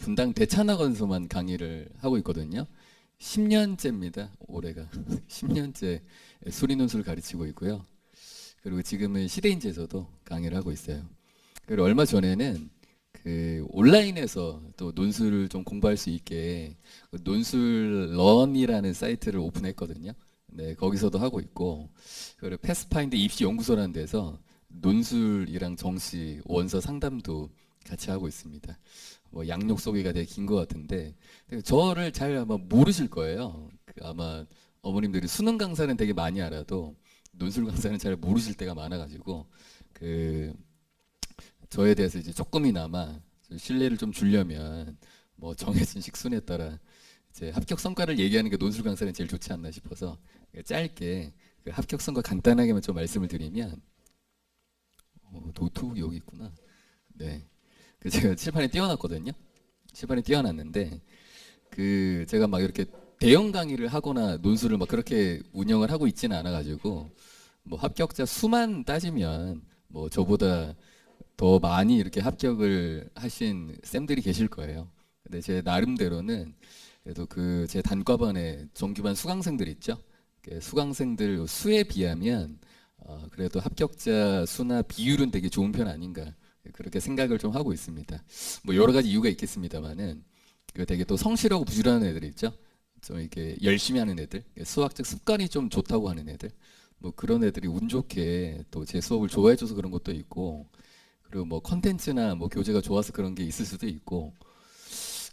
분당 대찬학원에서만 강의를 하고 있거든요. 10년째입니다. 올해가 10년째 수리논술 가르치고 있고요. 그리고 지금은 시대인지에서도 강의를 하고 있어요. 그리고 얼마 전에는 그 온라인에서 또 논술을 좀 공부할 수 있게 그 논술런이라는 사이트를 오픈했거든요. 네, 거기서도 하고 있고, 그리고 패스파인드 입시 연구소라는 데서 논술이랑 정시 원서 상담도 같이 하고 있습니다. 뭐 양력 소개가 되게 긴 것 같은데 저를 잘 아마 모르실 거예요. 그 아마 어머님들이 수능 강사는 되게 많이 알아도 논술 강사는 잘 모르실 때가 많아가지고 그 저에 대해서 이제 조금이나마 신뢰를 좀 주려면 뭐 정해진 식순에 따라 이제 합격 성과를 얘기하는 게 논술 강사는 제일 좋지 않나 싶어서 짧게 그 합격 성과 간단하게만 좀 말씀을 드리면 노트북이 여기 있구나. 네. 그 제가 칠판에 띄워놨거든요. 칠판에 띄워놨는데 그 제가 막 이렇게 대형 강의를 하거나 논술을 막 그렇게 운영을 하고 있지는 않아가지고 뭐 합격자 수만 따지면 뭐 저보다 더 많이 이렇게 합격을 하신 쌤들이 계실 거예요. 근데 제 나름대로는 그래도 그 제 단과반에 정규반 수강생들 있죠. 그 수강생들 수에 비하면 그래도 합격자 수나 비율은 되게 좋은 편 아닌가 그렇게 생각을 좀 하고 있습니다. 뭐 여러 가지 이유가 있겠습니다만은 그 되게 또 성실하고 부지런한 애들 있죠. 좀 이렇게 열심히 하는 애들, 수학적 습관이 좀 좋다고 하는 애들, 뭐 그런 애들이 운 좋게 또 제 수업을 좋아해줘서 그런 것도 있고, 그리고 뭐 컨텐츠나 뭐 교재가 좋아서 그런 게 있을 수도 있고.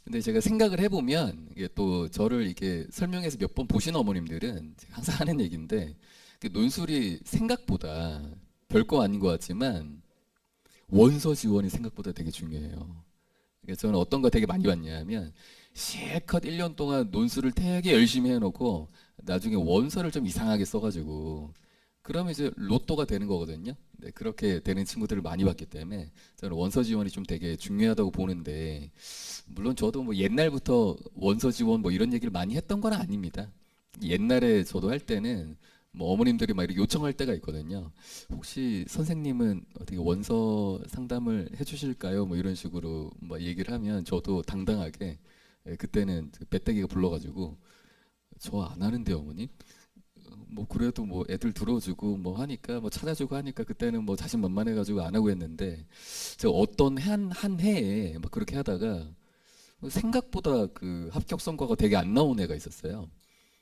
근데 제가 생각을 해보면 이게 또 저를 이렇게 설명해서 몇 번 보신 어머님들은 제가 항상 하는 얘기인데 그 논술이 생각보다 별거 아닌 것 같지만 원서 지원이 생각보다 되게 중요해요. 그래서 저는 어떤 거 되게 많이 봤냐면 실컷 1년 동안 논술을 되게 열심히 해놓고 나중에 원서를 좀 이상하게 써가지고 그러면 이제 로또가 되는 거거든요. 네, 그렇게 되는 친구들을 많이 봤기 때문에 저는 원서 지원이 좀 되게 중요하다고 보는데 물론 저도 뭐 옛날부터 원서 지원 뭐 이런 얘기를 많이 했던 건 아닙니다. 옛날에 저도 할 때는 뭐 어머님들이 막 이렇게 요청할 때가 있거든요. 혹시 선생님은 어떻게 원서 상담을 해주실까요? 뭐 이런 식으로 막 얘기를 하면 저도 당당하게 그때는 배때기가 불러가지고 저 안 하는데 어머님 뭐 그래도 뭐 애들 들어주고 뭐 하니까 뭐 찾아주고 하니까 그때는 뭐 자신만만해가지고 안 하고 했는데 제가 어떤 한 해에 막 그렇게 하다가 생각보다 그 합격 성과가 되게 안 나온 애가 있었어요.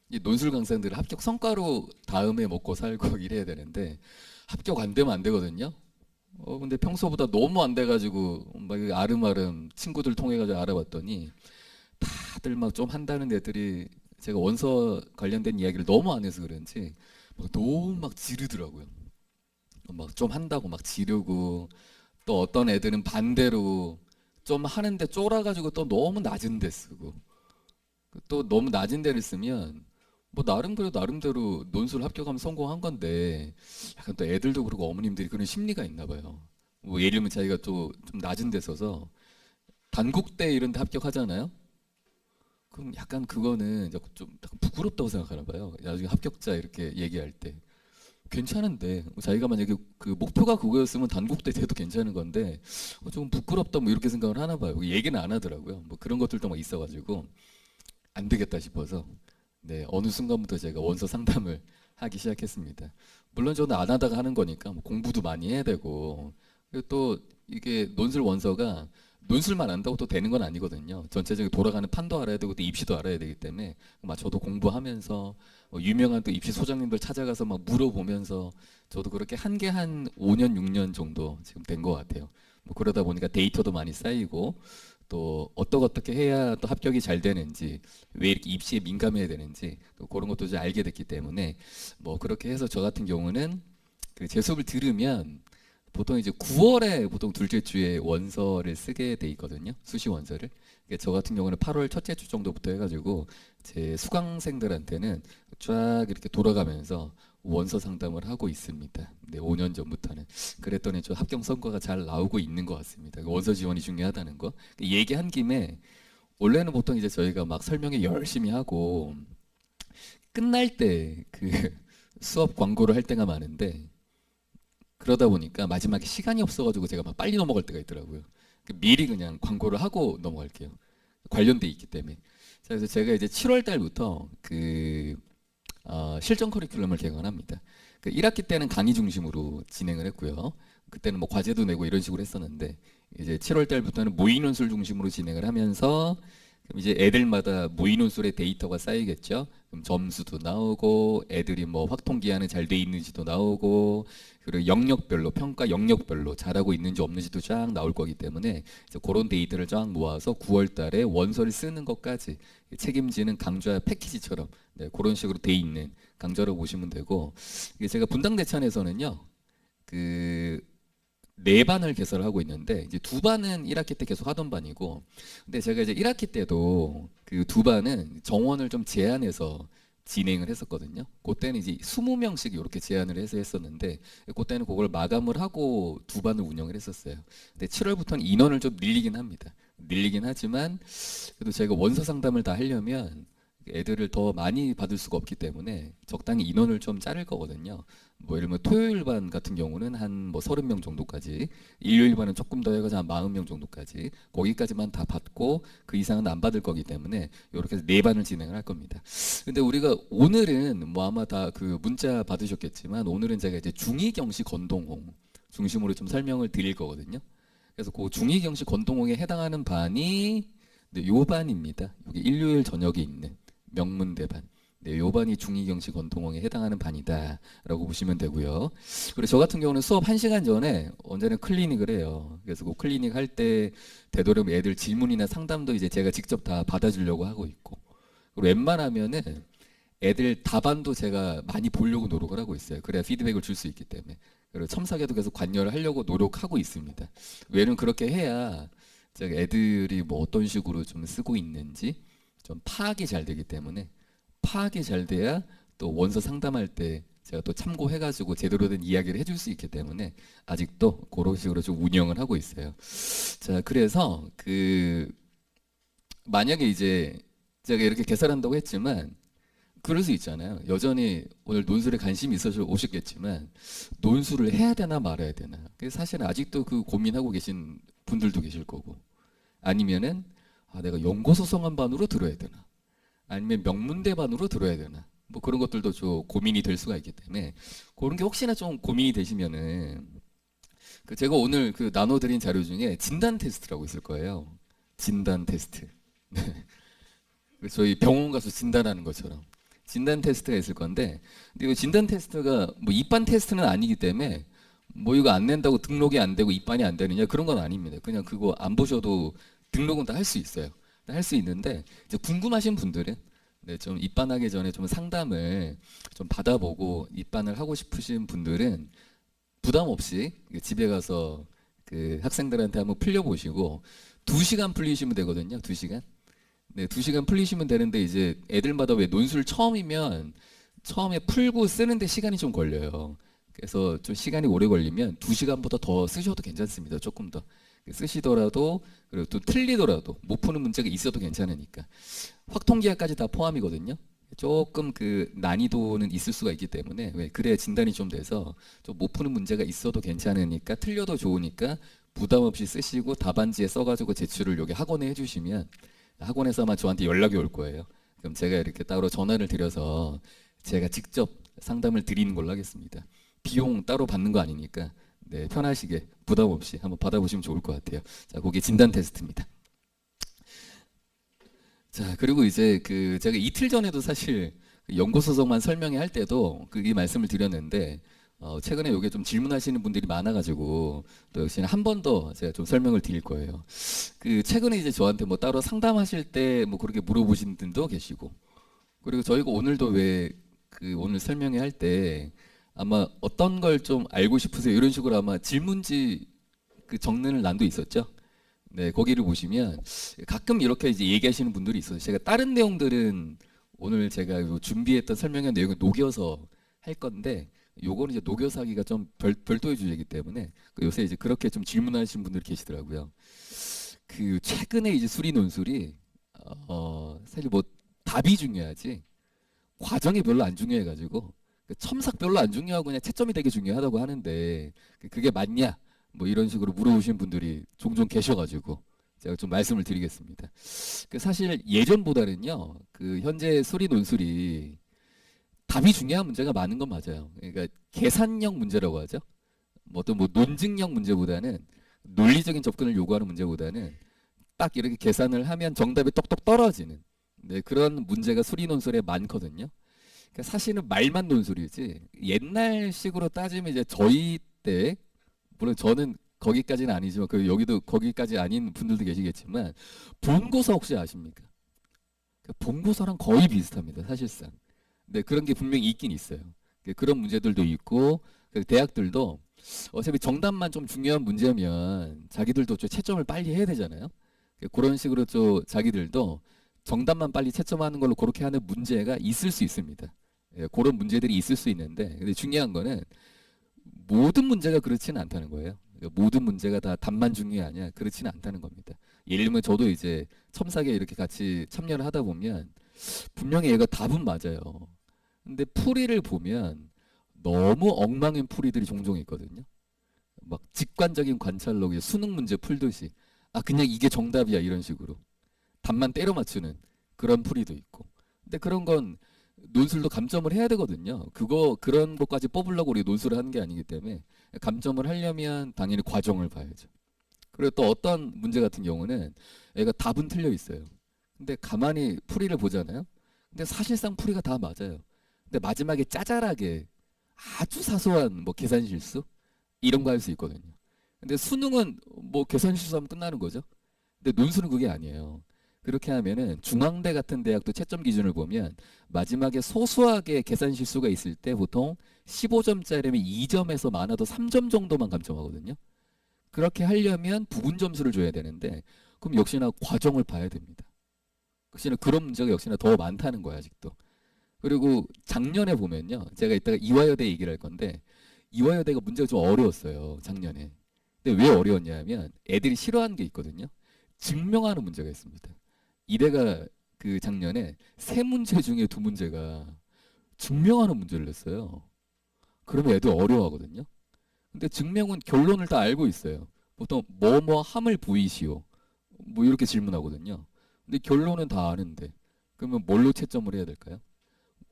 이 논술 강사들은 합격 성과로 다음에 먹고 살고 이래야 되는데 합격 안 되면 안 되거든요. 근데 평소보다 너무 안 돼가지고 막 아름아름 친구들 통해 가지고 알아봤더니 다들 막 좀 한다는 애들이 제가 원서 관련된 이야기를 너무 안 해서 그런지 막 너무 막 지르더라고요. 막 좀 한다고 막 지르고 또 어떤 애들은 반대로 좀 하는데 쫄아가지고 또 너무 낮은 데 쓰고 또 너무 낮은 데를 쓰면 뭐 나름대로 논술 합격하면 성공한 건데 약간 또 애들도 그러고 어머님들이 그런 심리가 있나 봐요. 뭐 예를 들면 자기가 또 좀 낮은 데 써서 단국대 이런 데 합격하잖아요. 그럼 약간 그거는 좀 약간 부끄럽다고 생각하나 봐요. 나중에 합격자 이렇게 얘기할 때 괜찮은데 자기가 만약에 그 목표가 그거였으면 단국대 돼도 괜찮은 건데 조금 부끄럽다 뭐 이렇게 생각을 하나 봐요. 얘기는 안 하더라고요. 뭐 그런 것들도 막 있어가지고 안 되겠다 싶어서 네 어느 순간부터 제가 원서 상담을 하기 시작했습니다. 물론 저는 안 하다가 하는 거니까 뭐 공부도 많이 해야 되고 그리고 또 이게 논술 원서가 논술만 안다고 또 되는 건 아니거든요. 전체적으로 돌아가는 판도 알아야 되고 또 입시도 알아야 되기 때문에 막 저도 공부하면서 유명한 또 입시 소장님들 찾아가서 막 물어보면서 저도 그렇게 한 게 한 5년 6년 정도 지금 된 것 같아요. 뭐 그러다 보니까 데이터도 많이 쌓이고 또 어떻게 해야 또 합격이 잘 되는지 왜 이렇게 입시에 민감해야 되는지 또 그런 것도 이제 알게 됐기 때문에 뭐 그렇게 해서 저 같은 경우는 그 제 수업을 들으면 보통 이제 9월에 보통 둘째 주에 원서를 쓰게 돼 있거든요. 수시 원서를. 그러니까 저 같은 경우는 8월 첫째 주 정도부터 해가지고 제 수강생들한테는 쫙 이렇게 돌아가면서 원서 상담을 하고 있습니다. 네, 5년 전부터는. 그랬더니 저 합격 성과가 잘 나오고 있는 것 같습니다. 원서 지원이 중요하다는 거. 얘기한 김에 원래는 보통 이제 저희가 막 설명회 열심히 하고 끝날 때 그 수업 광고를 할 때가 많은데 그러다 보니까 마지막에 시간이 없어가지고 제가 막 빨리 넘어갈 때가 있더라고요. 미리 그냥 광고를 하고 넘어갈게요. 관련돼 있기 때문에. 자, 그래서 제가 이제 7월 달부터 실전 커리큘럼을 개강합니다. 그 1학기 때는 강의 중심으로 진행을 했고요. 그때는 뭐 과제도 내고 이런 식으로 했었는데 이제 7월 달부터는 모의 논술 중심으로 진행을 하면서 그럼 이제 애들마다 모의 논술의 데이터가 쌓이겠죠. 그럼 점수도 나오고 애들이 뭐 확통기한은 잘 돼 있는지도 나오고 그리고 영역별로 평가 영역별로 잘하고 있는지 없는지도 쫙 나올 거기 때문에 이제 그런 데이터를 쫙 모아서 9월 달에 원서를 쓰는 것까지 책임지는 강좌 패키지처럼 네, 그런 식으로 돼 있는 강좌로 보시면 되고 이게 제가 분당대천에서는요 그 네 반을 개설을 하고 있는데 이제 두 반은 1학기 때 계속 하던 반이고 근데 제가 이제 1학기 때도 그 두 반은 정원을 좀 제한해서 진행을 했었거든요. 그때는 이제 20명씩 이렇게 제한을 해서 했었는데 그때는 그걸 마감을 하고 두 반을 운영을 했었어요. 근데 7월부터는 인원을 좀 늘리긴 합니다. 늘리긴 하지만 그래도 제가 원서 상담을 다 하려면 애들을 더 많이 받을 수가 없기 때문에 적당히 인원을 좀 자를 거거든요. 뭐 예를 들면 토요일 반 같은 경우는 한 뭐 30명 정도까지, 일요일 반은 조금 더 해가지고 한 40명 정도까지 거기까지만 다 받고 그 이상은 안 받을 거기 때문에 이렇게 해서 네 반을 진행을 할 겁니다. 근데 우리가 오늘은 뭐 아마 다 그 문자 받으셨겠지만 오늘은 제가 이제 중이경시 건동홍 중심으로 좀 설명을 드릴 거거든요. 그래서 그 중이경시 건동홍에 해당하는 반이 네, 요 반입니다. 여기 일요일 저녁에 있는 명문대반. 네, 요 반이 중이경시 건동홍에 해당하는 반이다라고 보시면 되고요. 그리고 저 같은 경우는 수업 1시간 전에 언제나 클리닉을 해요. 그래서 그 클리닉 할 때 되도록 애들 질문이나 상담도 이제 제가 직접 다 받아주려고 하고 있고 그리고 웬만하면은 애들 답안도 제가 많이 보려고 노력을 하고 있어요. 그래야 피드백을 줄 수 있기 때문에. 그리고 첨삭에도 계속 관여를 하려고 노력하고 있습니다. 왜냐면 그렇게 해야 제가 애들이 뭐 어떤 식으로 좀 쓰고 있는지 좀 파악이 잘 되기 때문에 파악이 잘 돼야 또 원서 상담할 때 제가 또 참고해가지고 제대로 된 이야기를 해줄 수 있기 때문에 아직도 그런 식으로 좀 운영을 하고 있어요. 자, 그래서 만약에 이제 제가 이렇게 개설한다고 했지만 그럴 수 있잖아요. 여전히 오늘 논술에 관심이 있어서 오셨겠지만 논술을 해야 되나 말아야 되나. 사실은 아직도 그 고민하고 계신 분들도 계실 거고 아니면은 내가 연고소송한 반으로 들어야 되나 아니면 명문대 반으로 들어야 되나 뭐 그런 것들도 좀 고민이 될 수가 있기 때문에 그런 게 혹시나 좀 고민이 되시면은 그 제가 오늘 그 나눠드린 자료 중에 진단 테스트라고 있을 거예요. 진단 테스트. 저희 병원 가서 진단하는 것처럼 진단 테스트가 있을 건데 근데 이 진단 테스트가 뭐 입반 테스트는 아니기 때문에 뭐 이거 안 낸다고 등록이 안 되고 입반이 안 되느냐 그런 건 아닙니다. 그냥 그거 안 보셔도 등록은 다 할 수 있어요. 할 수 있는데 이제 궁금하신 분들은 네, 좀 입반하기 전에 좀 상담을 좀 받아보고 입반을 하고 싶으신 분들은 부담 없이 집에 가서 그 학생들한테 한번 풀려보시고 2시간 풀리시면 되거든요. 2시간. 네, 2시간 풀리시면 되는데 이제 애들마다 왜 논술 처음이면 처음에 풀고 쓰는데 시간이 좀 걸려요. 그래서 좀 시간이 오래 걸리면 2시간보다 더 쓰셔도 괜찮습니다. 조금 더 쓰시더라도 그리고 또 틀리더라도 못 푸는 문제가 있어도 괜찮으니까 확통기하까지 다 포함이거든요. 조금 그 난이도는 있을 수가 있기 때문에 왜 그래야 진단이 좀 돼서 좀 못 푸는 문제가 있어도 괜찮으니까 틀려도 좋으니까 부담 없이 쓰시고 답안지에 써가지고 제출을 여기 학원에 해주시면 학원에서 아마 저한테 연락이 올 거예요. 그럼 제가 이렇게 따로 전화를 드려서 제가 직접 상담을 드리는 걸로 하겠습니다. 비용 따로 받는 거 아니니까 네, 편하시게 부담 없이 한번 받아보시면 좋을 것 같아요. 자, 그게 진단 테스트입니다. 자, 그리고 이제 그 제가 이틀 전에도 사실 연구소송만 설명회 할 때도 이 말씀을 드렸는데 최근에 이게 좀 질문하시는 분들이 많아가지고 또 역시나 한 번 더 제가 좀 설명을 드릴 거예요. 그 최근에 이제 저한테 뭐 따로 상담하실 때 뭐 그렇게 물어보신 분도 계시고 그리고 저희가 오늘도 왜 그 오늘 설명회 할 때 아마 어떤 걸 좀 알고 싶으세요 이런 식으로 아마 질문지 그 적는欄도 있었죠. 네, 거기를 보시면 가끔 이렇게 이제 얘기하시는 분들이 있어요. 제가 다른 내용들은 오늘 제가 요 준비했던 설명의 내용을 녹여서 할 건데 요거는 이제 녹여서 하기가 좀 별도의 주제이기 때문에 요새 이제 그렇게 좀 질문하시는 분들이 계시더라고요. 그 최근에 이제 수리 논술이 사실 뭐 답이 중요하지 과정이 별로 안 중요해가지고 그 첨삭 별로 안 중요하고 그냥 채점이 되게 중요하다고 하는데 그게 맞냐 뭐 이런 식으로 물어보시는 분들이 종종 계셔가지고 제가 좀 말씀을 드리겠습니다. 그 사실 예전보다는요, 그 현재 수리 논술이 답이 중요한 문제가 많은 건 맞아요. 그러니까 계산형 문제라고 하죠. 뭐 어떤 뭐 논증형 문제보다는 논리적인 접근을 요구하는 문제보다는 딱 이렇게 계산을 하면 정답이 똑똑 떨어지는 네, 그런 문제가 수리 논술에 많거든요. 그러니까 사실은 말만 논술이지 옛날식으로 따지면 이제 저희 때 물론 저는 거기까지는 아니지만 그 여기도 거기까지 아닌 분들도 계시겠지만 본고사 혹시 아십니까? 그 본고사랑 거의 비슷합니다. 사실상. 네, 그런 게 분명히 있긴 있어요. 그런 문제들도 있고 그 대학들도 어차피 정답만 좀 중요한 문제면 자기들도 좀 채점을 빨리 해야 되잖아요. 그런 식으로 좀 자기들도 정답만 빨리 채점하는 걸로 그렇게 하는 문제가 있을 수 있습니다. 예, 그런 문제들이 있을 수 있는데 근데 중요한 거는 모든 문제가 그렇지는 않다는 거예요. 그러니까 모든 문제가 다 답만 중요하냐 그렇지는 않다는 겁니다. 예를 들면 저도 이제 첨삭에 이렇게 같이 참여를 하다 보면 분명히 얘가 답은 맞아요. 근데 풀이를 보면 너무 엉망인 풀이들이 종종 있거든요. 막 직관적인 관찰로 그냥 수능 문제 풀듯이 아 그냥 이게 정답이야 이런 식으로 답만 때려 맞추는 그런 풀이도 있고. 근데 그런 건 논술도 감점을 해야 되거든요. 그거 그런 것까지 뽑으려고 우리 논술을 하는 게 아니기 때문에 감점을 하려면 당연히 과정을 봐야죠. 그리고 또 어떤 문제 같은 경우는 애가 답은 틀려 있어요. 근데 가만히 풀이를 보잖아요. 근데 사실상 풀이가 다 맞아요. 근데 마지막에 짜잘하게 아주 사소한 뭐 계산 실수 이런 거 할 수 있거든요. 근데 수능은 뭐 계산 실수하면 끝나는 거죠. 근데 논술은 그게 아니에요. 그렇게 하면은 중앙대 같은 대학도 채점 기준을 보면 마지막에 소소하게 계산 실수가 있을 때 보통 15점짜리면 2점에서 많아도 3점 정도만 감점하거든요. 그렇게 하려면 부분 점수를 줘야 되는데 그럼 역시나 과정을 봐야 됩니다. 역시나 그런 문제가 역시나 더 많다는 거야 아직도. 그리고 작년에 보면요. 제가 이따가 이화여대 얘기를 할 건데 이화여대가 문제가 좀 어려웠어요. 작년에. 근데 왜 어려웠냐면 애들이 싫어하는 게 있거든요. 증명하는 문제가 있습니다. 이대가 그 작년에 세 문제 중에 두 문제가 증명하는 문제를 냈어요. 그러면 애들 어려워하거든요. 근데 증명은 결론을 다 알고 있어요. 보통 뭐뭐 함을 보이시오. 뭐 이렇게 질문하거든요. 근데 결론은 다 아는데 그러면 뭘로 채점을 해야 될까요?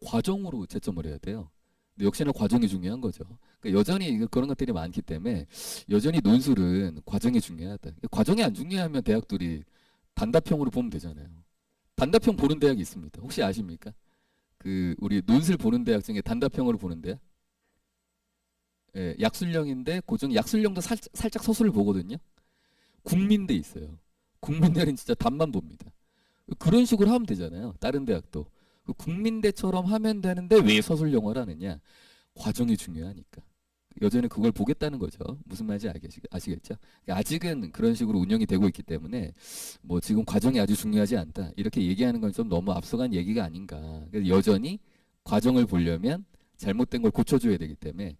과정으로 채점을 해야 돼요. 근데 역시나 과정이 중요한 거죠. 그러니까 여전히 그런 것들이 많기 때문에 여전히 논술은 과정이 중요하다. 과정이 안 중요하면 대학들이 단답형으로 보면 되잖아요. 단답형 보는 대학이 있습니다. 혹시 아십니까? 그 우리 논술 보는 대학 중에 단답형으로 보는 대학? 예, 약술형인데 고중 약술형도 살짝 서술을 보거든요. 국민대 있어요. 국민대는 진짜 답만 봅니다. 그런 식으로 하면 되잖아요. 다른 대학도. 국민대처럼 하면 되는데 왜 서술 영어를 하느냐? 과정이 중요하니까. 여전히 그걸 보겠다는 거죠. 무슨 말인지 아시겠죠? 그러니까 아직은 그런 식으로 운영이 되고 있기 때문에 뭐 지금 과정이 아주 중요하지 않다. 이렇게 얘기하는 건 좀 너무 앞서간 얘기가 아닌가. 그래서 여전히 과정을 보려면 잘못된 걸 고쳐줘야 되기 때문에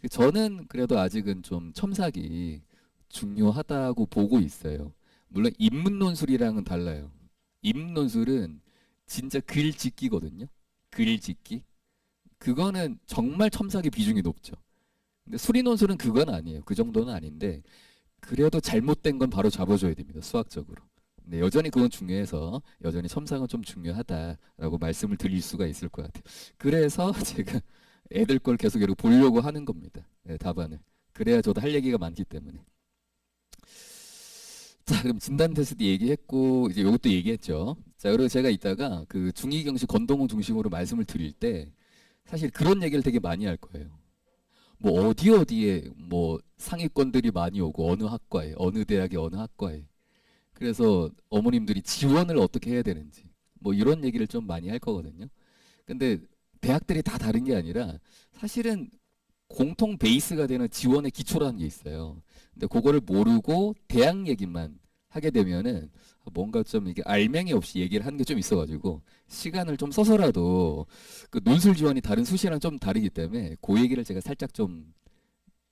저는 그래도 아직은 좀 첨삭이 중요하다고 보고 있어요. 물론 인문논술이랑은 달라요. 인문논술은 진짜 글 짓기거든요. 글 짓기. 그거는 정말 첨삭의 비중이 높죠. 근데 수리논술은 그건 아니에요. 그 정도는 아닌데 그래도 잘못된 건 바로 잡아줘야 됩니다. 수학적으로. 근데 여전히 그건 중요해서 여전히 첨삭은 좀 중요하다라고 말씀을 드릴 수가 있을 것 같아요. 그래서 제가 애들 걸 계속 이렇게 보려고 하는 겁니다. 네, 답안을. 그래야 저도 할 얘기가 많기 때문에. 자, 그럼 진단 테스트 얘기했고 이제 이것도 얘기했죠. 자, 그리고 제가 이따가 그 중이경시 건동호 중심으로 말씀을 드릴 때 사실 그런 얘기를 되게 많이 할 거예요. 뭐 어디에 뭐 상위권들이 많이 오고 어느 학과에 어느 대학의 어느 학과에 그래서 어머님들이 지원을 어떻게 해야 되는지 뭐 이런 얘기를 좀 많이 할 거거든요. 근데 대학들이 다 다른 게 아니라 사실은 공통 베이스가 되는 지원의 기초라는 게 있어요. 근데 그거를 모르고 대학 얘기만 하게 되면은 뭔가 좀 이게 알맹이 없이 얘기를 하는 게 좀 있어가지고 시간을 좀 써서라도 그 논술 지원이 다른 수시랑 좀 다르기 때문에 그 얘기를 제가 살짝 좀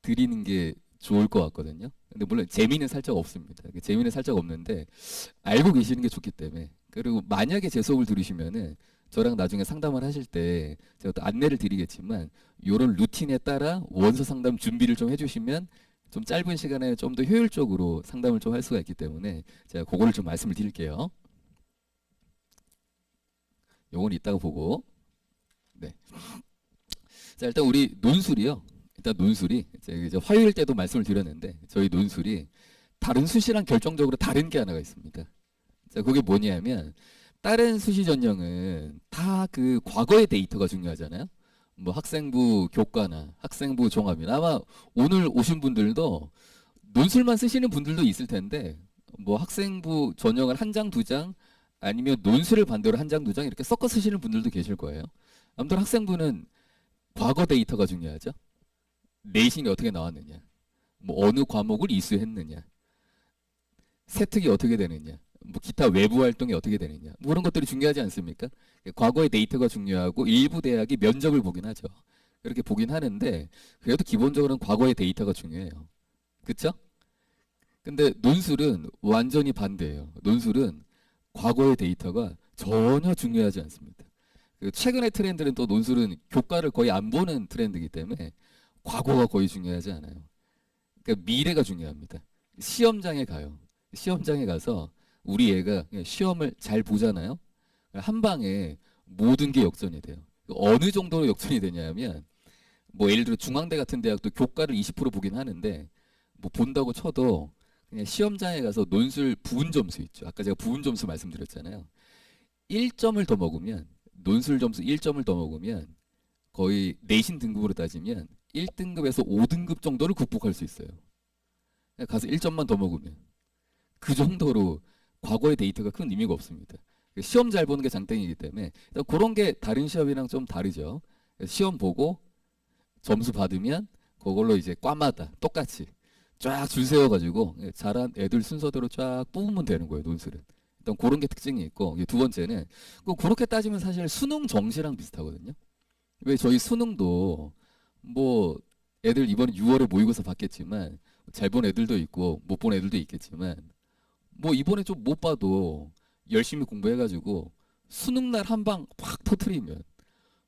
드리는 게 좋을 것 같거든요. 근데 물론 재미는 살짝 없습니다. 재미는 살짝 없는데 알고 계시는 게 좋기 때문에 그리고 만약에 제 수업을 들으시면은 저랑 나중에 상담을 하실 때 제가 또 안내를 드리겠지만 이런 루틴에 따라 원서 상담 준비를 좀 해주시면 좀 짧은 시간에 좀 더 효율적으로 상담을 좀 할 수가 있기 때문에 제가 그거를 좀 말씀을 드릴게요. 요건 이따가 보고. 네. 자, 일단 우리 논술이요. 일단 논술이 이제 화요일 때도 말씀을 드렸는데 저희 논술이 다른 수시랑 결정적으로 다른 게 하나가 있습니다. 자, 그게 뭐냐면 다른 수시 전형은 다 그 과거의 데이터가 중요하잖아요. 뭐 학생부 교과나 학생부 종합이나 아마 오늘 오신 분들도 논술만 쓰시는 분들도 있을 텐데 뭐 학생부 전형을 한 장, 두 장 아니면 논술을 반대로 한 장, 두 장 이렇게 섞어 쓰시는 분들도 계실 거예요. 아무튼 학생부는 과거 데이터가 중요하죠. 내신이 어떻게 나왔느냐, 뭐 어느 과목을 이수했느냐, 세특이 어떻게 되느냐, 뭐 기타 외부 활동이 어떻게 되느냐, 뭐 그런 것들이 중요하지 않습니까? 과거의 데이터가 중요하고 일부 대학이 면접을 보긴 하죠. 그렇게 보긴 하는데 그래도 기본적으로는 과거의 데이터가 중요해요. 그쵸? 근데 논술은 완전히 반대예요. 논술은 과거의 데이터가 전혀 중요하지 않습니다. 그 최근의 트렌드는 또 논술은 교과를 거의 안 보는 트렌드이기 때문에 과거가 거의 중요하지 않아요. 그러니까 미래가 중요합니다. 시험장에 가요. 시험장에 가서 우리 애가 그냥 시험을 잘 보잖아요. 한 방에 모든 게 역전이 돼요. 어느 정도로 역전이 되냐면 뭐 예를 들어 중앙대 같은 대학도 교과를 20% 보긴 하는데 뭐 본다고 쳐도 그냥 시험장에 가서 논술 부분 점수 있죠. 아까 제가 부분 점수 말씀드렸잖아요. 1점을 더 먹으면 논술 점수 1점을 더 먹으면 거의 내신 등급으로 따지면 1등급에서 5등급 정도를 극복할 수 있어요. 가서 1점만 더 먹으면 그 정도로 과거의 데이터가 큰 의미가 없습니다. 시험 잘 보는 게 장땡이기 때문에 그런 게 다른 시험이랑 좀 다르죠. 시험 보고 점수 받으면 그걸로 이제 과마다 똑같이 쫙 줄 세워가지고 잘한 애들 순서대로 쫙 뽑으면 되는 거예요. 논술은. 일단 그런 게 특징이 있고 두 번째는 그렇게 따지면 사실 수능 정시랑 비슷하거든요. 왜 저희 수능도 뭐 애들 이번에 6월에 모의고사 받겠지만 잘 본 애들도 있고 못 본 애들도 있겠지만 뭐 이번에 좀 못 봐도 열심히 공부해가지고 수능 날 한 방 확 터트리면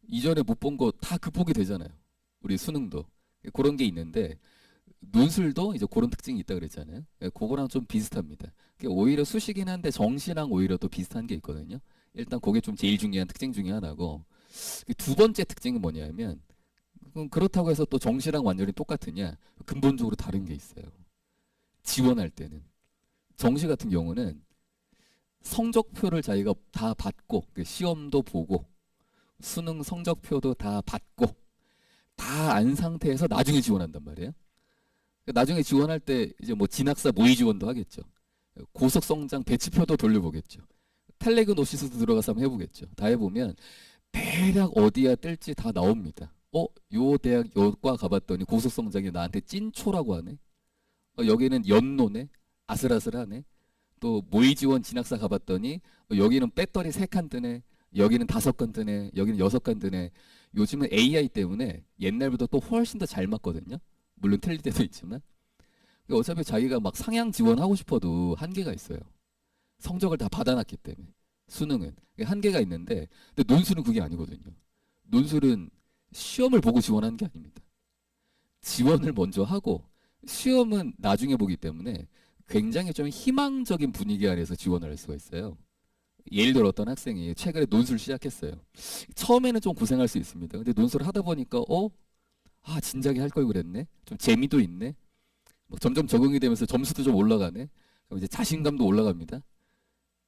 이전에 못 본 거 다 극복이 되잖아요. 우리 수능도 그런 게 있는데 논술도 이제 그런 특징이 있다 그랬잖아요. 그거랑 좀 비슷합니다. 오히려 수시긴 한데 정시랑 오히려 또 비슷한 게 있거든요. 일단 그게 좀 제일 중요한 특징 중에 하나고 두 번째 특징은 뭐냐면 그렇다고 해서 또 정시랑 완전히 똑같으냐? 근본적으로 다른 게 있어요. 지원할 때는 정시 같은 경우는 성적표를 자기가 다 받고 시험도 보고 수능 성적표도 다 받고 다 안 상태에서 나중에 지원한단 말이에요. 나중에 지원할 때 이제 뭐 진학사 모의 지원도 하겠죠. 고속성장 배치표도 돌려보겠죠. 텔레그노시스도 들어가서 한번 해보겠죠. 다 해보면 대략 어디야 뜰지 다 나옵니다. 요 대학 요과 가봤더니 고속성장이 나한테 찐초라고 하네. 여기는 연노네. 아슬아슬하네. 또 모의 지원 진학사 가봤더니 여기는 배터리 3칸 뜨네. 여기는 5칸 뜨네. 여기는 6칸 뜨네. 요즘은 AI 때문에 옛날보다 또 훨씬 더 잘 맞거든요. 물론 틀릴 때도 있지만. 어차피 자기가 막 상향 지원하고 싶어도 한계가 있어요. 성적을 다 받아놨기 때문에. 수능은 한계가 있는데 근데 논술은 그게 아니거든요. 논술은 시험을 보고 지원하는 게 아닙니다. 지원을 먼저 하고 시험은 나중에 보기 때문에 굉장히 좀 희망적인 분위기 아래서 지원을 할 수가 있어요. 예를 들어 어떤 학생이 최근에 논술 시작했어요. 처음에는 좀 고생할 수 있습니다. 근데 논술을 하다 보니까 진작에 할 걸 그랬네. 좀 재미도 있네. 뭐 점점 적응이 되면서 점수도 좀 올라가네. 그럼 이제 자신감도 올라갑니다.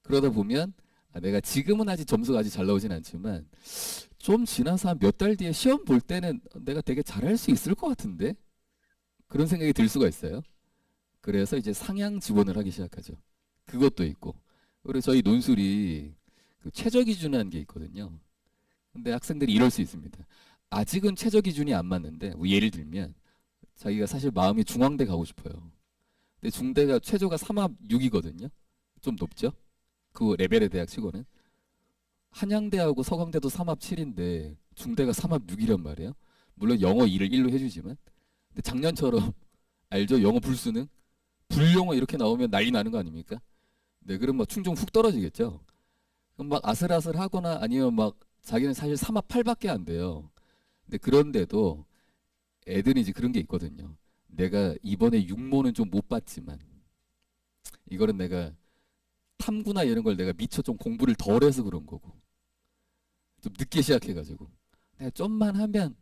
그러다 보면 내가 지금은 아직 점수가 아직 잘 나오진 않지만 좀 지나서 한 몇 달 뒤에 시험 볼 때는 내가 되게 잘할 수 있을 것 같은데 그런 생각이 들 수가 있어요. 그래서 이제 상향 지원을 하기 시작하죠. 그것도 있고 그리고 저희 논술이 그 최저 기준이라는 게 있거든요. 근데 학생들이 이럴 수 있습니다. 아직은 최저 기준이 안 맞는데 뭐 예를 들면 자기가 사실 마음이 중앙대 가고 싶어요. 근데 중대가 최저가 3합 6이거든요. 좀 높죠? 그 레벨의 대학 치고는 한양대하고 서강대도 3합 7인데 중대가 3합 6이란 말이에요. 물론 영어 2를 1로 해주지만 근데 작년처럼 알죠? 영어 불수능 불영어 이렇게 나오면 난리 나는 거 아닙니까? 네, 그럼 막 충종 훅 떨어지겠죠. 그럼 막 아슬아슬하거나 아니면 막 자기는 사실 3합 8밖에 안 돼요. 근데 그런데도 애들이 이제 그런 게 있거든요. 내가 이번에 육모는 좀 못 봤지만 이거는 내가 탐구나 이런 걸 내가 미처 좀 공부를 덜 해서 그런 거고 좀 늦게 시작해가지고 내가 좀만 하면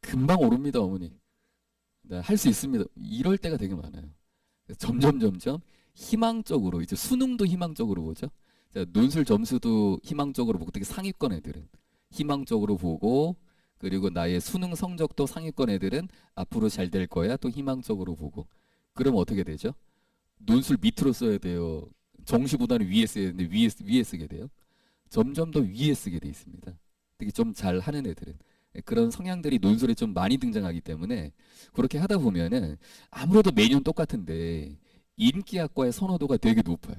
금방 오릅니다 어머니. 할 수 있습니다. 이럴 때가 되게 많아요. 그래서 점점 희망적으로 이제 수능도 희망적으로 보죠. 자, 논술 점수도 희망적으로 보고 특히 상위권 애들은 희망적으로 보고 그리고 나의 수능 성적도 상위권 애들은 앞으로 잘 될 거야 또 희망적으로 보고 그럼 어떻게 되죠? 논술 밑으로 써야 돼요. 정시보다는 위에 써야 되는데 위에 쓰게 돼요. 점점 더 위에 쓰게 돼 있습니다. 특히 좀 잘하는 애들은 그런 성향들이 논술에 좀 많이 등장하기 때문에 그렇게 하다 보면은 아무래도 매년 똑같은데 인기학과의 선호도가 되게 높아요.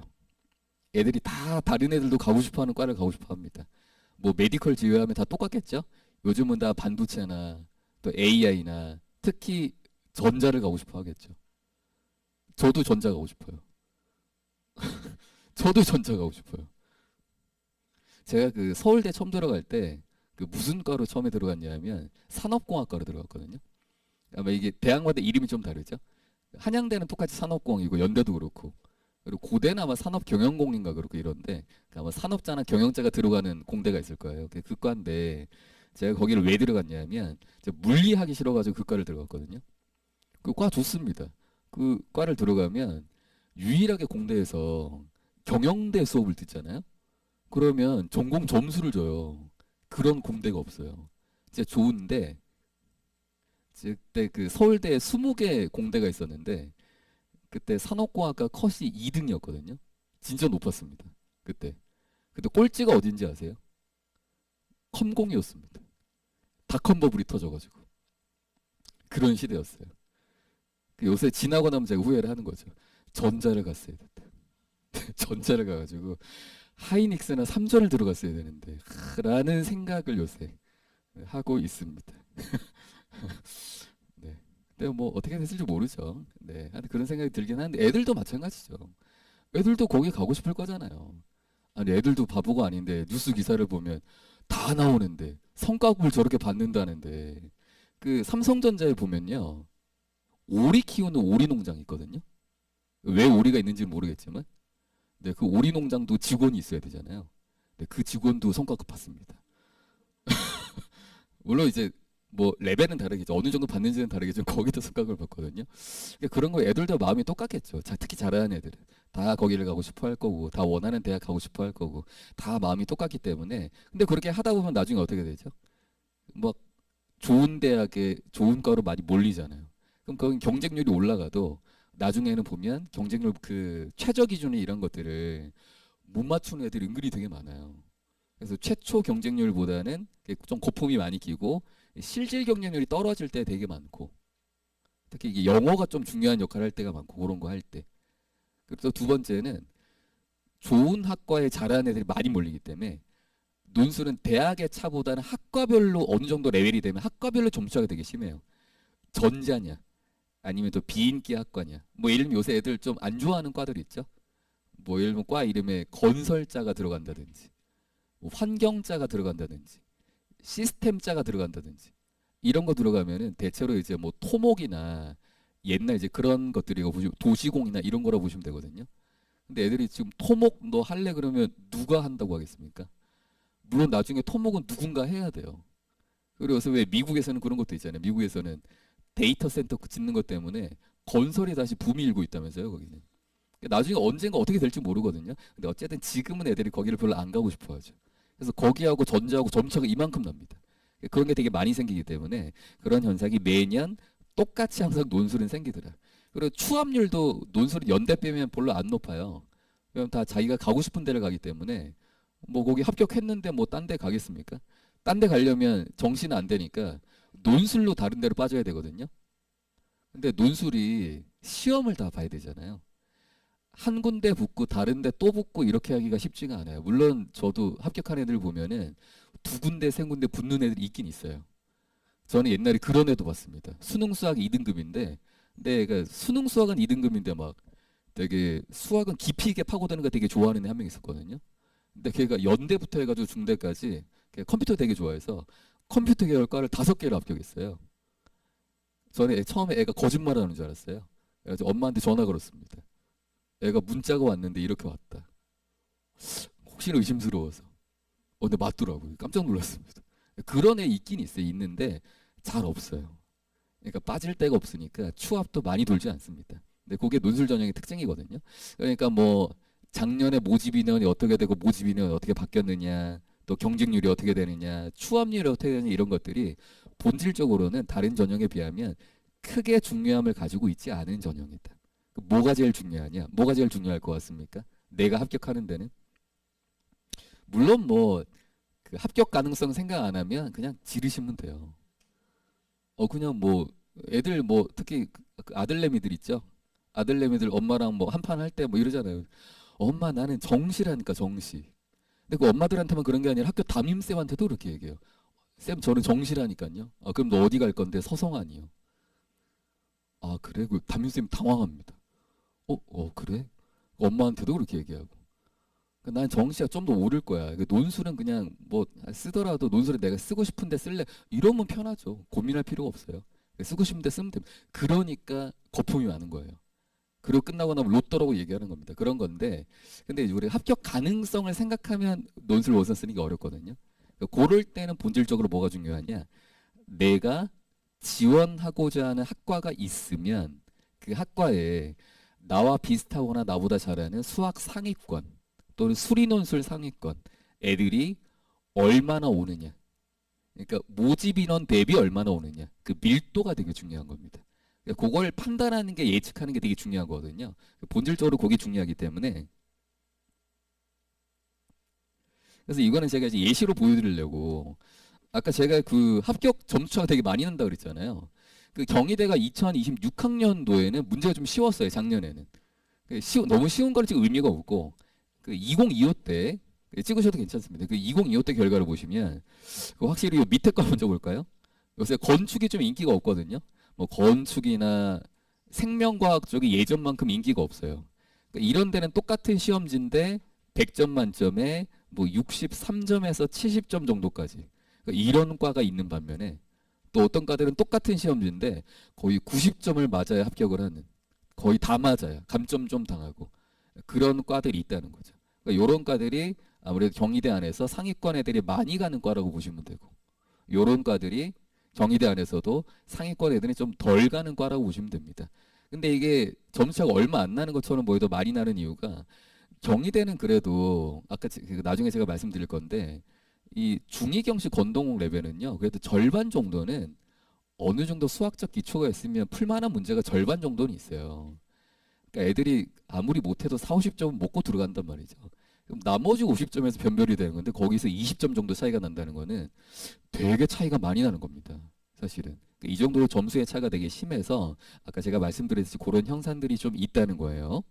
애들이 다 다른 애들도 가고 싶어하는 과를 가고 싶어합니다. 뭐 메디컬 제외하면 다 똑같겠죠? 요즘은 다 반도체나 또 AI나 특히 전자를 가고 싶어 하겠죠. 저도 전자 가고 싶어요. 저도 전자 가고 싶어요. 제가 그 서울대 처음 들어갈 때 그 무슨 과로 처음에 들어갔냐면 산업공학과로 들어갔거든요. 아마 이게 대학마다 이름이 좀 다르죠. 한양대는 똑같이 산업공이고 연대도 그렇고 그리고 고대는 아마 산업경영공인가 그렇고 이런데 아마 산업자나 경영자가 들어가는 공대가 있을 거예요. 그 과인데 제가 거기를 왜 들어갔냐면 제가 물리하기 싫어가지고 그 과를 들어갔거든요. 그 과 좋습니다. 그 과를 들어가면 유일하게 공대에서 경영대 수업을 듣잖아요. 그러면 전공 점수를 줘요. 그런 공대가 없어요. 진짜 좋은데 그때 그 서울대에 20개 공대가 있었는데 그때 산업공학과 컷이 2등이었거든요. 진짜 높았습니다. 그때. 그때 꼴찌가 어딘지 아세요? 컴공이었습니다. 닷컴 버블이 터져가지고 그런 시대였어요. 그 요새 지나고 나면 제가 후회를 하는 거죠. 전자를 갔어야 됐다. 전자를 가가지고 하이닉스나 삼전을 들어갔어야 되는데 라는 생각을 요새 하고 있습니다. 네. 근데 뭐 어떻게 됐을지 모르죠. 네. 하여튼 그런 생각이 들긴 하는데 애들도 마찬가지죠. 애들도 거기 가고 싶을 거잖아요. 아니 애들도 바보가 아닌데 뉴스 기사를 보면 다 나오는데 성과급을 저렇게 받는다는데 그 삼성전자에 보면요. 오리 키우는 오리 농장이 있거든요. 왜 오리가 있는지는 모르겠지만 네, 그 오리 농장도 직원이 있어야 되잖아요. 네, 그 직원도 성과급 받습니다. 물론 이제 뭐 레벨은 다르겠죠. 어느 정도 받는지는 다르겠지만 거기도 성과급을 받거든요. 그러니까 그런 거 애들도 마음이 똑같겠죠. 자, 특히 잘하는 애들은 다 거기를 가고 싶어 할 거고 다 원하는 대학 가고 싶어 할 거고 다 마음이 똑같기 때문에 근데 그렇게 하다 보면 나중에 어떻게 되죠? 뭐 좋은 대학에 좋은 과로 많이 몰리잖아요. 그럼 거기 경쟁률이 올라가도 나중에는 보면 경쟁률 그 최저 기준이 이런 것들을 못 맞추는 애들이 은근히 되게 많아요. 그래서 최초 경쟁률보다는 좀 거품이 많이 끼고 실질 경쟁률이 떨어질 때 되게 많고 특히 이게 영어가 좀 중요한 역할을 할 때가 많고 그런 거 할 때. 그래서 두 번째는 좋은 학과에 잘하는 애들이 많이 몰리기 때문에 논술은 대학의 차보다는 학과별로 어느 정도 레벨이 되면 학과별로 점수차가 되게 심해요. 전자냐 아니면 또 비인기 학과냐. 뭐 예를 들면 요새 애들 좀 안 좋아하는 과들 있죠. 뭐 예를 들면 과 이름에 건설자가 들어간다든지 뭐 환경자가 들어간다든지 시스템자가 들어간다든지 이런 거 들어가면은 대체로 이제 뭐 토목이나 옛날 이제 그런 것들이 도시공이나 이런 거라 보시면 되거든요. 근데 애들이 지금 토목 너 할래 그러면 누가 한다고 하겠습니까? 물론 나중에 토목은 누군가 해야 돼요. 그래서 왜 미국에서는 그런 것도 있잖아요. 미국에서는 데이터 센터 짓는 것 때문에 건설이 다시 붐이 일고 있다면서요, 거기는. 나중에 언젠가 어떻게 될지 모르거든요. 근데 어쨌든 지금은 애들이 거기를 별로 안 가고 싶어 하죠. 그래서 거기하고 전자하고 점차가 이만큼 납니다. 그런 게 되게 많이 생기기 때문에 그런 현상이 매년 똑같이 항상 논술은 생기더라. 그리고 추합률도 논술은 연대 빼면 별로 안 높아요. 그럼 다 자기가 가고 싶은 데를 가기 때문에 뭐 거기 합격했는데 뭐 딴 데 가겠습니까? 딴 데 가려면 정시는 안 되니까 논술로 다른 데로 빠져야 되거든요. 근데 논술이 시험을 다 봐야 되잖아요. 한 군데 붙고 다른 데 또 붙고 이렇게 하기가 쉽지가 않아요. 물론 저도 합격한 애들 보면은 두 군데 세 군데 붙는 애들이 있긴 있어요. 저는 옛날에 그런 애도 봤습니다. 수능 수학 2등급인데 근데 그 수능 수학은 2등급인데 막 되게 수학은 깊이 있게 파고드는 거 되게 좋아하는 애 한 명 있었거든요. 근데 걔가 연대부터 해가지고 중대까지 걔 컴퓨터 되게 좋아해서 컴퓨터 계열과를 5개를 합격했어요. 저는 처음에 애가 거짓말하는 줄 알았어요. 그래서 엄마한테 전화 걸었습니다. 애가 문자가 왔는데 이렇게 왔다. 혹시나 의심스러워서. 근데 맞더라고요. 깜짝 놀랐습니다. 그런 애 있긴 있어요. 있는데 잘 없어요. 그러니까 빠질 데가 없으니까 추합도 많이 돌지 않습니다. 근데 그게 논술 전형의 특징이거든요. 그러니까 뭐 작년에 모집 인원이 어떻게 되고 모집 인원이 어떻게 바뀌었느냐, 또 경쟁률이 어떻게 되느냐, 추합률이 어떻게 되느냐 이런 것들이 본질적으로는 다른 전형에 비하면 크게 중요함을 가지고 있지 않은 전형이다. 뭐가 제일 중요하냐? 뭐가 제일 중요할 것 같습니까? 내가 합격하는 데는 물론 뭐 그 합격 가능성 생각 안 하면 그냥 지르시면 돼요. 그냥 뭐 애들 뭐 특히 그 아들내미들 있죠. 아들내미들 엄마랑 뭐 한판 할 때 뭐 이러잖아요. 엄마 나는 정시라니까 정시. 근데 그 엄마들한테만 그런 게 아니라 학교 담임쌤한테도 그렇게 얘기해요. 쌤 저는 정시라니까요. 그럼 너 어디 갈 건데? 서성안이요. 그래? 그 담임쌤 당황합니다. 그래? 엄마한테도 그렇게 얘기하고. 난 정시가 좀 더 오를 거야. 논술은 그냥 뭐 쓰더라도 논술은 내가 쓰고 싶은데 쓸래. 이러면 편하죠. 고민할 필요가 없어요. 쓰고 싶은데 쓰면 됩니다. 그러니까 거품이 많은 거예요. 그리고 끝나고 나면 로또라고 얘기하는 겁니다. 그런 건데, 근데 이제 우리 합격 가능성을 생각하면 논술 원서 쓰는 게 어렵거든요. 그럴 때는 본질적으로 뭐가 중요하냐? 내가 지원하고자 하는 학과가 있으면 그 학과에 나와 비슷하거나 나보다 잘하는 수학 상위권 또는 수리논술 상위권 애들이 얼마나 오느냐. 그러니까 모집 인원 대비 얼마나 오느냐. 그 밀도가 되게 중요한 겁니다. 그러니까 그걸 판단하는 게 예측하는 게 되게 중요하거든요. 본질적으로 그게 중요하기 때문에 그래서 이거는 제가 이제 예시로 보여드리려고 아까 제가 그 합격 점수차가 되게 많이 난다 그랬잖아요. 그 경희대가 2026학년도에는 문제가 좀 쉬웠어요. 작년에는. 너무 쉬운 거는 지금 의미가 없고 그 2025 때 찍으셔도 괜찮습니다. 그 2025 때 결과를 보시면 확실히 이 밑에 거 먼저 볼까요? 요새 건축이 좀 인기가 없거든요. 뭐 건축이나 생명과학 쪽이 예전만큼 인기가 없어요. 그러니까 이런 데는 똑같은 시험지인데 100점 만점에 뭐 63점에서 70점 정도까지 그러니까 이런 과가 있는 반면에 또 어떤 과들은 똑같은 시험지인데 거의 90점을 맞아야 합격을 하는 거의 다 맞아요. 감점 좀 당하고 그런 과들이 있다는 거죠. 그러니까 이런 과들이 아무래도 경희대 안에서 상위권 애들이 많이 가는 과라고 보시면 되고 이런 과들이 경희대 안에서도 상위권 애들이 좀 덜 가는 과라고 보시면 됩니다. 근데 이게 점수차가 얼마 안 나는 것처럼 보여도 많이 나는 이유가 경희대는 그래도 아까 나중에 제가 말씀드릴 건데 이 중2경시 건동욱 레벨은요 그래도 절반 정도는 어느 정도 수학적 기초가 있으면 풀만한 문제가 절반 정도는 있어요. 그러니까 애들이 아무리 못해도 4, 50점은 먹고 들어간단 말이죠. 그럼 나머지 50점에서 변별이 되는 건데 거기서 20점 정도 차이가 난다는 거는 되게 차이가 많이 나는 겁니다. 사실은. 그러니까 이 정도로 점수의 차이가 되게 심해서 아까 제가 말씀드렸듯이 그런 형산들이 좀 있다는 거예요.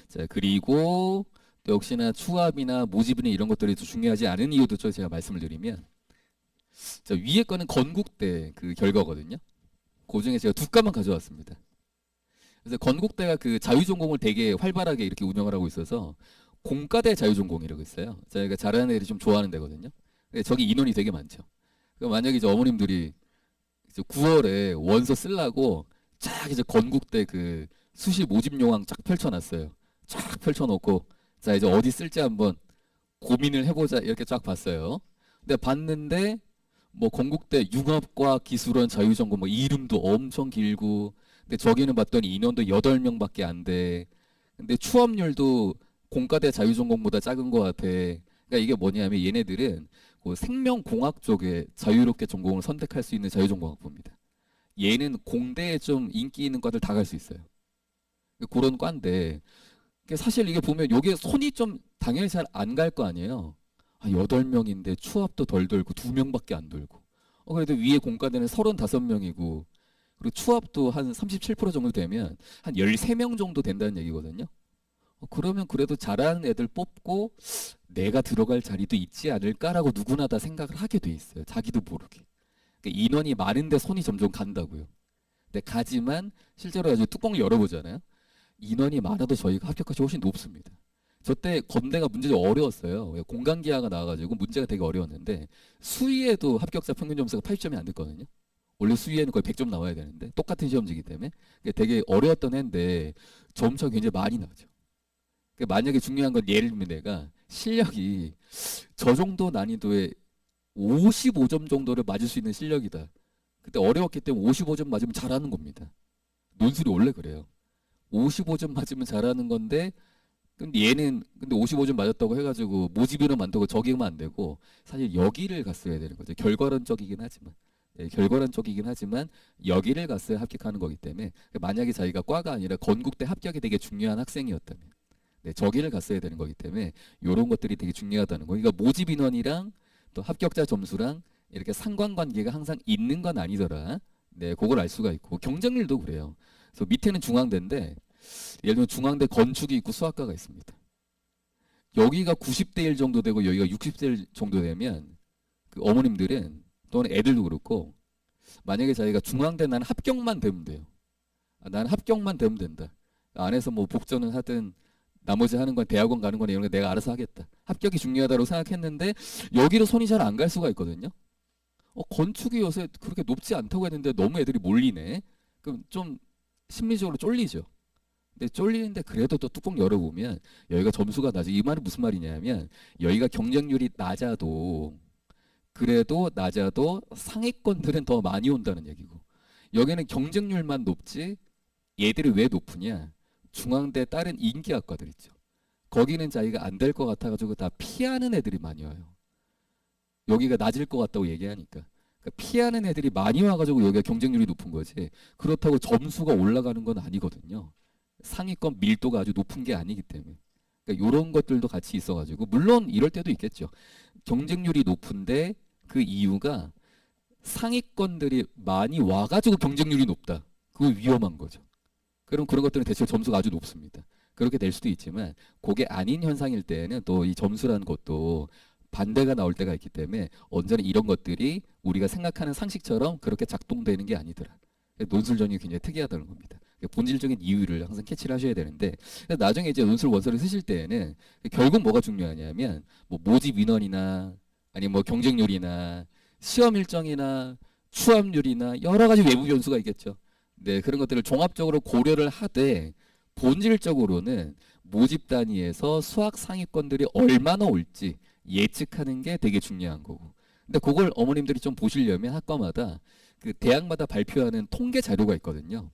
자, 그리고 또 역시나 추합이나 모집이나 이런 것들이 중요하지 않은 이유도 제가 말씀을 드리면 자, 위에 거는 건국대 그 결과거든요. 그 중에 제가 두 과만 가져왔습니다. 그래서 건국대가 그 자유전공을 되게 활발하게 이렇게 운영을 하고 있어서 공과대 자유전공이라고 있어요. 저희가 잘하는 애들이 좀 좋아하는 데거든요. 근데 저기 인원이 되게 많죠. 그럼 만약에 이제 어머님들이 이제 9월에 원서 쓰려고 쫙 이제 건국대 그 수시 모집 요강 쫙 펼쳐놨어요. 쫙 펼쳐놓고 자 이제 어디 쓸지 한번 고민을 해보자 이렇게 쫙 봤어요. 근데 봤는데 뭐 건국대 융합과 기술원 자유전공 뭐 이름도 엄청 길고 근데 저기는 봤더니 인원도 8명밖에 안 돼. 근데 추업률도 공과대 자유전공보다 작은 것 같아. 그러니까 이게 뭐냐면 얘네들은 그 생명공학 쪽에 자유롭게 전공을 선택할 수 있는 자유전공학부입니다. 얘는 공대에 좀 인기 있는 과들 다 갈 수 있어요. 그런 과인데 사실 이게 보면 요게 손이 좀 당연히 잘 안 갈 거 아니에요. 8명인데 추합도 덜 돌고 2명밖에 안 돌고. 그래도 위에 공과대는 35명이고 그리고 추합도 한 37% 정도 되면 한 13명 정도 된다는 얘기거든요. 그러면 그래도 잘하는 애들 뽑고 내가 들어갈 자리도 있지 않을까라고 누구나 다 생각을 하게 돼 있어요. 자기도 모르게. 그러니까 인원이 많은데 손이 점점 간다고요. 근데 가지만 실제로 아주 뚜껑을 열어보잖아요. 인원이 많아도 저희가 합격 가치 훨씬 높습니다. 저 때 건대가 문제 좀 어려웠어요. 공간기하가 나와가지고 문제가 되게 어려웠는데 수의에도 합격자 평균 점수가 80점이 안 됐거든요. 원래 수위에는 거의 100점 나와야 되는데 똑같은 시험지이기 때문에 되게 어려웠던 애인데 점수가 굉장히 많이 나오죠. 만약에 중요한 건 예를 들면 내가 실력이 저 정도 난이도의 55점 정도를 맞을 수 있는 실력이다. 그때 어려웠기 때문에 55점 맞으면 잘하는 겁니다. 논술이 원래 그래요. 55점 맞으면 잘하는 건데 근데 얘는 근데 55점 맞았다고 해가지고 모집인원 만들고 적용하면 안 되고 사실 여기를 갔어야 되는 거죠. 결과론적이긴 하지만 결과론적이긴 하지만 여기를 갔어야 합격하는 거기 때문에 만약에 자기가 과가 아니라 건국대 합격이 되게 중요한 학생이었다면 저기를 갔어야 되는 거기 때문에 이런 것들이 되게 중요하다는 거. 그러니까 모집인원이랑 또 합격자 점수랑 이렇게 상관관계가 항상 있는 건 아니더라. 그걸 알 수가 있고 경쟁률도 그래요. 그래서 밑에는 중앙대인데 예를 들면 중앙대 건축이 있고 수학과가 있습니다. 여기가 90대 1 정도 되고 여기가 60대 1 정도 되면 그 어머님들은 또는 애들도 그렇고 만약에 자기가 중앙대 나는 합격만 되면 돼요. 나는 합격만 되면 된다. 안에서 뭐 복전을 하든 나머지 하는 건 대학원 가는 거나 이런 거 내가 알아서 하겠다. 합격이 중요하다고 생각했는데 여기로 손이 잘 안 갈 수가 있거든요. 건축이 요새 그렇게 높지 않다고 했는데 너무 애들이 몰리네. 그럼 좀 심리적으로 쫄리죠. 근데 쫄리는데 그래도 또 뚜껑 열어보면 여기가 점수가 낮아. 이 말은 무슨 말이냐면 여기가 경쟁률이 낮아도 그래도 낮아도 상위권들은 더 많이 온다는 얘기고 여기는 경쟁률만 높지 얘들이 왜 높으냐. 중앙대 다른 인기학과들 있죠. 거기는 자기가 안 될 것 같아가지고 다 피하는 애들이 많이 와요. 여기가 낮을 것 같다고 얘기하니까. 그러니까 피하는 애들이 많이 와가지고 여기가 경쟁률이 높은 거지. 그렇다고 점수가 올라가는 건 아니거든요. 상위권 밀도가 아주 높은 게 아니기 때문에. 그러니까 이런 것들도 같이 있어가지고 물론 이럴 때도 있겠죠. 경쟁률이 높은데 그 이유가 상위권들이 많이 와가지고 경쟁률이 높다. 그거 위험한 거죠. 그럼 그런 것들은 대체로 점수가 아주 높습니다. 그렇게 될 수도 있지만 그게 아닌 현상일 때에는 또 이 점수라는 것도 반대가 나올 때가 있기 때문에 언제나 이런 것들이 우리가 생각하는 상식처럼 그렇게 작동되는 게 아니더라. 논술전이 굉장히 특이하다는 겁니다. 본질적인 이유를 항상 캐치를 하셔야 되는데 나중에 이제 논술 원서를 쓰실 때에는 결국 뭐가 중요하냐면 뭐 모집 인원이나 아니면 뭐 경쟁률이나 시험 일정이나 추합률이나 여러 가지 외부 변수가 있겠죠. 그런 것들을 종합적으로 고려를 하되 본질적으로는 모집 단위에서 수학 상위권들이 얼마나 올지 예측하는 게 되게 중요한 거고. 근데 그걸 어머님들이 좀 보시려면 학과마다 그 대학마다 발표하는 통계 자료가 있거든요.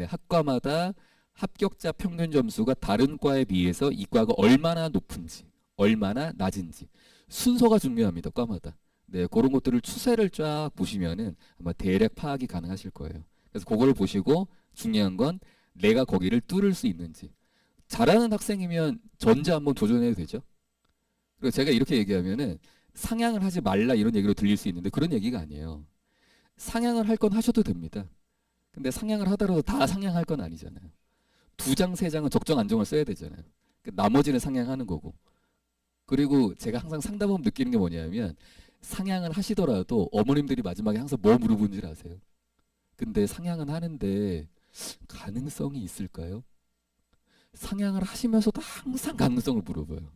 학과마다 합격자 평균 점수가 다른 과에 비해서 이 과가 얼마나 높은지, 얼마나 낮은지 순서가 중요합니다. 과마다. 그런 것들을 추세를 쫙 보시면은 아마 대략 파악이 가능하실 거예요. 그래서 그걸 보시고 중요한 건 내가 거기를 뚫을 수 있는지. 잘하는 학생이면 전자 한번 도전해도 되죠. 그리고 제가 이렇게 얘기하면은 상향을 하지 말라 이런 얘기로 들릴 수 있는데 그런 얘기가 아니에요. 상향을 할 건 하셔도 됩니다. 근데 상향을 하더라도 다 상향할 건 아니잖아요. 2장, 3장은 적정 안정을 써야 되잖아요. 나머지는 상향하는 거고. 그리고 제가 항상 상담하면 느끼는 게 뭐냐면 상향을 하시더라도 어머님들이 마지막에 항상 뭐 물어보는지 아세요? 근데 상향은 하는데 가능성이 있을까요? 상향을 하시면서도 항상 가능성을 물어봐요.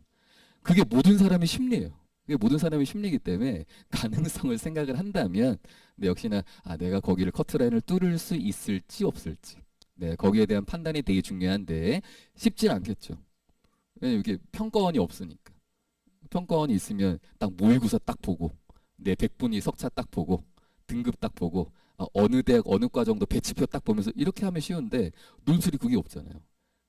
그게 모든 사람의 심리예요. 그게 모든 사람의 심리이기 때문에 가능성을 생각을 한다면 역시나 내가 거기를 커트라인을 뚫을 수 있을지 없을지 거기에 대한 판단이 되게 중요한데 쉽진 않겠죠. 왜냐면 이게 평가원이 없으니까. 평가원이 있으면 딱 모의고사 딱 보고 내 100분위 석차 딱 보고 등급 딱 보고 어느 대학 어느 과 정도 배치표 딱 보면서 이렇게 하면 쉬운데 논술이 그게 없잖아요.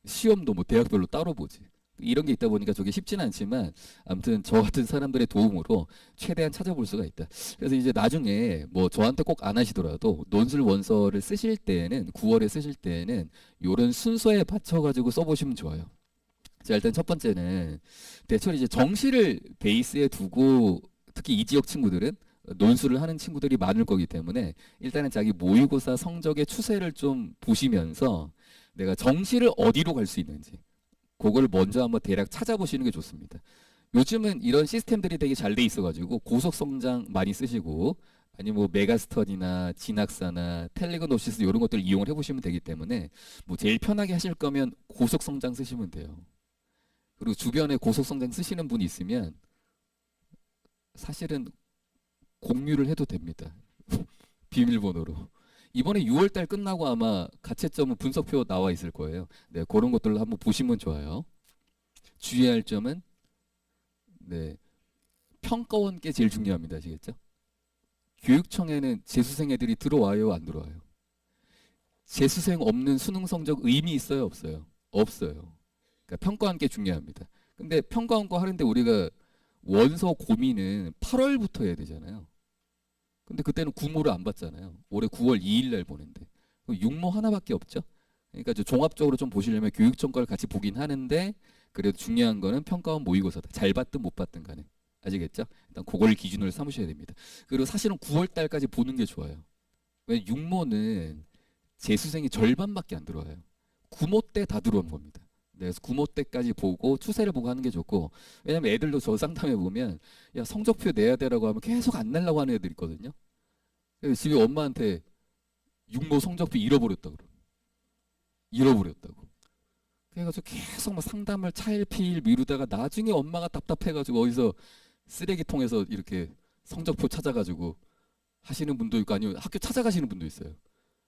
시험도 뭐 대학별로 따로 보지. 이런 게 있다 보니까 저게 쉽지는 않지만 아무튼 저 같은 사람들의 도움으로 최대한 찾아볼 수가 있다. 그래서 이제 나중에 뭐 저한테 꼭 안 하시더라도 논술 원서를 쓰실 때에는 9월에 쓰실 때에는 이런 순서에 맞춰가지고 써보시면 좋아요. 자, 일단 첫 번째는 대체로 이제 정시를 베이스에 두고 특히 이 지역 친구들은 논술을 하는 친구들이 많을 거기 때문에 일단은 자기 모의고사 성적의 추세를 좀 보시면서 내가 정시를 어디로 갈 수 있는지 그걸 먼저 한번 대략 찾아보시는 게 좋습니다. 요즘은 이런 시스템들이 되게 잘 돼 있어가지고 고속 성장 많이 쓰시고 아니면 뭐 메가스터디나 진학사나 텔레그노시스 이런 것들 이용을 해보시면 되기 때문에 뭐 제일 편하게 하실 거면 고속 성장 쓰시면 돼요. 그리고 주변에 고속 성장 쓰시는 분이 있으면 사실은 공유를 해도 됩니다. 비밀번호로. 이번에 6월 달 끝나고 아마 가채점은 분석표 나와 있을 거예요. 네, 그런 것들을 한번 보시면 좋아요. 주의할 점은 네, 평가원께 제일 중요합니다. 아시겠죠? 교육청에는 재수생 애들이 들어와요, 안 들어와요? 재수생 없는 수능 성적 의미 있어요, 없어요? 없어요. 그러니까 평가원께 중요합니다. 근데 평가원과 하는데 우리가 원서 고민은 8월부터 해야 되잖아요. 근데 그때는 구모를 안 받잖아요. 올해 9월 2일 날 보는데. 육모 하나밖에 없죠. 그러니까 종합적으로 좀 보시려면 교육청 걸 같이 보긴 하는데 그래도 중요한 거는 평가원 모의고사다. 잘 받든 못 받든 간에. 아시겠죠? 일단 그걸 기준으로 삼으셔야 됩니다. 그리고 사실은 9월 달까지 보는 게 좋아요. 왜냐면 육모는 재수생이 절반밖에 안 들어와요. 구모 때 다 들어온 겁니다. 네, 그래서 구모 때까지 보고 추세를 보고 하는 게 좋고, 왜냐면 애들도 저 상담해 보면 야 성적표 내야 되라고 하면 계속 안 내려고 하는 애들 있거든요. 그래서 집에 엄마한테 육모 성적표 잃어버렸다고 그러 잃어버렸다고. 그래가지고 계속 막 상담을 차일피일 미루다가 나중에 엄마가 답답해가지고 어디서 쓰레기통에서 이렇게 성적표 찾아가지고 하시는 분도 있고 아니면 학교 찾아가시는 분도 있어요.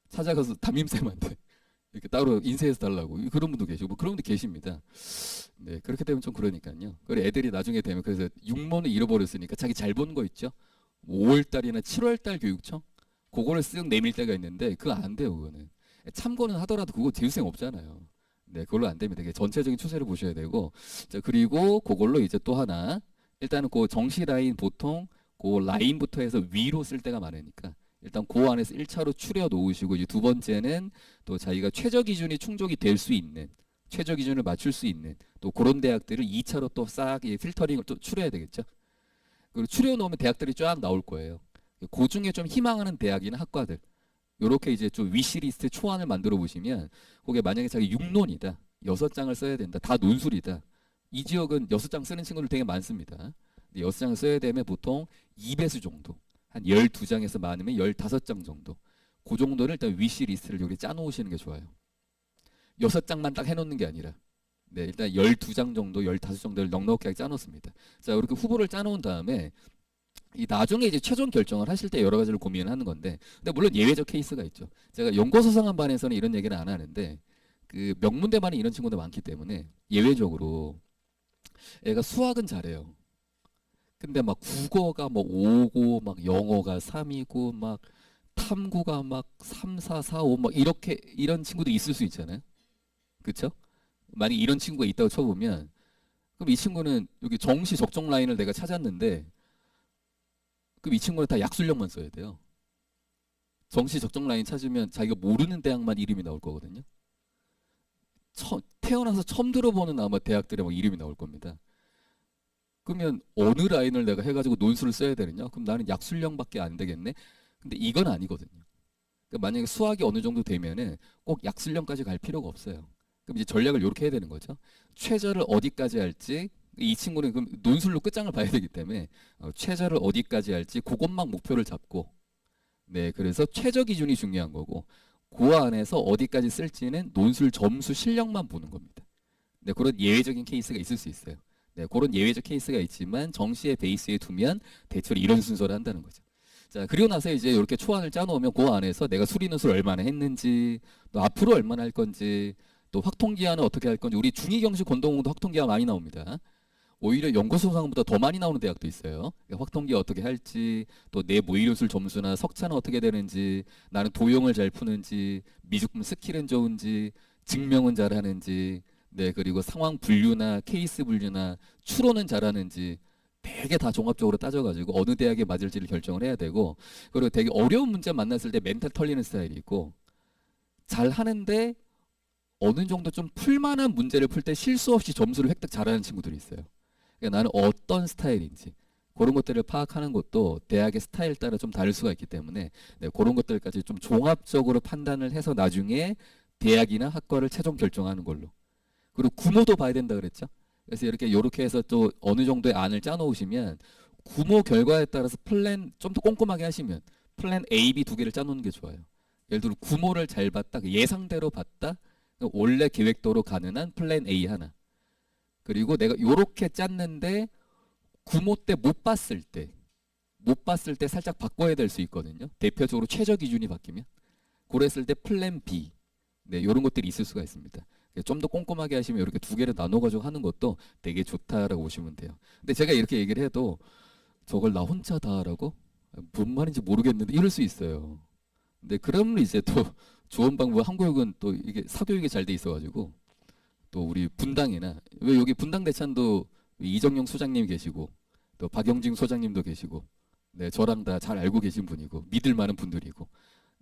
찾아가서 담임쌤한테 이렇게 따로 인쇄해서 달라고 그런 분도 계시고 뭐 그런 분도 계십니다. 네, 그렇게 되면 좀 그러니까요. 그리고 애들이 나중에 되면 그래서 육모는 잃어버렸으니까 자기 잘 본 거 있죠. 5월 달이나 7월 달 교육청 그거를 쓱 내밀 때가 있는데 그거 안 돼요. 그거는 참고는 하더라도 그거 재수생 없잖아요. 네, 그걸로 안 됩니다. 전체적인 추세를 보셔야 되고 자 그리고 그걸로 이제 또 하나 일단은 그 정시 라인 보통 그 라인부터 해서 위로 쓸 때가 많으니까 일단 그 안에서 1차로 추려 놓으시고 이제 두 번째는 또 자기가 최저 기준이 충족이 될 수 있는 최저 기준을 맞출 수 있는 또 그런 대학들을 2차로 또 싹 필터링을 또 추려야 되겠죠. 그리고 추려 놓으면 대학들이 쫙 나올 거예요. 그 중에 좀 희망하는 대학이나 학과들 요렇게 이제 좀 위시리스트 초안을 만들어 보시면 그게 만약에 자기 6논이다. 6장을 써야 된다. 다 논술이다. 이 지역은 6장 쓰는 친구들 되게 많습니다. 6장을 써야 되면 보통 2배수 정도. 한 12장에서 많으면 15장 정도. 그 정도를 일단 위시리스트를 여기 짜 놓으시는 게 좋아요. 6장만 딱 해놓는 게 아니라 네, 일단 12장 정도, 15 정도를 넉넉하게 짜 놓습니다. 자, 이렇게 후보를 짜 놓은 다음에 이 나중에 이제 최종 결정을 하실 때 여러 가지를 고민을 하는 건데, 근데 물론 예외적 케이스가 있죠. 제가 연고소상한 반에서는 이런 얘기는 안 하는데, 그 명문대반에 이런 친구들 많기 때문에 예외적으로 애가 수학은 잘해요. 근데 막 국어가 뭐 5고, 막 영어가 3이고, 막 탐구가 막 3, 4, 4, 5, 막 이렇게 이런 친구도 있을 수 있잖아요. 그렇죠? 만약 이런 친구가 있다고 쳐보면, 그럼 이 친구는 여기 정시 적정 라인을 내가 찾았는데. 그럼 이 친구는 다 약술력만 써야 돼요. 정시 적정 라인 찾으면 자기가 모르는 대학만 이름이 나올 거거든요. 태어나서 처음 들어보는 아마 대학들의 막 이름이 나올 겁니다. 그러면 어느 라인을 내가 해가지고 논술을 써야 되느냐? 그럼 나는 약술력밖에 안 되겠네. 근데 이건 아니거든요. 그러니까 만약에 수학이 어느 정도 되면은 꼭 약술력까지 갈 필요가 없어요. 그럼 이제 전략을 이렇게 해야 되는 거죠. 최저를 어디까지 할지 이 친구는 그럼 논술로 끝장을 봐야 되기 때문에 최저를 어디까지 할지 그것만 목표를 잡고 네 그래서 최저 기준이 중요한 거고 그 안에서 어디까지 쓸지는 논술 점수 실력만 보는 겁니다. 네 그런 예외적인 케이스가 있을 수 있어요. 네 그런 예외적 케이스가 있지만 정시의 베이스에 두면 대체로 이런 순서를 한다는 거죠. 자 그리고 나서 이제 이렇게 초안을 짜놓으면 그 안에서 내가 수리논술 얼마나 했는지 또 앞으로 얼마나 할 건지 또 확통기한은 어떻게 할 건지 우리 중2경시 권동공도 확통기한 많이 나옵니다. 오히려 연구소상보다 더 많이 나오는 대학도 있어요. 그러니까 확통기 어떻게 할지, 또 내 모의고술 점수나 석차는 어떻게 되는지, 나는 도형을 잘 푸는지, 미적분 스킬은 좋은지, 증명은 잘하는지, 네 그리고 상황 분류나 케이스 분류나 추론은 잘하는지 되게 다 종합적으로 따져가지고 어느 대학에 맞을지를 결정을 해야 되고 그리고 되게 어려운 문제 만났을 때 멘탈 털리는 스타일이 있고 잘 하는데 어느 정도 좀 풀만한 문제를 풀 때 실수 없이 점수를 획득 잘하는 친구들이 있어요. 그러니까 나는 어떤 스타일인지 그런 것들을 파악하는 것도 대학의 스타일 따라 좀 다를 수가 있기 때문에 네, 그런 것들까지 좀 종합적으로 판단을 해서 나중에 대학이나 학과를 최종 결정하는 걸로. 그리고 구모도 봐야 된다 그랬죠. 그래서 이렇게 해서 또 어느 정도의 안을 짜놓으시면 구모 결과에 따라서 플랜 좀 더 꼼꼼하게 하시면 플랜 A, B 두 개를 짜놓는 게 좋아요. 예를 들어 구모를 잘 봤다, 그 예상대로 봤다, 원래 계획대로 가능한 플랜 A 하나. 그리고 내가 요렇게 짰는데 구모 때 못 봤을 때 못 봤을 때 살짝 바꿔야 될 수 있거든요. 대표적으로 최저 기준이 바뀌면 그랬을 때 플랜 B, 네, 이런 것들이 있을 수가 있습니다. 좀 더 꼼꼼하게 하시면 이렇게 두 개를 나눠가지고 하는 것도 되게 좋다라고 보시면 돼요. 근데 제가 이렇게 얘기를 해도 저걸 나 혼자 다라고 뭔 말인지 모르겠는데 이럴 수 있어요. 근데 그러면 이제 또 좋은 방법, 한국은 또 이게 사교육이 잘 돼 있어가지고 또 우리 분당이나 왜 여기 분당 대찬도 이정용 소장님 계시고 또 박영진 소장님도 계시고 네 저랑 다 잘 알고 계신 분이고 믿을 만한 분들이고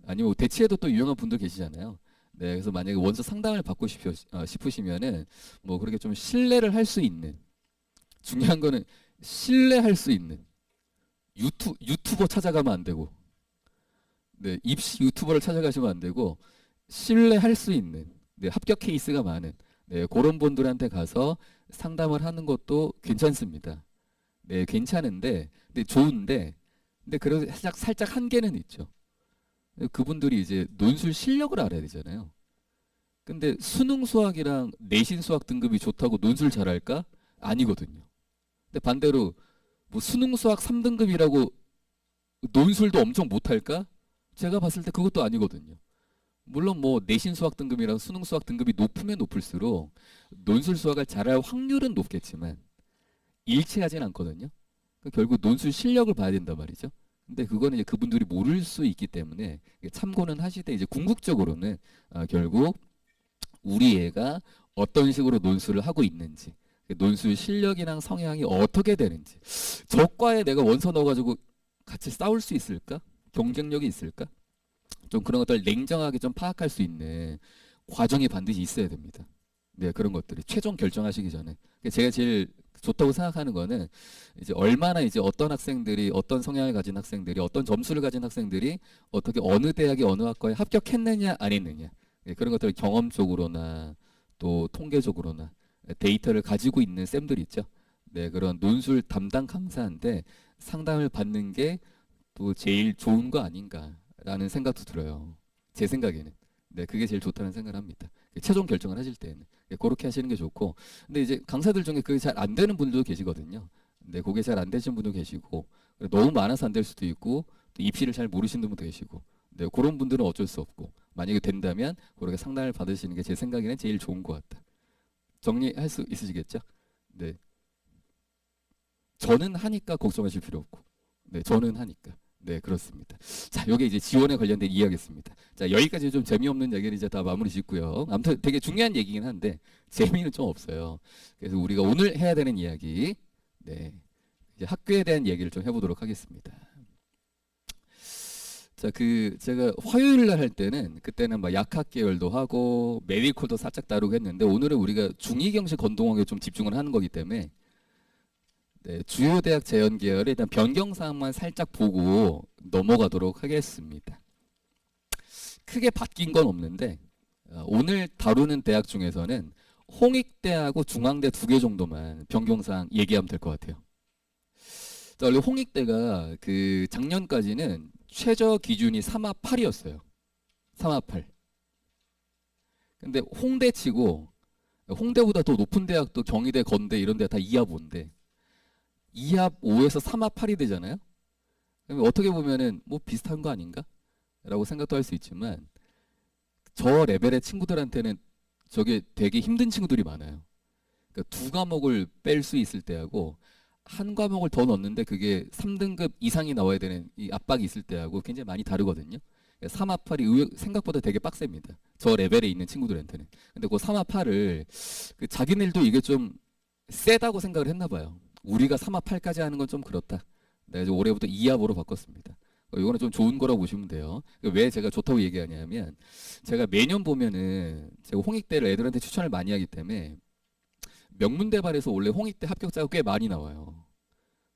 아니면 대치에도 또 유명한 분들 계시잖아요. 네 그래서 만약에 원서 상담을 받고 싶으시면은 뭐 그렇게 좀 신뢰를 할 수 있는 중요한 거는 신뢰할 수 있는 유튜버 찾아가면 안 되고 네 입시 유튜버를 찾아가시면 안 되고 신뢰할 수 있는 네, 합격 케이스가 많은 네, 그런 분들한테 가서 상담을 하는 것도 괜찮습니다. 네, 괜찮은데, 근데 좋은데, 근데 그래도 살짝 한계는 있죠. 그분들이 이제 논술 실력을 알아야 되잖아요. 근데 수능 수학이랑 내신 수학 등급이 좋다고 논술 잘할까? 아니거든요. 근데 반대로 뭐 수능 수학 3등급이라고 논술도 엄청 못할까? 제가 봤을 때 그것도 아니거든요. 물론 뭐 내신 수학 등급이랑 수능 수학 등급이 높으면 높을수록 논술 수학을 잘할 확률은 높겠지만 일치하진 않거든요. 그러니까 결국 논술 실력을 봐야 된단 말이죠. 근데 그거는 이제 그분들이 모를 수 있기 때문에 참고는 하시되 이제 궁극적으로는 결국 우리 애가 어떤 식으로 논술을 하고 있는지 논술 실력이랑 성향이 어떻게 되는지 저 과에 내가 원서 넣어가지고 같이 싸울 수 있을까? 경쟁력이 있을까? 좀 그런 것들 냉정하게 좀 파악할 수 있는 과정이 반드시 있어야 됩니다. 네, 그런 것들이 최종 결정하시기 전에 제가 제일 좋다고 생각하는 거는 이제 얼마나 이제 어떤 학생들이 어떤 성향을 가진 학생들이 어떤 점수를 가진 학생들이 어떻게 어느 대학에 어느 학과에 합격했느냐 안 했느냐 네, 그런 것들을 경험적으로나 또 통계적으로나 데이터를 가지고 있는 쌤들 있죠. 네, 그런 논술 담당 강사한테 상담을 받는 게 또 제일 좋은 거 아닌가라는 생각도 들어요. 제 생각에는. 네, 그게 제일 좋다는 생각을 합니다. 최종 결정을 하실 때는 그렇게 하시는 게 좋고, 근데 이제 강사들 중에 그게 잘 안 되는 분들도 계시거든요. 근데 그게 잘 안 되신 분도 계시고, 너무 많아서 안 될 수도 있고, 또 입시를 잘 모르시는 분도 계시고, 네, 그런 분들은 어쩔 수 없고, 만약에 된다면 그렇게 상담을 받으시는 게 제 생각에는 제일 좋은 것 같다. 정리할 수 있으시겠죠? 네, 저는 하니까 걱정하실 필요 없고, 네, 저는 하니까. 네, 그렇습니다. 자, 요게 이제 지원에 관련된 이야기였습니다. 자, 여기까지 좀 재미없는 얘기를 이제 다 마무리 짓고요. 아무튼 되게 중요한 얘기긴 한데 재미는 좀 없어요. 그래서 우리가 오늘 해야 되는 이야기, 네, 이제 학교에 대한 얘기를 좀 해보도록 하겠습니다. 자, 제가 화요일 날 할 때는 그때는 막 약학 계열도 하고 메디컬도 살짝 다루고 했는데 오늘은 우리가 중이경식 건동학에 좀 집중을 하는 거기 때문에 네, 주요 대학 재연 계열에 일단 변경 사항만 살짝 보고 넘어가도록 하겠습니다. 크게 바뀐 건 없는데 오늘 다루는 대학 중에서는 홍익대하고 중앙대 두 개 정도만 변경 사항 얘기하면 될 것 같아요. 자, 원래 홍익대가 그 작년까지는 최저 기준이 3화 8이었어요. 3화 8. 근데 홍대치고 홍대보다 더 높은 대학도 경희대, 건대 이런 데 다 2화 5인데 2합 5에서 3합 8이 되잖아요. 그러면 어떻게 보면은 뭐 비슷한 거 아닌가? 라고 생각도 할 수 있지만 저 레벨의 친구들한테는 저게 되게 힘든 친구들이 많아요. 그러니까 두 과목을 뺄 수 있을 때하고 한 과목을 더 넣는데 그게 3등급 이상이 나와야 되는 이 압박이 있을 때하고 굉장히 많이 다르거든요. 3합 8이 생각보다 되게 빡셉니다. 저 레벨에 있는 친구들한테는. 근데 그 3합 8을 자기네들도 이게 좀 세다고 생각을 했나 봐요. 우리가 3합 8까지 하는 건 좀 그렇다. 그래서 올해부터 2합으로 바꿨습니다. 이거는 좀 좋은 거라고 보시면 돼요. 왜 제가 좋다고 얘기하냐면 제가 매년 보면은 제가 홍익대를 애들한테 추천을 많이 하기 때문에 명문대발에서 원래 홍익대 합격자가 꽤 많이 나와요.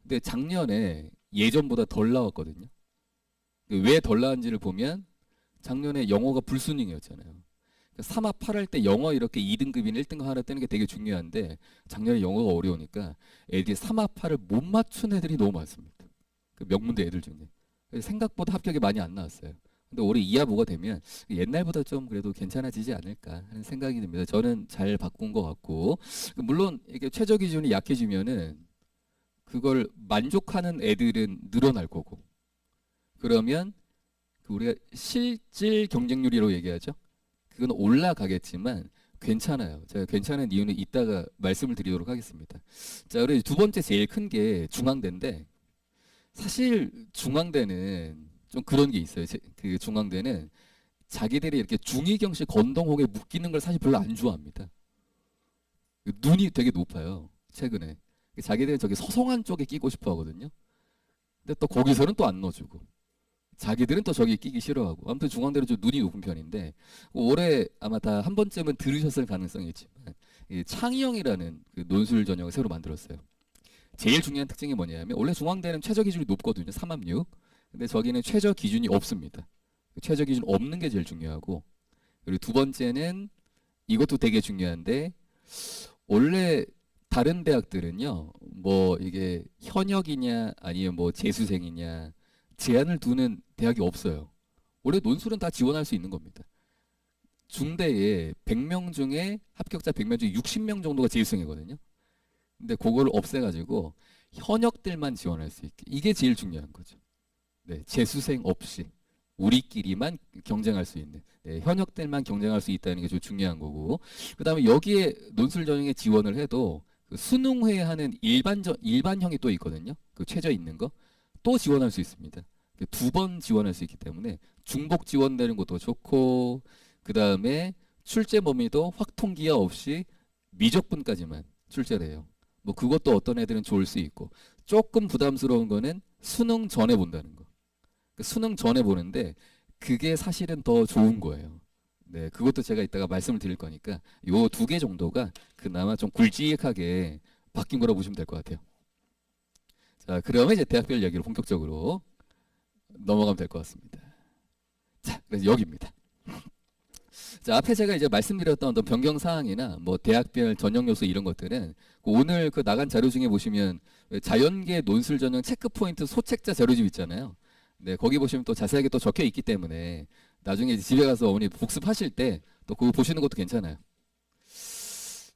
근데 작년에 예전보다 덜 나왔거든요. 왜 덜 나왔는지를 보면 작년에 영어가 불순응이었잖아요. 3합 8할 때 영어 이렇게 2등급이나 1등급 하나 뜨는 게 되게 중요한데 작년에 영어가 어려우니까 애들이 3합 8을 못 맞춘 애들이 너무 많습니다. 그 명문대 애들 중에. 생각보다 합격이 많이 안 나왔어요. 근데 올해 2합 5가 되면 옛날보다 좀 그래도 괜찮아지지 않을까 하는 생각이 듭니다. 저는 잘 바꾼 것 같고 물론 이게 최저 기준이 약해지면은 그걸 만족하는 애들은 늘어날 거고 그러면 그 우리가 실질 경쟁률이라고 얘기하죠. 그건 올라가겠지만 괜찮아요. 제가 괜찮은 이유는 이따가 말씀을 드리도록 하겠습니다. 자, 그리고 두 번째 제일 큰 게 중앙대인데 사실 중앙대는 좀 그런 게 있어요. 그 중앙대는 자기들이 이렇게 중이경씨 건동홍에 묶이는 걸 사실 별로 안 좋아합니다. 눈이 되게 높아요. 최근에. 자기들은 저기 서성한 쪽에 끼고 싶어 하거든요. 근데 또 거기서는 또 안 넣어주고. 자기들은 또 저기 끼기 싫어하고. 아무튼 중앙대는 좀 눈이 높은 편인데 올해 아마 다 한 번쯤은 들으셨을 가능성이 있지만 이 창의형이라는 그 논술 전형을 새로 만들었어요. 제일 중요한 특징이 뭐냐면 원래 중앙대는 최저 기준이 높거든요. 3합6. 근데 저기는 최저 기준이 없습니다. 최저 기준 없는 게 제일 중요하고 그리고 두 번째는 이것도 되게 중요한데 원래 다른 대학들은요 뭐 이게 현역이냐 아니면 뭐 재수생이냐 제한을 두는 대학이 없어요. 원래 논술은 다 지원할 수 있는 겁니다. 중대에 100명 중에 합격자 100명 중에 60명 정도가 재수생이거든요. 근데 그걸 없애가지고 현역들만 지원할 수 있게 이게 제일 중요한 거죠. 네, 재수생 없이 우리끼리만 경쟁할 수 있는 네, 현역들만 경쟁할 수 있다는 게 좀 중요한 거고 그 다음에 여기에 논술 전형에 지원을 해도 그 수능회 하는 일반형이 또 있거든요. 그 최저 있는 거 또 지원할 수 있습니다. 2번 지원할 수 있기 때문에 중복 지원되는 것도 좋고 그 다음에 출제 범위도 확통기하 없이 미적분까지만 출제를 해요. 뭐 그것도 어떤 애들은 좋을 수 있고 조금 부담스러운 거는 수능 전에 본다는 거. 수능 전에 보는데 그게 사실은 더 좋은 거예요. 네, 그것도 제가 이따가 말씀을 드릴 거니까 요 두 개 정도가 그나마 좀 굵직하게 바뀐 거라고 보시면 될 것 같아요. 자, 그러면 이제 대학별 얘기를 본격적으로 넘어가면 될 것 같습니다. 자, 그래서 여기입니다. 자, 앞에 제가 이제 말씀드렸던 어떤 변경 사항이나 뭐 대학별 전형 요소 이런 것들은 오늘 그 나간 자료 중에 보시면 자연계 논술 전형 체크 포인트 소책자 자료집 있잖아요. 네, 거기 보시면 또 자세하게 또 적혀 있기 때문에 나중에 집에 가서 어머니 복습하실 때 또 그거 보시는 것도 괜찮아요.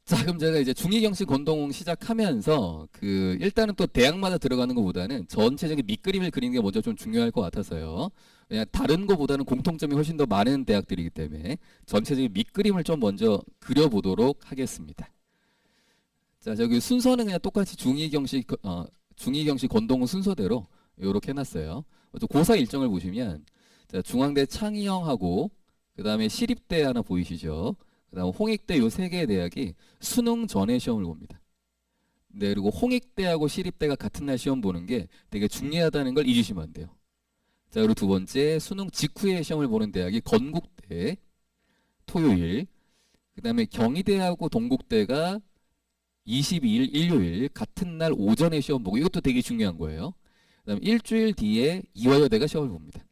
자, 그럼 제가 이제 중이경식 건동 시작하면서 그 일단은 또 대학마다 들어가는 것보다는 전체적인 밑그림을 그리는 게 먼저 좀 중요할 것 같아서요. 그냥 다른 것보다는 공통점이 훨씬 더 많은 대학들이기 때문에 전체적인 밑그림을 좀 먼저 그려보도록 하겠습니다. 자, 저기 순서는 그냥 똑같이 중이경식 건동 순서대로 이렇게 해놨어요. 고사 일정을 보시면 자, 중앙대 창의형하고 그 다음에 시립대 하나 보이시죠? 그 다음 홍익대 요 세 개의 대학이 수능 전에 시험을 봅니다. 네, 그리고 홍익대하고 시립대가 같은 날 시험 보는 게 되게 중요하다는 걸 잊으시면 안 돼요. 자, 그리고 두 번째 수능 직후에 시험을 보는 대학이 건국대 토요일 그 다음에 경희대하고 동국대가 22일 일요일 같은 날 오전에 시험 보고 이것도 되게 중요한 거예요. 그 다음에 일주일 뒤에 이화여대가 시험을 봅니다.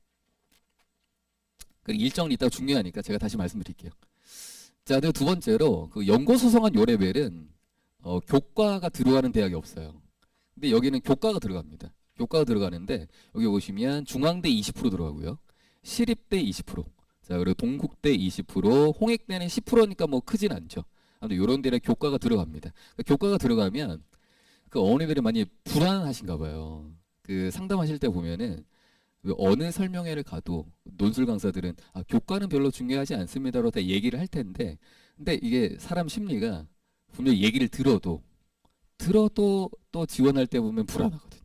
일정은 이따가 중요하니까 제가 다시 말씀드릴게요. 자, 그리고 두 번째로 그 연고소송한 요 레벨은 교과가 들어가는 대학이 없어요. 근데 여기는 교과가 들어갑니다. 교과가 들어가는데 여기 보시면 중앙대 20% 들어가고요. 시립대 20%. 자, 그리고 동국대 20%, 홍익대는 10%니까 뭐 크진 않죠. 아무튼 이런 데는 교과가 들어갑니다. 그러니까 교과가 들어가면 그 어머니들이 많이 불안하신가 봐요. 그 상담하실 때 보면은 어느 설명회를 가도 논술 강사들은 교과는 별로 중요하지 않습니다로 다 얘기를 할 텐데 근데 이게 사람 심리가 분명히 얘기를 들어도 또 지원할 때 보면 불안하거든요.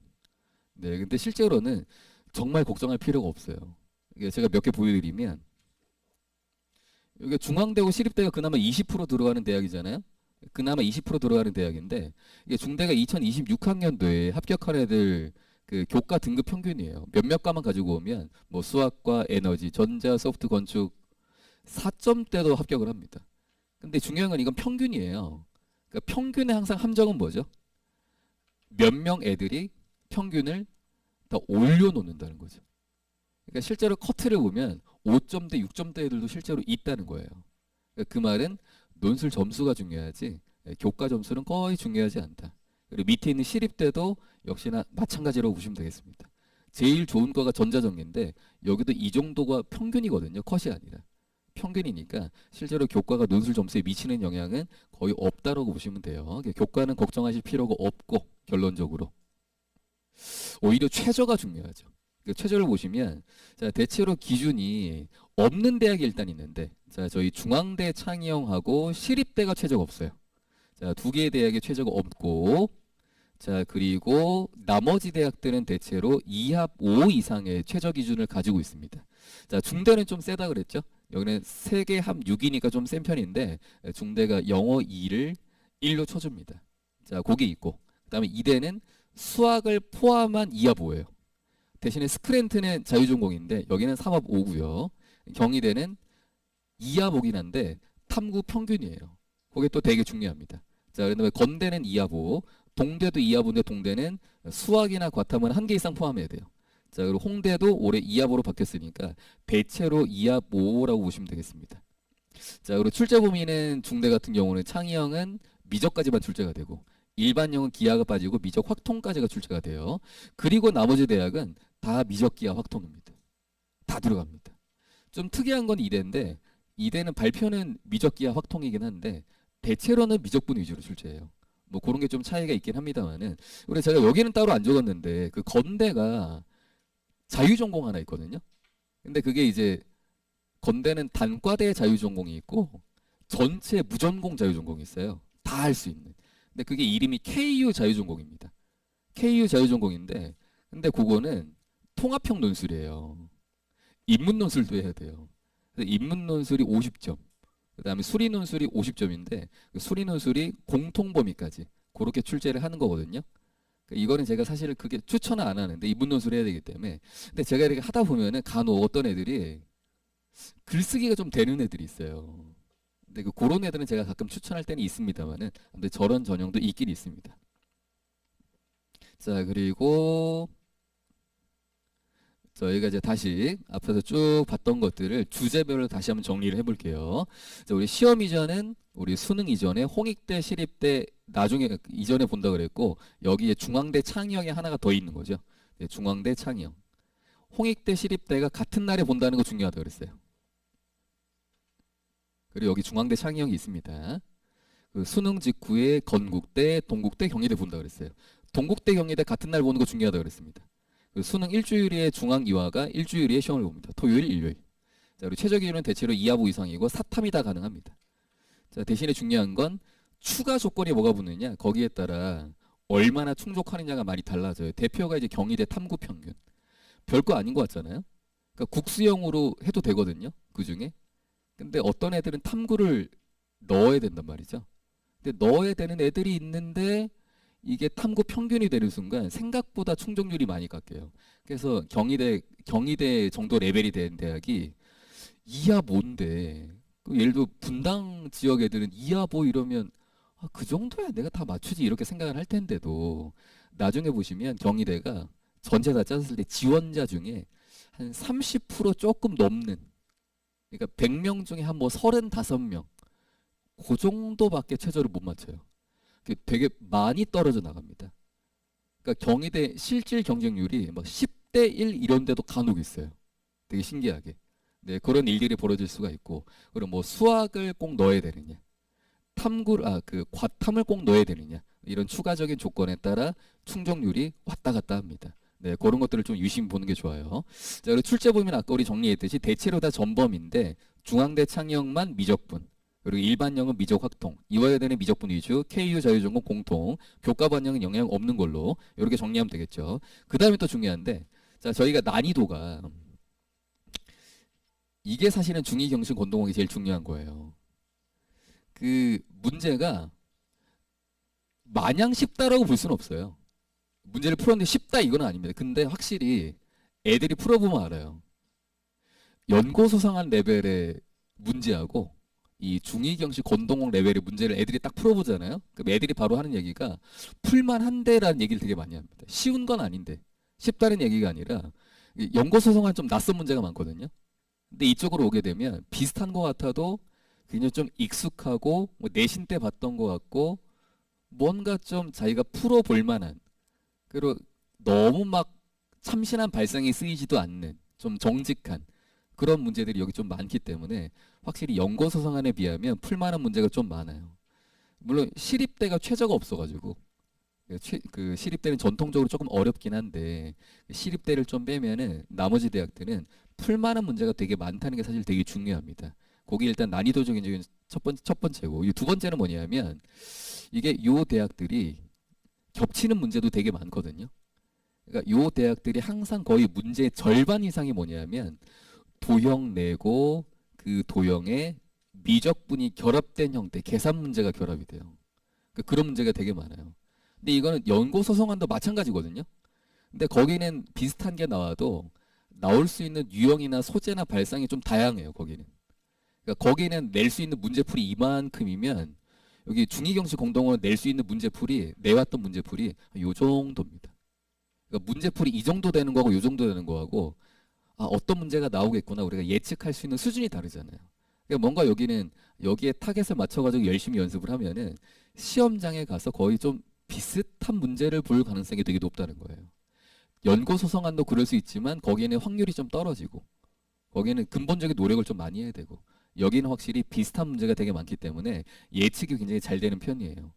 네, 근데 실제로는 정말 걱정할 필요가 없어요. 이게 제가 몇 개 보여드리면 여기 중앙대고 시립대가 그나마 20% 들어가는 대학이잖아요. 그나마 20% 들어가는 대학인데 이게 중대가 2026학년도에 합격한 애들 그 교과 등급 평균이에요. 몇몇 과만 가지고 오면 뭐 수학과 에너지, 전자, 소프트, 건축 4점대도 합격을 합니다. 근데 중요한 건 이건 평균이에요. 그러니까 평균의 항상 함정은 뭐죠? 몇 명 애들이 평균을 더 올려놓는다는 거죠. 그러니까 실제로 커트를 보면 5점대, 6점대 애들도 실제로 있다는 거예요. 그러니까 그 말은 논술 점수가 중요하지 교과 점수는 거의 중요하지 않다. 그리고 밑에 있는 시립대도 역시나 마찬가지라고 보시면 되겠습니다. 제일 좋은 거가 전자전기인데 여기도 이 정도가 평균이거든요. 컷이 아니라. 평균이니까 실제로 교과가 논술 점수에 미치는 영향은 거의 없다라고 보시면 돼요. 교과는 걱정하실 필요가 없고 결론적으로. 오히려 최저가 중요하죠. 그 최저를 보시면 자 대체로 기준이 없는 대학이 일단 있는데 자 저희 중앙대 창의형하고 시립대가 최저가 없어요. 자 두 개의 대학에 최저가 없고 자 그리고 나머지 대학들은 대체로 2합 5 이상의 최저 기준을 가지고 있습니다. 자 중대는 좀 세다 그랬죠. 여기는 3개 합 6이니까 좀 센 편인데 중대가 영어 2를 1로 쳐줍니다. 자 그게 있고 그다음에 이대는 수학을 포함한 2합 5예요. 대신에 스크랜트는 자유전공인데 여기는 3합 5고요. 경희대는 2합 5긴 한데 탐구 평균이에요. 그게 또 되게 중요합니다. 자 그다음에 건대는 2합 5, 동대도 2합 5인데 동대는 수학이나 과탐은 1개 이상 포함해야 돼요. 자 그리고 홍대도 올해 2합 5로 바뀌었으니까 대체로 2합 5라고 보시면 되겠습니다. 자 그리고 출제 범위는 중대 같은 경우는 창의형은 미적까지만 출제가 되고 일반형은 기하가 빠지고 미적 확통까지가 출제가 돼요. 그리고 나머지 대학은 다 미적 기하 확통입니다. 다 들어갑니다. 좀 특이한 건 이대인데 이대는 발표는 미적 기하 확통이긴 한데 대체로는 미적분 위주로 출제해요. 뭐 그런 게 좀 차이가 있긴 합니다만은 그래 제가 여기는 따로 안 적었는데 그 건대가 자유전공 하나 있거든요. 근데 그게 이제 건대는 단과대 자유전공이 있고 전체 무전공 자유전공이 있어요. 다 할 수 있는. 근데 그게 이름이 KU 자유전공입니다. KU 자유전공인데 근데 그거는 통합형 논술이에요. 인문 논술도 해야 돼요. 그래서 인문 논술이 50점. 그다음에 수리 논술이 50점인데 그 수리 논술이 공통 범위까지 그렇게 출제를 하는 거거든요. 이거는 제가 사실 그게 추천은 안 하는데 인문 논술 해야 되기 때문에 근데 제가 이렇게 하다 보면은 간혹 어떤 애들이 글쓰기가 좀 되는 애들이 있어요. 근데 그런 애들은 제가 가끔 추천할 때는 있습니다만은 근데 저런 전형도 있긴 있습니다. 자 그리고 저희가 이제 다시 앞에서 쭉 봤던 것들을 주제별로 다시 한번 정리를 해볼게요. 자, 우리 시험 이전은 우리 수능 이전에 홍익대, 시립대 나중에 이전에 본다 그랬고 여기에 중앙대 창의형이 하나가 더 있는 거죠. 네, 중앙대 창의형. 홍익대, 시립대가 같은 날에 본다는 거 중요하다 그랬어요. 그리고 여기 중앙대 창의형이 있습니다. 그 수능 직후에 건국대, 동국대, 경희대 본다 그랬어요. 동국대, 경희대 같은 날 보는 거 중요하다 그랬습니다. 그 수능 일주일에 중앙 이화가 일주일에 시험을 봅니다. 토요일, 일요일. 자, 그리고 최저 기준은 대체로 2하부 이상이고 사탐이 다 가능합니다. 자, 대신에 중요한 건 추가 조건이 뭐가 붙느냐 거기에 따라 얼마나 충족하느냐가 많이 달라져요. 대표가 이제 경희대 탐구 평균. 별거 아닌 것 같잖아요. 그러니까 국수형으로 해도 되거든요. 그 중에. 근데 어떤 애들은 탐구를 넣어야 된단 말이죠. 근데 넣어야 되는 애들이 있는데 이게 탐구 평균이 되는 순간 생각보다 충족률이 많이 깎여요. 그래서 경희대 정도 레벨이 된 대학이 이하 뭔데 예를 들어 분당 지역 애들은 이하 뭐 이러면 아, 그 정도야 내가 다 맞추지 이렇게 생각을 할 텐데도 나중에 보시면 경희대가 전체 다 짰을 때 지원자 중에 한 30% 조금 넘는 그러니까 100명 중에 한 뭐 35명 그 정도밖에 최저를 못 맞춰요. 되게 많이 떨어져 나갑니다. 그러니까 경희대 실질 경쟁률이 막 10대 1 이런 데도 간혹 있어요. 되게 신기하게. 네, 그런 일들이 벌어질 수가 있고 그리고 뭐 수학을 꼭 넣어야 되느냐 그 과탐을 꼭 넣어야 되느냐 이런 추가적인 조건에 따라 충족률이 왔다 갔다 합니다. 네, 그런 것들을 좀 유심히 보는 게 좋아요. 자, 그리고 출제 범위는 아까 우리 정리했듯이 대체로 다 전범인데 중앙대 창의형만 미적분 그리고 일반형은 미적 확통, 이화여대는 미적분 위주, KU 자유전공 공통, 교과 반영은 영향 없는 걸로 이렇게 정리하면 되겠죠. 그 다음에 또 중요한데, 자 저희가 난이도가 이게 사실은 중2 경신 권동학이 제일 중요한 거예요. 그 문제가 마냥 쉽다라고 볼 수는 없어요. 문제를 풀었는데 쉽다 이건 아닙니다. 근데 확실히 애들이 풀어보면 알아요. 연고소상한 레벨의 문제하고 이 중2 경시 권동학 레벨의 문제를 애들이 딱 풀어보잖아요. 그럼 애들이 바로 하는 얘기가 풀만한데라는 얘기를 되게 많이 합니다. 쉬운 건 아닌데 쉽다는 얘기가 아니라 연고소상한 좀 낯선 문제가 많거든요. 근데 이쪽으로 오게 되면 비슷한 것 같아도 그냥 좀 익숙하고 뭐 내신 때 봤던 것 같고 뭔가 좀 자기가 풀어볼 만한 그리고 너무 막 참신한 발상이 쓰이지도 않는 좀 정직한 그런 문제들이 여기 좀 많기 때문에 확실히 연고소상안에 비하면 풀만한 문제가 좀 많아요. 물론 시립대가 최저가 없어가지고 그 시립대는 전통적으로 조금 어렵긴 한데 시립대를 좀 빼면은 나머지 대학들은 풀만한 문제가 되게 많다는 게 사실 되게 중요합니다. 거기 일단 난이도적인 적인 첫 번째고 이 두 번째는 뭐냐면 이게 요 대학들이 겹치는 문제도 되게 많거든요. 그러니까 요 대학들이 항상 거의 문제의 절반 이상이 뭐냐면 도형 내고 그 도형에 미적분이 결합된 형태, 계산 문제가 결합이 돼요. 그러니까 그런 문제가 되게 많아요. 근데 이거는 연고소송안도 마찬가지거든요. 근데 거기는 비슷한 게 나와도 나올 수 있는 유형이나 소재나 발상이 좀 다양해요. 거기는. 그러니까 거기는 낼 수 있는 문제풀이 이만큼이면 여기 중이경시 공동으로 낼 수 있는 문제풀이 내왔던 문제풀이 요 정도입니다. 그러니까 문제풀이 이 정도 되는 거하고 요 정도 되는 거하고 아, 어떤 문제가 나오겠구나 우리가 예측할 수 있는 수준이 다르잖아요. 그러니까 뭔가 여기는 여기에 타겟을 맞춰가지고 열심히 연습을 하면은 시험장에 가서 거의 좀 비슷한 문제를 볼 가능성이 되게 높다는 거예요. 연고소송안도 그럴 수 있지만 거기에는 확률이 좀 떨어지고 거기에는 근본적인 노력을 좀 많이 해야 되고 여기는 확실히 비슷한 문제가 되게 많기 때문에 예측이 굉장히 잘 되는 편이에요.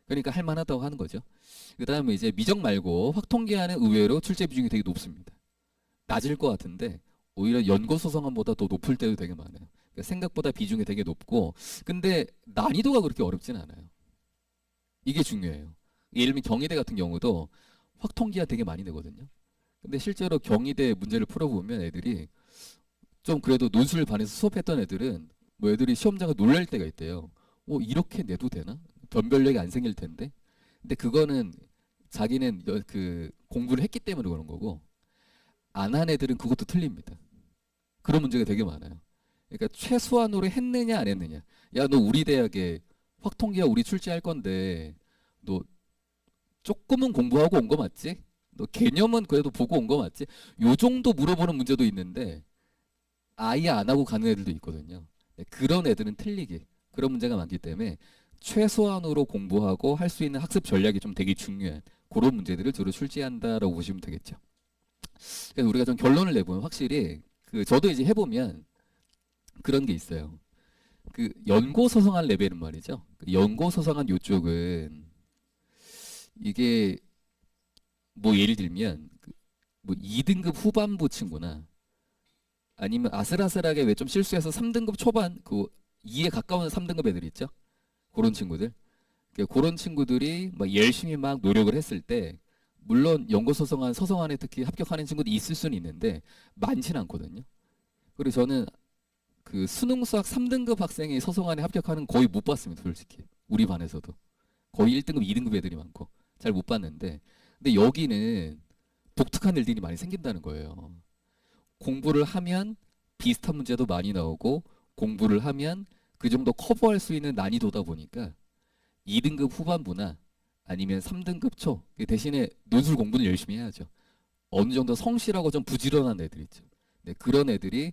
그러니까 할만하다고 하는 거죠. 그 다음에 이제 미적 말고 확통계하는 의외로 출제 비중이 되게 높습니다. 낮을 것 같은데 오히려 연고소송안보다 더 높을 때도 되게 많아요. 그러니까 생각보다 비중이 되게 높고 근데 난이도가 그렇게 어렵진 않아요. 이게 중요해요. 예를 들면 경희대 같은 경우도 확통기가 되게 많이 되거든요. 근데 실제로 경희대 문제를 풀어보면 애들이 좀 그래도 논술 반에서 수업했던 애들은 뭐 애들이 시험장에 놀랄 때가 있대요. 이렇게 내도 되나? 변별력이 안 생길 텐데. 근데 그거는 자기는 그 공부를 했기 때문에 그런 거고 안 한 애들은 그것도 틀립니다. 그런 문제가 되게 많아요. 그러니까 최소한으로 했느냐 안 했느냐. 야, 너 우리 대학에 확통기가 우리 출제할 건데 너 조금은 공부하고 온 거 맞지? 너 개념은 그래도 보고 온 거 맞지? 요 정도 물어보는 문제도 있는데 아예 안 하고 가는 애들도 있거든요. 네, 그런 애들은 틀리게 그런 문제가 많기 때문에 최소한으로 공부하고 할 수 있는 학습 전략이 좀 되게 중요한 그런 문제들을 주로 출제한다라고 보시면 되겠죠. 그래서 우리가 좀 결론을 내보면 확실히 그 저도 이제 해보면 그런 게 있어요. 그 연고소송한 레벨은 말이죠. 그 연고소송한 요쪽은 이게 뭐 예를 들면 그뭐 2등급 후반부 친구나 아니면 아슬아슬하게 왜 좀 실수해서 3등급 초반 그 2에 가까운 3등급 애들 있죠. 그런 친구들. 그런 친구들이 막 열심히 막 노력을 했을 때 물론 연고소송한 서성안에 특히 합격하는 친구도 있을 수는 있는데 많지는 않거든요. 그리고 저는 그 수능 수학 3등급 학생이 서성안에 합격하는 거의 못 봤습니다. 솔직히 우리 반에서도 거의 1등급, 2등급 애들이 많고 잘 못 봤는데 근데 여기는 독특한 일들이 많이 생긴다는 거예요. 공부를 하면 비슷한 문제도 많이 나오고 공부를 하면 그 정도 커버할 수 있는 난이도다 보니까 2등급 후반부나 아니면 3등급 초 대신에 논술 공부는 열심히 해야죠. 어느 정도 성실하고 좀 부지런한 애들 있죠. 네, 그런 애들이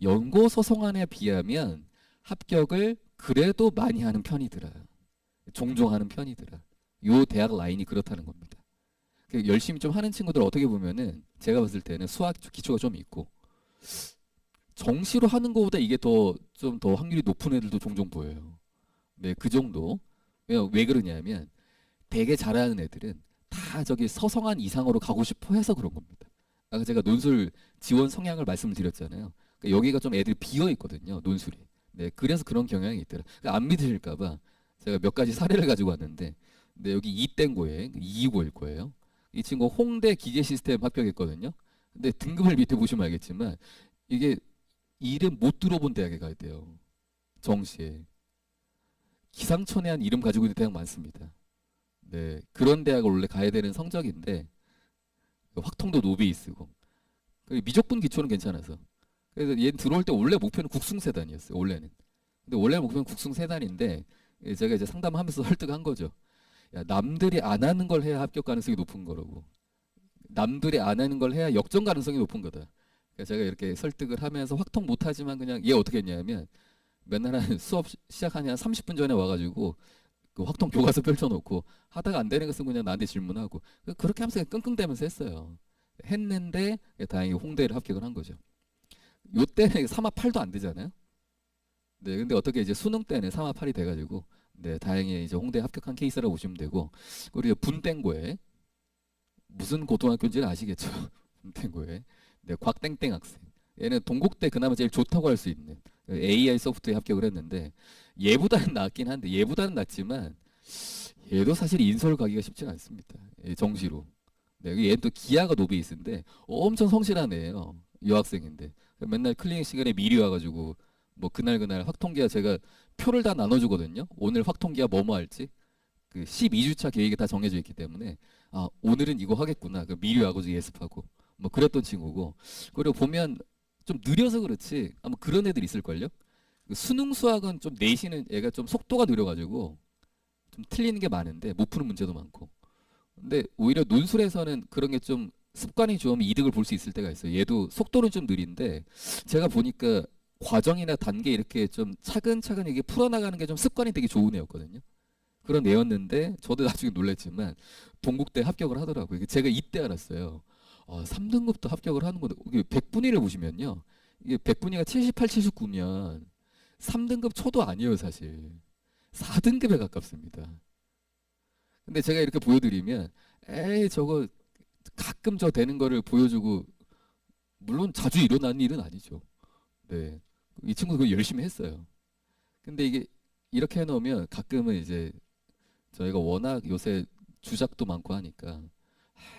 연고소송안에 비하면 합격을 그래도 많이 하는 편이더라. 종종 하는 편이더라. 요 대학 라인이 그렇다는 겁니다. 열심히 좀 하는 친구들 어떻게 보면은 제가 봤을 때는 수학 기초가 좀 있고 정시로 하는 것보다 이게 더 좀 더 확률이 높은 애들도 종종 보여요. 네, 그 정도. 왜 그러냐면 되게 잘하는 애들은 다 저기 서성한 이상으로 가고 싶어 해서 그런 겁니다. 아까 제가 논술 지원 성향을 말씀을 드렸잖아요. 그러니까 여기가 좀 애들이 비어 있거든요, 논술이. 네, 그래서 그런 경향이 있더라. 그러니까 안 믿으실까봐 제가 몇 가지 사례를 가지고 왔는데, 근데 여기 이땡고에 225일 거예요. 이 친구 홍대 기계 시스템 합격했거든요. 근데 등급을 밑에 보시면 알겠지만 이게 이름 못 들어본 대학에 가야 돼요. 정시에. 기상천외 한 이름 가지고 있는 대학 많습니다. 네, 그런 대학을 원래 가야 되는 성적인데 확통도 노베이스고 미적분 기초는 괜찮아서 그래서 얘 들어올 때 원래 목표는 국승세단이었어요. 원래는. 근데 원래 목표는 국승세단인데 제가 이제 상담하면서 설득한 거죠. 야, 남들이 안 하는 걸 해야 합격 가능성이 높은 거라고. 남들이 안 하는 걸 해야 역전 가능성이 높은 거다. 그래서 제가 이렇게 설득을 하면서 확통 못하지만 그냥 얘 어떻게 했냐면 맨날 한 수업 시작하니 한 30분 전에 와가지고 그 확통 교과서 펼쳐놓고 하다가 안 되는 것은 그냥 나한테 질문하고 그렇게 하면서 끙끙대면서 했어요. 했는데 다행히 홍대를 합격을 한 거죠. 요때는 3화 8도 안 되잖아요. 네, 근데 어떻게 이제 수능 때는 3화 8이 돼가지고 네, 다행히 이제 홍대 합격한 케이스라고 보시면 되고, 그리고 분땡고에 무슨 고등학교인지는 아시겠죠? 분땡고에 네, 곽땡땡 학생. 얘는 동국대 그나마 제일 좋다고 할 수 있는 AI 소프트에 합격을 했는데 얘보다는 낫긴 한데 얘보다는 낫지만 얘도 사실 인서울 가기가 쉽지는 않습니다. 정시로. 네, 얘는 또 기아가 노베이스인데 엄청 성실한 애예요. 여학생인데 맨날 클리닉 시간에 미리 와가지고 뭐 그날 확통기아 제가 표를 다 나눠주거든요. 오늘 확통기아 뭐뭐 할지 그 12주차 계획이 다 정해져 있기 때문에 아 오늘은 이거 하겠구나. 그 미리 와가지고 예습하고 뭐 그랬던 친구고 그리고 보면 좀 느려서 그렇지 아마 그런 애들 있을걸요. 그 수능 수학은 좀 내신은 애가 좀 속도가 느려가지고 좀 틀리는 게 많은데 못 푸는 문제도 많고 근데 오히려 논술에서는 그런 게 좀 습관이 좋으면 이득을 볼 수 있을 때가 있어요. 얘도 속도는 좀 느린데 제가 보니까 과정이나 단계 이렇게 좀 차근차근 이게 풀어나가는 게 좀 습관이 되게 좋은 애였거든요. 그런 애였는데 저도 나중에 놀랐지만 동국대 합격을 하더라고요. 이게 제가 이때 알았어요. 3등급도 합격을 하는 건데 이게 백분위를 보시면요. 이게 백분위가 78, 79면 3등급 초도 아니에요, 사실. 4등급에 가깝습니다. 근데 제가 이렇게 보여드리면 에이 저거 가끔 저 되는 거를 보여주고 물론 자주 일어나는 일은 아니죠. 네. 이 친구 그거 열심히 했어요. 근데 이게 이렇게 해놓으면 가끔은 이제 저희가 워낙 요새 주작도 많고 하니까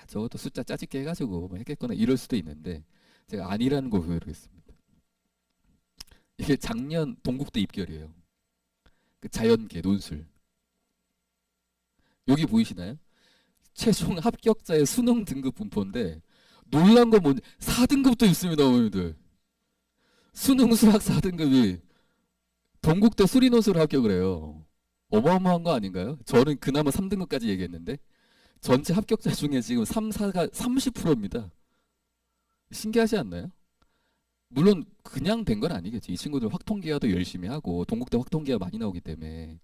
저것도 숫자 짜집게 해가지고 뭐 했겠거나 이럴 수도 있는데 제가 아니라는 걸 보여드리겠습니다. 이게 작년 동국대 입결이에요. 그 자연계 논술. 여기 보이시나요? 최종 합격자의 수능 등급 분포인데 놀란 건 뭔지 4등급도 있습니다, 어머니들. 수능 수학 4등급이 동국대 수리논술 합격을 해요. 어마어마한 거 아닌가요? 저는 그나마 3등급까지 얘기했는데 전체 합격자 중에 지금 3, 4가 30%입니다. 신기하지 않나요? 물론 그냥 된 건 아니겠지. 이 친구들 확통기하도 열심히 하고 동국대 확통기하 많이 나오기 때문에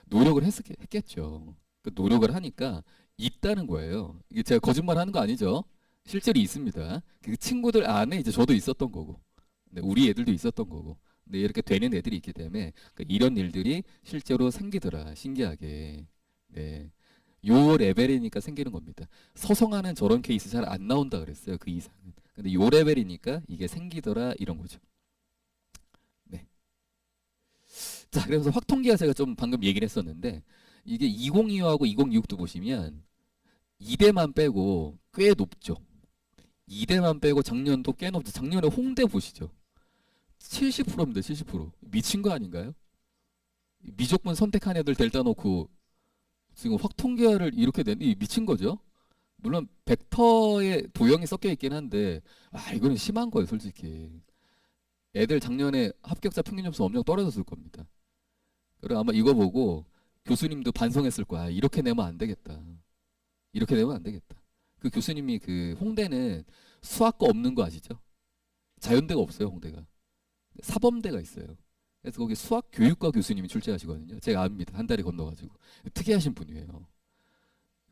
노력을 했겠죠. 그 노력을 하니까 있다는 거예요. 이게 제가 거짓말 하는 거 아니죠? 실제로 있습니다. 그 친구들 안에 이제 저도 있었던 거고, 네, 우리 애들도 있었던 거고, 근데 이렇게 되는 애들이 있기 때문에 이런 일들이 실제로 생기더라. 신기하게. 네. 요 레벨이니까 생기는 겁니다. 서성하는 저런 케이스 잘 안 나온다 그랬어요. 그 이상은. 근데 요 레벨이니까 이게 생기더라 이런 거죠. 네. 자, 그래서 확통기가 제가 좀 방금 얘기를 했었는데 이게 2025하고 2026도 보시면 2대만 빼고 꽤 높죠. 2대만 빼고 작년도 꽤 높죠. 작년에 홍대 보시죠. 70%입니다. 70%. 미친 거 아닌가요? 미적분 선택한 애들 델타 놓고 지금 확통계를 이렇게 이 미친 거죠. 물론 벡터에 도형이 섞여 있긴 한데 이거는 심한 거예요, 솔직히. 애들 작년에 합격자 평균 점수 엄청 떨어졌을 겁니다. 그리고 아마 이거 보고 교수님도 반성했을 거야. 이렇게 내면 안 되겠다. 이렇게 내면 안 되겠다. 그 교수님이 그 홍대는 수학과 없는 거 아시죠? 자연대가 없어요, 홍대가. 사범대가 있어요. 그래서 거기 수학 교육과 교수님이 출제하시거든요. 제가 압니다. 한 다리 건너가지고. 특이하신 분이에요.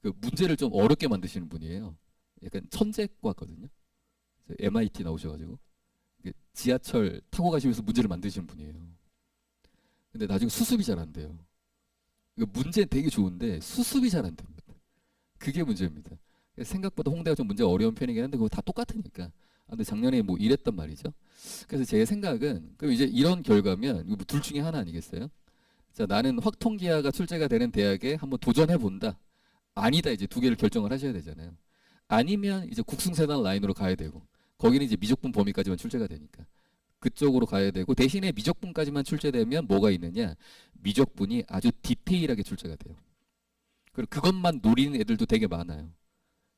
그 문제를 좀 어렵게 만드시는 분이에요. 약간 천재과거든요. MIT 나오셔가지고 지하철 타고 가시면서 문제를 만드시는 분이에요. 근데 나중에 수습이 잘 안 돼요. 문제는 되게 좋은데 수습이 잘 안 됩니다. 그게 문제입니다. 생각보다 홍대가 좀 문제가 어려운 편이긴 한데 그거 다 똑같으니까. 근데 작년에 뭐 이랬단 말이죠. 그래서 제 생각은 그럼 이제 이런 결과면 이거 둘 중에 하나 아니겠어요? 자, 나는 확통기하가 출제가 되는 대학에 한번 도전해 본다. 아니다 이제 두 개를 결정을 하셔야 되잖아요. 아니면 이제 국승세단 라인으로 가야 되고 거기는 이제 미적분 범위까지만 출제가 되니까 그쪽으로 가야 되고 대신에 미적분까지만 출제되면 뭐가 있느냐? 미적분이 아주 디테일하게 출제가 돼요. 그리고 그것만 노리는 애들도 되게 많아요.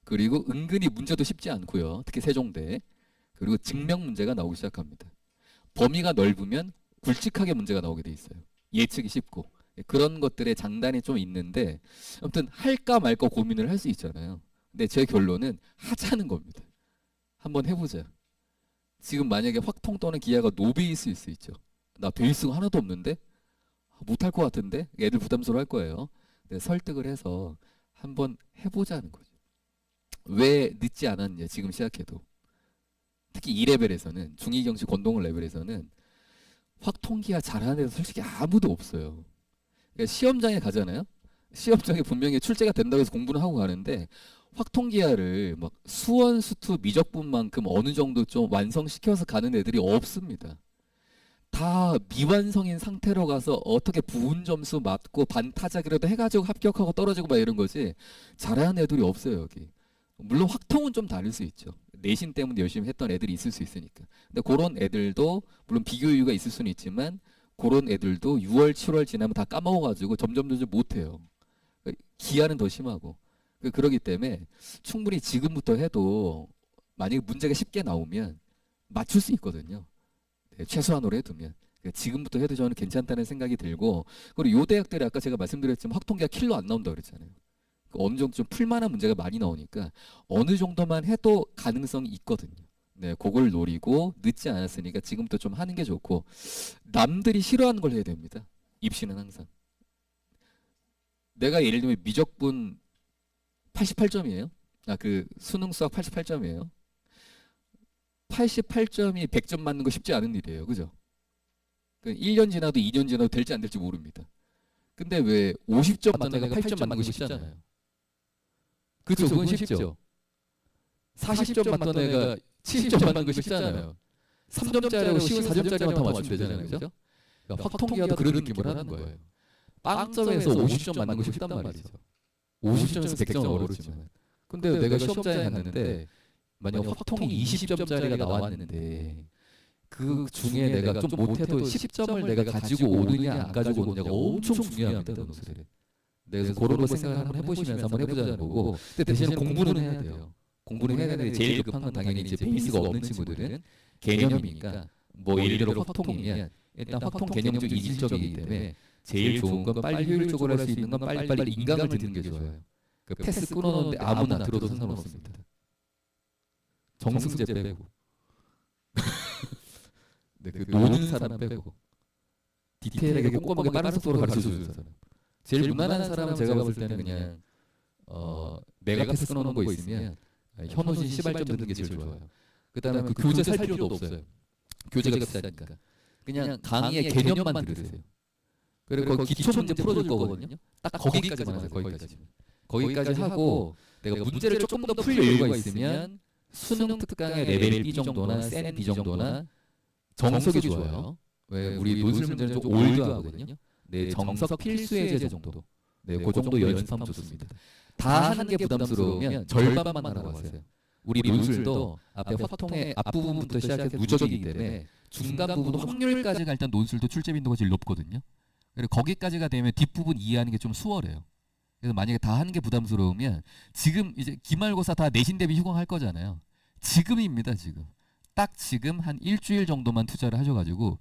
그리고 은근히 문제도 쉽지 않고요. 특히 세종대. 그리고 증명 문제가 나오기 시작합니다. 범위가 넓으면 굵직하게 문제가 나오게 돼 있어요. 예측이 쉽고. 그런 것들의 장단이 좀 있는데 아무튼 할까 말까 고민을 할 수 있잖아요. 근데 제 결론은 하자는 겁니다. 한번 해보자. 지금 만약에 확통 또는 기아가 노베이스일 수 있죠. 나 베이스가 하나도 없는데 못할 것 같은데 애들 부담스러워 할 거예요. 근데 설득을 해서 한번 해보자는 거죠. 왜 늦지 않았냐 지금 시작해도. 특히 2레벨에서는 중이경시 권동을 레벨에서는 확통기가 잘하는 애도 솔직히 아무도 없어요. 그러니까 시험장에 가잖아요. 시험장에 분명히 출제가 된다고 해서 공부를 하고 가는데 확통기하를 막 수원, 수투, 미적분만큼 어느 정도 좀 완성시켜서 가는 애들이 없습니다. 다 미완성인 상태로 가서 어떻게 부분 점수 맞고 반타작이라도 해가지고 합격하고 떨어지고 막 이런 거지 잘하는 애들이 없어요 여기. 물론 확통은 좀 다를 수 있죠. 내신 때문에 열심히 했던 애들이 있을 수 있으니까. 근데 그런 애들도 물론 비교 이유가 있을 수는 있지만 그런 애들도 6월, 7월 지나면 다 까먹어가지고 점점 못해요. 기한은 더 심하고. 그러기 때문에 충분히 지금부터 해도 만약에 문제가 쉽게 나오면 맞출 수 있거든요. 네, 최소한으로 해두면. 그러니까 지금부터 해도 저는 괜찮다는 생각이 들고 그리고 요 대학들이 아까 제가 말씀드렸지만 확통계가 킬로 안 나온다고 그랬잖아요. 어느 정도 좀 풀만한 문제가 많이 나오니까 어느 정도만 해도 가능성이 있거든요. 네, 그걸 노리고 늦지 않았으니까 지금부터 좀 하는 게 좋고 남들이 싫어하는 걸 해야 됩니다. 입시는 항상. 내가 예를 들면 미적분 88점이에요. 아, 그 수능 수학 88점이에요. 88점이 100점 맞는 거 쉽지 않은 일이에요. 그죠? 1년 지나도 2년 지나도 될지 안 될지 모릅니다. 근데 왜 50점 맞는 애가 8점 맞는 거 쉽잖아요. 그쵸, 그건 쉽죠. 40점 맞던 애가 70점 맞는 거 쉽잖아요. 3점짜리하고 쉬운 4점짜리만 더 맞추면 되잖아요. 그죠? 그러니까 확통기하도 그런 느낌을 하는 거예요. 빵점에서 50점 맞는 거 쉽단 말이죠. 50점에서 100점 어렵지만. 근데 내가 시험장에 갔는데 만약 확통이 20점짜리가 나왔는데 그 중에 내가 좀 못해도 10점을 내가 가지고 오느냐 안 가지고 오느냐가 엄청 중요합니다. 논술에. 그래서 그런 거 생각을 한번 해보시면서 한번 해보자는 거고 근데 대신 공부는 해야 돼요. 공부는 해야 되는데 제일 급한 건 당연히 이제 베이스가 없는 친구들은 개념이니까 뭐 예를 들어 확통이면 일단 확통 개념이 좀 이질적이기 때문에 제일 좋은 건 빨리 효율적으로 할 수 있는 건 빨리빨리 인강을 듣는 게 좋아요. 그 패스 끊어놓는데 아무나 들어도 상관없습니다. 정승재 빼고 네, 그 노는 사람 빼고 디테일하게 꼼꼼하게 빠른 속도로 가르쳐주는 사람. 제일 무난한 사람은 제가 봤을 때는 그냥 메가 패스 끊어놓은 거 있으면 현호진 시발점 듣는 게 제일 좋아요. 그 다음에 그 교재 살 필요도 없어요. 교재가 비싸니까. 그냥 강의의 개념만 들으세요. 그리고 거기 기초 문제 풀어줄 거거든요. 딱 거기까지만 하세요. 거기까지 하고 내가 문제를 조금 더 풀 여유가 있으면 수능 특강의 레벨 B 정도나 센 B 정도나 정석이 좋아요. 왜 우리 논술 문제는 좀 올드하거든요. 네, 정석 필수 예제 정도. 네, 그 정도 연습하면 좋습니다. 다 하는 게 부담스러우면 절반만 하라고 하세요. 우리 논술도 앞에 확통의 앞부분부터 시작해서 누적이기 때문에 중간 부분 확률까지가 일단 논술도 출제 빈도가 제일 높거든요. 그리고 거기까지가 되면 뒷부분 이해하는 게 좀 수월해요. 그래서 만약에 다 하는 게 부담스러우면 지금 이제 기말고사 다 내신 대비 휴강할 거잖아요. 지금입니다, 지금. 딱 지금 한 일주일 정도만 투자를 하셔가지고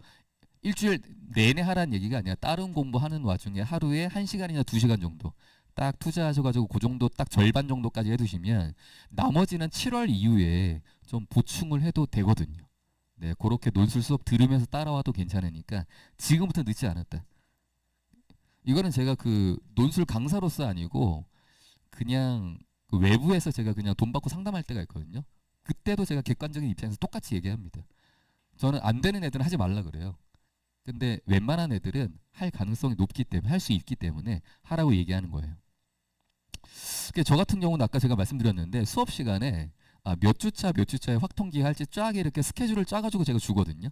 일주일 내내 하라는 얘기가 아니라 다른 공부하는 와중에 하루에 1시간이나 2시간 정도 딱 투자하셔가지고 그 정도 딱 절반 정도까지 해두시면 나머지는 7월 이후에 좀 보충을 해도 되거든요. 네, 그렇게 논술 수업 들으면서 따라와도 괜찮으니까 지금부터 늦지 않았다. 이거는 제가 그 논술 강사로서 아니고 그냥 그 외부에서 제가 그냥 돈 받고 상담할 때가 있거든요. 그때도 제가 객관적인 입장에서 똑같이 얘기합니다. 저는 안 되는 애들은 하지 말라 그래요. 근데 웬만한 애들은 할 가능성이 높기 때문에 할 수 있기 때문에 하라고 얘기하는 거예요. 저 같은 경우는 아까 제가 말씀드렸는데 수업 시간에 몇 주차에 확통기 할지 쫙 이렇게 스케줄을 짜가지고 제가 주거든요.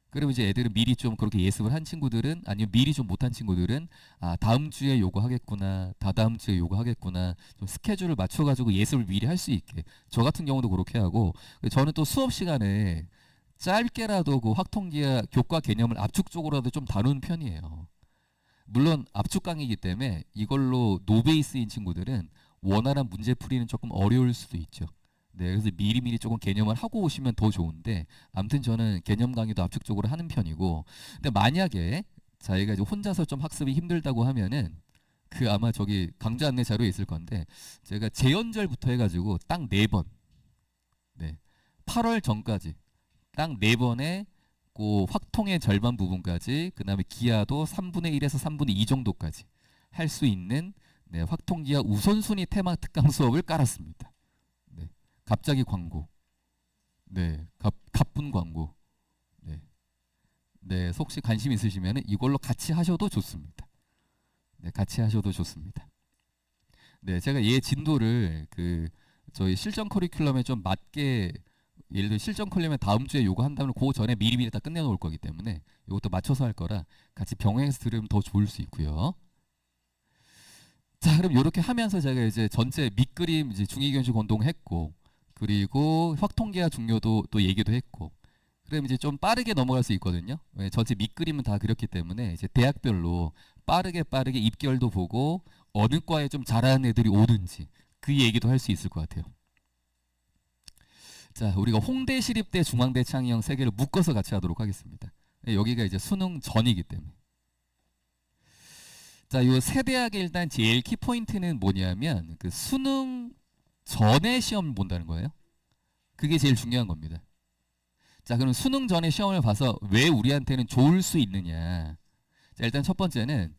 그리고 이제 애들은 미리 좀 그렇게 예습을 한 친구들은 아니면 미리 좀 못한 친구들은 다음 주에 요거 하겠구나 다다음 주에 요거 하겠구나 좀 스케줄을 맞춰가지고 예습을 미리 할 수 있게 저 같은 경우도 그렇게 하고 저는 또 수업 시간에 짧게라도 그 확통기하 교과 개념을 압축적으로라도 좀 다루는 편이에요. 물론 압축 강의이기 때문에 이걸로 노베이스인 친구들은 원활한 문제 풀이는 조금 어려울 수도 있죠. 네, 그래서 미리미리 조금 개념을 하고 오시면 더 좋은데 아무튼 저는 개념 강의도 압축적으로 하는 편이고 근데 만약에 자기가 이제 혼자서 좀 학습이 힘들다고 하면은 그 아마 저기 강좌 안내 자료에 있을 건데 제가 재연절부터 해가지고 딱 4번 네, 8월 전까지 딱 4번에 그 확통의 절반 부분까지 그 다음에 기하도 3분의 1에서 3분의 2 정도까지 할 수 있는 네, 확통기하 우선순위 테마 특강 수업을 깔았습니다. 네, 갑자기 광고 네, 가쁜 광고 네, 네, 혹시 관심 있으시면 이걸로 같이 하셔도 좋습니다. 네, 같이 하셔도 좋습니다. 네, 제가 얘 진도를 그 저희 실전 커리큘럼에 좀 맞게 예를 들어 실전 커리큘럼에 다음 주에 요거 한다면 그 전에 미리미리 다 끝내놓을 거기 때문에 요것도 맞춰서 할 거라 같이 병행해서 들으면 더 좋을 수 있고요. 자, 그럼 이렇게 하면서 제가 이제 전체 밑그림 이제 중위견식 운동했고 그리고 확통계화 중요도 또 얘기도 했고 그럼 이제 좀 빠르게 넘어갈 수 있거든요. 왜 전체 밑그림은 다 그렸기 때문에 이제 대학별로 빠르게 입결도 보고 어느 과에 좀 잘하는 애들이 오든지 그 얘기도 할 수 있을 것 같아요. 자, 우리가 홍대, 시립대, 중앙대, 창의형 세 개를 묶어서 같이 하도록 하겠습니다. 여기가 이제 수능 전이기 때문에. 자, 요 세 대학의 일단 제일 키포인트는 뭐냐면 그 수능 전에 시험을 본다는 거예요. 그게 제일 중요한 겁니다. 자, 그럼 수능 전에 시험을 봐서 왜 우리한테는 좋을 수 있느냐. 자, 일단 첫 번째는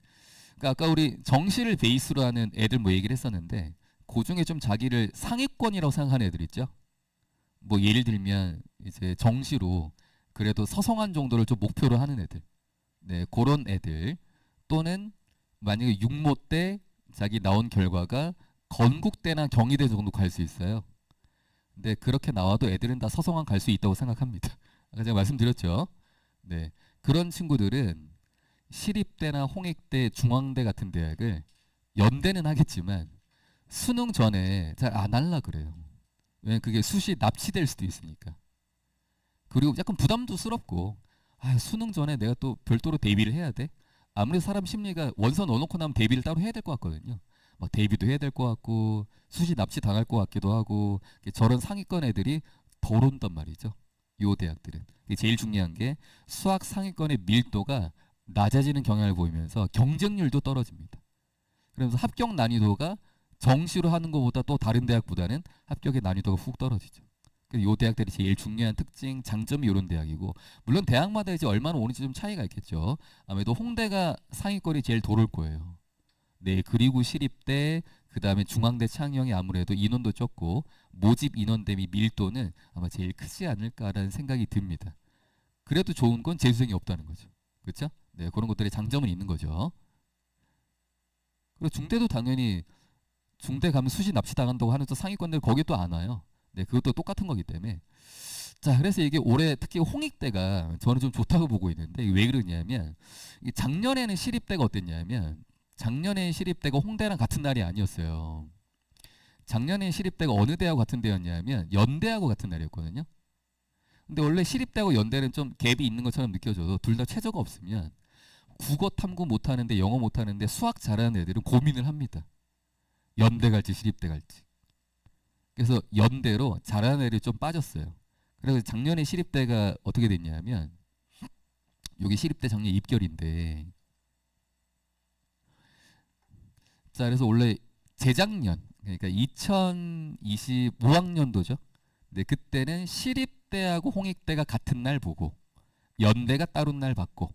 그러니까 아까 우리 정시를 베이스로 하는 애들 뭐 얘기를 했었는데 그 중에 좀 자기를 상위권이라고 생각하는 애들 있죠. 뭐 예를 들면 이제 정시로 그래도 서성한 정도를 좀 목표로 하는 애들. 네, 그런 애들 또는 만약에 육모 때 자기 나온 결과가 건국대나 경희대 정도 갈 수 있어요. 근데 그렇게 나와도 애들은 다 서성한 갈 수 있다고 생각합니다. 아까 제가 말씀드렸죠. 네, 그런 친구들은 시립대나 홍익대, 중앙대 같은 대학을 연대는 하겠지만 수능 전에 잘 안 할라 그래요. 왜냐면 그게 수시 납치될 수도 있으니까. 그리고 약간 부담도 스럽고 아, 수능 전에 내가 또 별도로 대비를 해야 돼? 아무래도 사람 심리가 원서 넣어놓고 나면 대비를 따로 해야 될 것 같거든요. 막 대비도 해야 될 것 같고 수시 납치 당할 것 같기도 하고 저런 상위권 애들이 덜 온단 말이죠. 요 대학들은. 이게 제일 중요한 게 수학 상위권의 밀도가 낮아지는 경향을 보이면서 경쟁률도 떨어집니다. 그러면서 합격 난이도가 정시로 하는 것보다 또 다른 대학보다는 합격의 난이도가 훅 떨어지죠. 그래서 요 대학들이 제일 중요한 특징, 장점이 이런 대학이고 물론 대학마다 이제 얼마나 오는지 좀 차이가 있겠죠. 아무래도 홍대가 상위권이 제일 도를 거예요. 네, 그리고 시립대, 그 다음에 중앙대 창영이 아무래도 인원도 적고 모집 인원 대비 밀도는 아마 제일 크지 않을까라는 생각이 듭니다. 그래도 좋은 건 재수생이 없다는 거죠. 그렇죠? 네, 그런 것들의 장점은 있는 거죠. 그리고 중대도 당연히 중대 가면 수시 납치 당한다고 하는 또 상위권들 거기 또 안 와요. 네, 그것도 똑같은 거기 때문에. 자, 그래서 이게 올해 특히 홍익대가 저는 좀 좋다고 보고 있는데 왜 그러냐면 작년에는 시립대가 어땠냐면 작년에 시립대가 홍대랑 같은 날이 아니었어요. 작년에 시립대가 어느 대하고 같은 대였냐면 연대하고 같은 날이었거든요. 근데 원래 시립대하고 연대는 좀 갭이 있는 것처럼 느껴져도 둘 다 최저가 없으면 국어 탐구 못하는데 영어 못하는데 수학 잘하는 애들은 고민을 합니다. 연대 갈지 시립대 갈지. 그래서 연대로 잘하는 애들이 좀 빠졌어요. 그래서 작년에 시립대가 어떻게 됐냐면 여기 시립대 작년 입결인데 자 그래서 원래 재작년 그러니까 2025학년도죠. 네, 그때는 시립대하고 홍익대가 같은 날 보고 연대가 따로 날 받고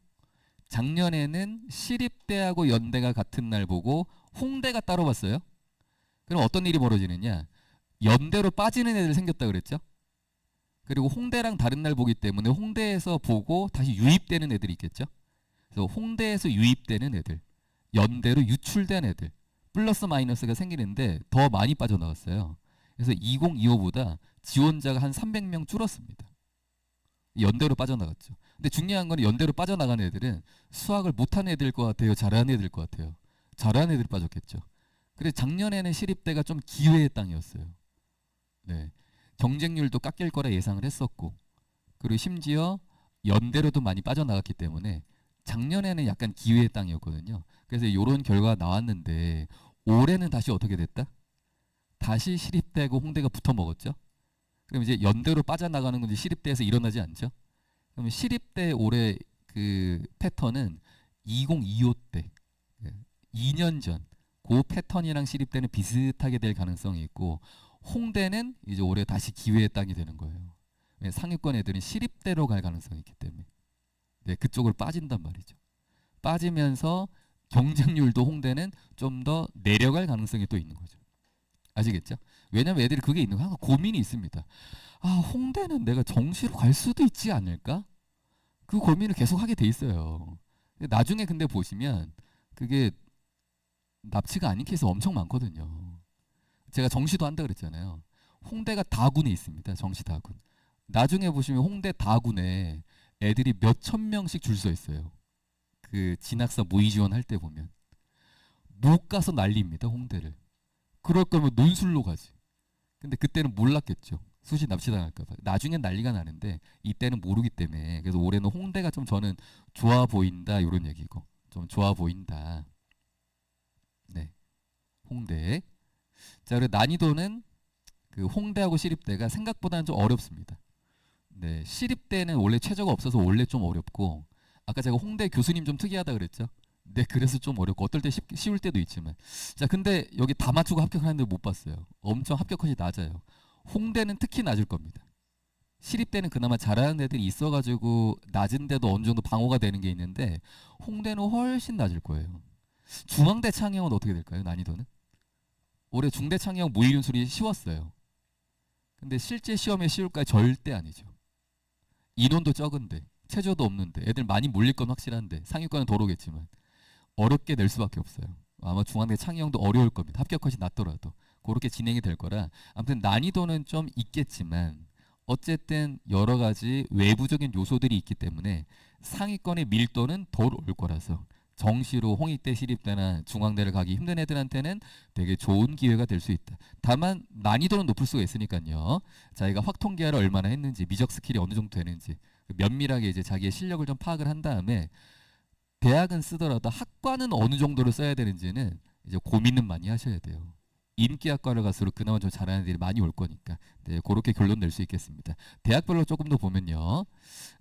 작년에는 시립대하고 연대가 같은 날 보고 홍대가 따로 봤어요. 그럼 어떤 일이 벌어지느냐? 연대로 빠지는 애들 생겼다 그랬죠? 그리고 홍대랑 다른 날 보기 때문에 홍대에서 보고 다시 유입되는 애들이 있겠죠? 그래서 홍대에서 유입되는 애들, 연대로 유출된 애들, 플러스 마이너스가 생기는데 더 많이 빠져나왔어요. 그래서 2025보다 지원자가 한 300명 줄었습니다. 연대로 빠져나갔죠. 근데 중요한 건 연대로 빠져나간 애들은 수학을 못하는 애들 것 같아요? 잘하는 애들 것 같아요? 잘하는 애들이 빠졌겠죠. 그래서 작년에는 시립대가 좀 기회의 땅이었어요. 네. 경쟁률도 깎일 거라 예상을 했었고 그리고 심지어 연대로도 많이 빠져나갔기 때문에 작년에는 약간 기회의 땅이었거든요. 그래서 이런 결과가 나왔는데 올해는 다시 어떻게 됐다? 다시 시립대고 홍대가 붙어 먹었죠. 그럼 이제 연대로 빠져나가는 건 이제 시립대에서 일어나지 않죠. 그러면 시립대 올해 그 패턴은 2025 때 2년 전 그 패턴이랑 시립대는 비슷하게 될 가능성이 있고 홍대는 이제 올해 다시 기회의 땅이 되는 거예요. 상위권 애들은 시립대로 갈 가능성이 있기 때문에 네, 그쪽으로 빠진단 말이죠. 빠지면서 경쟁률도 홍대는 좀 더 내려갈 가능성이 또 있는 거죠. 아시겠죠? 왜냐면 애들이 그게 있는 거야. 고민이 있습니다. 아, 홍대는 내가 정시로 갈 수도 있지 않을까? 그 고민을 계속 하게 돼 있어요. 나중에 근데 보시면 그게 납치가 아닌 케이스 엄청 많거든요. 제가 정시도 한다 그랬잖아요. 홍대가 다군에 있습니다. 정시 다군. 나중에 보시면 홍대 다군에 애들이 몇 천 명씩 줄 서 있어요. 그 진학사 모의 지원할 때 보면 못 가서 난리입니다. 홍대를. 그럴 거면 논술로 가지. 근데 그때는 몰랐겠죠. 수시 납치당할까 봐. 나중엔 난리가 나는데 이때는 모르기 때문에 그래서 올해는 홍대가 좀 저는 좋아 보인다 이런 얘기고 좀 좋아 보인다. 네, 홍대. 자, 그리고 난이도는 그 홍대하고 시립대가 생각보다는 좀 어렵습니다. 네, 시립대는 원래 최저가 없어서 원래 좀 어렵고 아까 제가 홍대 교수님 좀 특이하다 그랬죠. 네, 그래서 좀 어렵고 어떨 때 쉬울 때도 있지만 자, 근데 여기 다 맞추고 합격하는 데못 봤어요. 엄청 합격컷이 낮아요. 홍대는 특히 낮을 겁니다. 시립대는 그나마 잘하는 애들이 있어가지고 낮은데도 어느 정도 방어가 되는 게 있는데 홍대는 훨씬 낮을 거예요. 중앙대 창형은 어떻게 될까요? 난이도는? 올해 중대 창형 모의윤술이 쉬웠어요. 근데 실제 시험에 쉬울까요? 절대 아니죠. 인원도 적은데 체저도 없는데 애들 많이 몰릴 건 확실한데 상위권은 도로겠지만 어렵게 낼 수밖에 없어요. 아마 중앙대 창의형도 어려울 겁니다. 합격컷이 낮더라도 그렇게 진행이 될 거라 아무튼 난이도는 좀 있겠지만 어쨌든 여러 가지 외부적인 요소들이 있기 때문에 상위권의 밀도는 덜 올 거라서 정시로 홍익대 시립대나 중앙대를 가기 힘든 애들한테는 되게 좋은 기회가 될 수 있다. 다만 난이도는 높을 수가 있으니까요. 자기가 확통계화를 얼마나 했는지 미적 스킬이 어느 정도 되는지 면밀하게 이제 자기의 실력을 좀 파악을 한 다음에 대학은 쓰더라도 학과는 어느 정도를 써야 되는지는 이제 고민은 많이 하셔야 돼요. 인기학과를 갈수록 그나마 좀 잘하는 애들이 많이 올 거니까 네, 그렇게 결론 낼 수 있겠습니다. 대학별로 조금 더 보면요.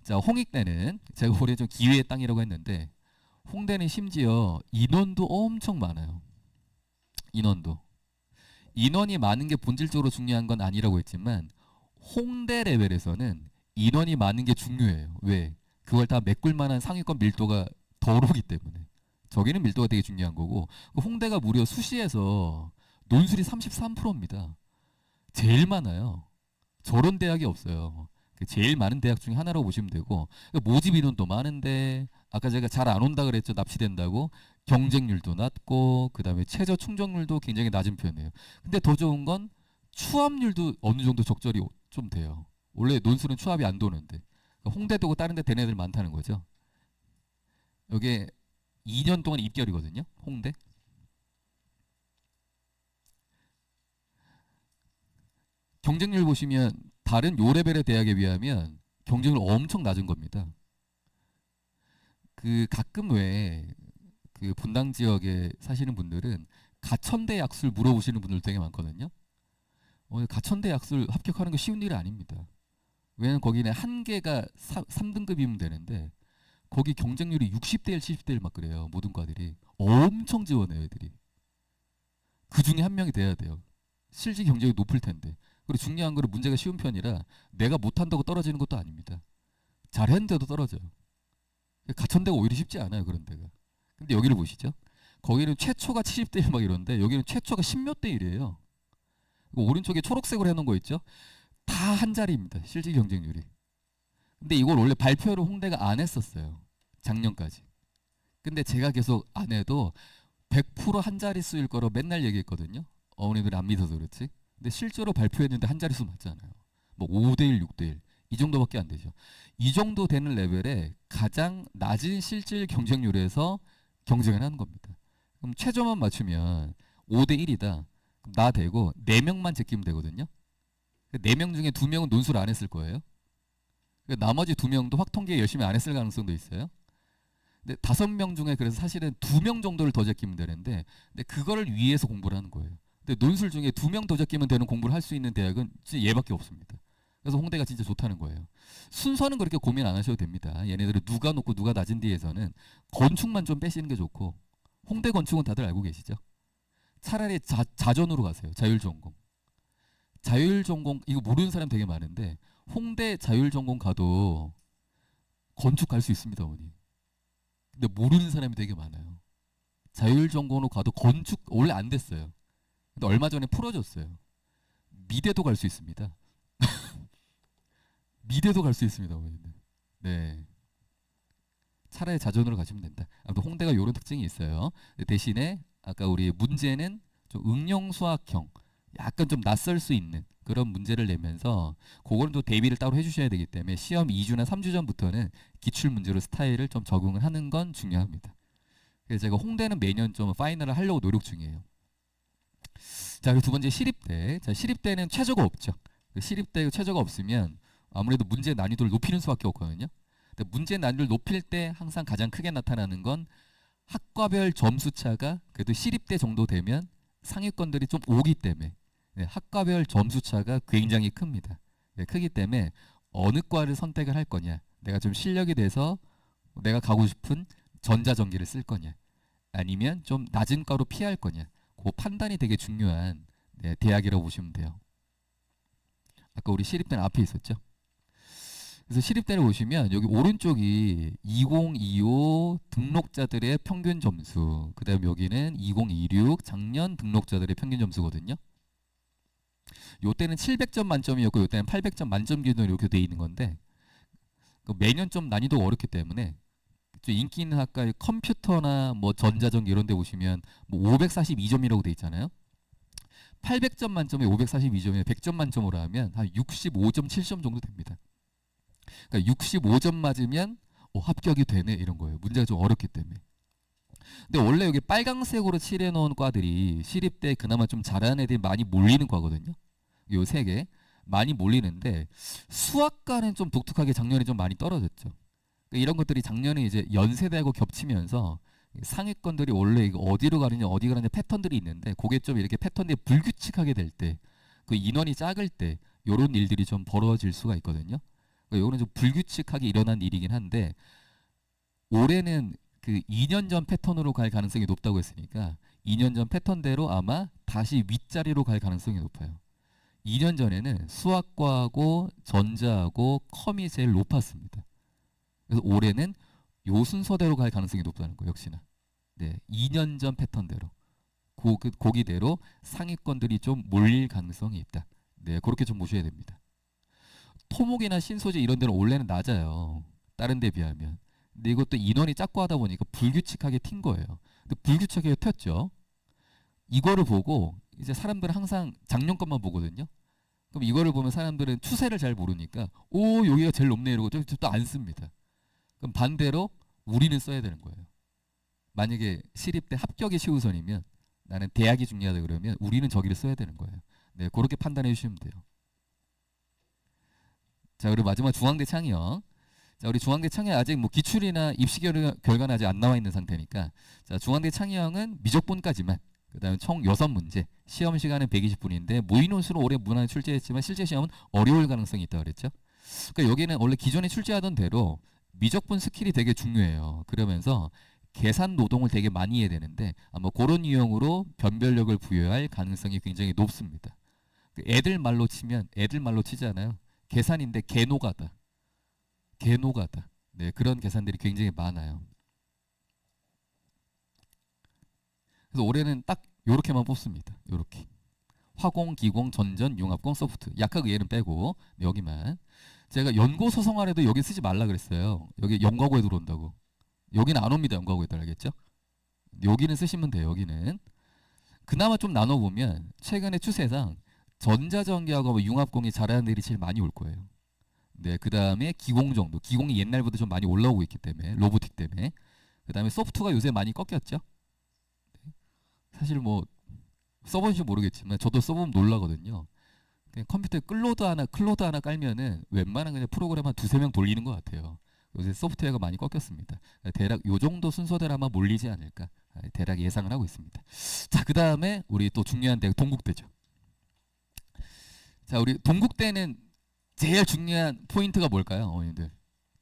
자, 홍익대는 제가 올해 좀 기회의 땅이라고 했는데 홍대는 심지어 인원도 엄청 많아요. 인원도. 인원이 많은 게 본질적으로 중요한 건 아니라고 했지만 홍대 레벨에서는 인원이 많은 게 중요해요. 왜? 그걸 다 메꿀 만한 상위권 밀도가 덜 오기 때문에. 저기는 밀도가 되게 중요한 거고 홍대가 무려 수시에서 논술이 33%입니다. 제일 많아요. 저런 대학이 없어요. 제일 많은 대학 중에 하나라고 보시면 되고 모집 인원도 많은데 아까 제가 잘 안 온다 그랬죠. 납치된다고 경쟁률도 낮고 그다음에 최저 충족률도 굉장히 낮은 편이에요. 근데 더 좋은 건 추합률도 어느 정도 적절히 좀 돼요. 원래 논술은 추합이 안 도는데 홍대도 다른 데 되는 애들 많다는 거죠. 여기에 2년 동안 입결이거든요. 홍대. 경쟁률 보시면 다른 요 레벨의 대학에 비하면 경쟁률 엄청 낮은 겁니다. 그 가끔 왜 그 분당 지역에 사시는 분들은 가천대 약술 물어보시는 분들 되게 많거든요. 가천대 약술 합격하는 게 쉬운 일이 아닙니다. 왜냐면 거기는 한 개가 3등급이면 되는데 거기 경쟁률이 60대 1, 70대 1 막 그래요. 모든 과들이 엄청 지원해요, 애들이. 그 중에 한 명이 돼야 돼요. 실질 경쟁이 높을 텐데. 그리고 중요한 거는 문제가 쉬운 편이라 내가 못한다고 떨어지는 것도 아닙니다. 잘했는데도 떨어져요. 가천대가 오히려 쉽지 않아요, 그런 데가. 근데 여기를 보시죠. 거기는 최초가 70대 1 막 이런데 여기는 최초가 10몇 대 1이에요. 오른쪽에 초록색으로 해놓은 거 있죠. 다 한 자리입니다. 실질 경쟁률이. 근데 이걸 원래 발표를 홍대가 안 했었어요. 작년까지. 근데 제가 계속 안 해도 100%한 자릿수일 거로 맨날 얘기했거든요. 어머니들이 안 믿어서 그렇지. 근데 실제로 발표했는데 한 자릿수 맞잖아요. 뭐 5대1, 6대1 이 정도밖에 안 되죠. 이 정도 되는 레벨에 가장 낮은 실질 경쟁률에서 경쟁을 하는 겁니다. 그럼 최저만 맞추면 5대1이다. 나 되고 4명만 제끼면 되거든요. 4명 중에 2명은 논술 안 했을 거예요. 나머지 2명도 확통계 열심히 안 했을 가능성도 있어요. 근데 5명 중에 그래서 사실은 2명 정도를 더 제끼면 되는데 근데 그거를 위해서 공부를 하는 거예요. 근데 논술 중에 2명 더 제끼면 되는 공부를 할 수 있는 대학은 진짜 얘밖에 없습니다. 그래서 홍대가 진짜 좋다는 거예요. 순서는 그렇게 고민 안 하셔도 됩니다. 얘네들은 누가 높고 누가 낮은 뒤에서는 건축만 좀 빼시는 게 좋고 홍대 건축은 다들 알고 계시죠? 차라리 자전으로 가세요. 자율전공. 자율전공 이거 모르는 사람 되게 많은데 홍대 자율전공 가도 건축 갈 수 있습니다, 어머니. 근데 모르는 사람이 되게 많아요. 자율전공으로 가도 건축 원래 안 됐어요. 근데 얼마 전에 풀어졌어요. 미대도 갈 수 있습니다. 미대도 갈 수 있습니다, 어머니들. 네. 차라리 자전으로 가시면 된다. 아무튼 홍대가 이런 특징이 있어요. 대신에 아까 우리 문제는 좀 응용 수학형, 약간 좀 낯설 수 있는 그런 문제를 내면서 그거는 또 대비를 따로 해주셔야 되기 때문에 시험 2주나 3주 전부터는 기출 문제로 스타일을 좀 적응을 하는 건 중요합니다. 그래서 제가 홍대는 매년 좀 파이널을 하려고 노력 중이에요. 자, 그리고 두 번째 시립대. 자, 시립대는 최저가 없죠. 시립대 최저가 없으면 아무래도 문제 난이도를 높이는 수밖에 없거든요. 근데 문제 난이도를 높일 때 항상 가장 크게 나타나는 건 학과별 점수 차가 그래도 시립대 정도 되면 상위권들이 좀 오기 때문에 네, 학과별 점수 차가 굉장히 큽니다. 네, 크기 때문에 어느 과를 선택을 할 거냐, 내가 좀 실력이 돼서 내가 가고 싶은 전자전기를 쓸 거냐, 아니면 좀 낮은 과로 피할 거냐, 그 판단이 되게 중요한 네, 대학이라고 보시면 돼요. 아까 우리 시립대는 앞에 있었죠. 그래서 시립대를 보시면 여기 오른쪽이 2025 등록자들의 평균 점수, 그 다음 여기는 2026 작년 등록자들의 평균 점수거든요. 요때는 700점 만점이었고 요때는 800점 만점 기준으로 이렇게 돼 있는 건데 매년 좀 난이도가 어렵기 때문에 좀 인기 있는 학과의 컴퓨터나 뭐 전자전기 이런 데 보시면 뭐 542점이라고 돼 있잖아요. 800점 만점에 542점에 100점 만점으로 하면 한 65점, 7점 정도 됩니다. 그러니까 65점 맞으면 합격이 되네 이런 거예요. 문제가 좀 어렵기 때문에. 근데 원래 여기 빨강색으로 칠해 놓은 과들이 시립대 그나마 좀 잘하는 애들이 많이 몰리는 과거든요. 요 세 개 많이 몰리는데 수학과는 좀 독특하게 작년에 좀 많이 떨어졌죠. 그러니까 이런 것들이 작년에 이제 연세대하고 겹치면서 상위권들이 원래 이거 어디로 가느냐 어디 가느냐 패턴들이 있는데 그게 좀 이렇게 패턴이 불규칙하게 될 때 그 인원이 작을 때 요런 일들이 좀 벌어질 수가 있거든요. 그러니까 요거는 좀 불규칙하게 일어난 일이긴 한데 올해는 그 2년 전 패턴으로 갈 가능성이 높다고 했으니까 2년 전 패턴대로 아마 다시 윗자리로 갈 가능성이 높아요. 2년 전에는 수학과하고 전자하고 컴이 제일 높았습니다. 그래서 올해는 요 순서대로 갈 가능성이 높다는 거예요. 역시나. 네, 2년 전 패턴대로. 고기대로 상위권들이 좀 몰릴 가능성이 있다. 네, 그렇게 좀 보셔야 됩니다. 토목이나 신소재 이런 데는 원래는 낮아요. 다른 데 비하면. 근데 이것도 인원이 작고 하다 보니까 불규칙하게 튄 거예요. 근데 불규칙하게 튀었죠. 이거를 보고 이제 사람들은 항상 작년 것만 보거든요. 그럼 이거를 보면 사람들은 추세를 잘 모르니까 오 여기가 제일 높네 이러고 또 안 씁니다. 그럼 반대로 우리는 써야 되는 거예요. 만약에 시립대 합격이 최우선이면 나는 대학이 중요하다 그러면 우리는 저기를 써야 되는 거예요. 네, 그렇게 판단해 주시면 돼요. 자, 그리고 마지막 중앙대 창의형. 자, 우리 중앙대 창의형 아직 뭐 기출이나 입시 결과는 아직 안 나와 있는 상태니까 자, 중앙대 창의형은 미적분까지만 그 다음에 총 6문제 시험 시간은 120분인데 모의논술은 올해 무난히 출제했지만 실제 시험은 어려울 가능성이 있다고 그랬죠. 그러니까 여기는 원래 기존에 출제하던 대로 미적분 스킬이 되게 중요해요. 그러면서 계산 노동을 되게 많이 해야 되는데 아마 그런 유형으로 변별력을 부여할 가능성이 굉장히 높습니다. 애들 말로 치면 애들 말로 치잖아요. 계산인데 개노가다. 개노가다. 네, 그런 계산들이 굉장히 많아요. 그래서 올해는 딱 요렇게만 뽑습니다. 요렇게. 화공, 기공, 전전, 융합공, 소프트. 약하고 얘는 빼고 네, 여기만. 제가 연고 소송할에도 여기 쓰지 말라 그랬어요. 여기 연과고에 들어온다고. 여기는 안 옵니다. 연과고에 알겠죠? 여기는 쓰시면 돼요. 여기는. 그나마 좀 나눠보면 최근의 추세상 전자전기하고 뭐 융합공이 잘하는 애들이 제일 많이 올 거예요. 네, 그 다음에 기공 정도. 기공이 옛날보다 좀 많이 올라오고 있기 때문에 로보틱 때문에. 그 다음에 소프트가 요새 많이 꺾였죠. 네. 사실 뭐 써본지 모르겠지만 저도 써보면 놀라거든요. 그냥 컴퓨터에 클로드 하나 깔면은 웬만한 그냥 프로그램 한 두세 명 돌리는 것 같아요. 요새 소프트웨어가 많이 꺾였습니다. 대략 요 정도 순서대로 아마 몰리지 않을까 대략 예상을 하고 있습니다. 자, 그 다음에 우리 또 중요한 대학 동국대죠. 자, 우리 동국대는 제일 중요한 포인트가 뭘까요, 어머님들?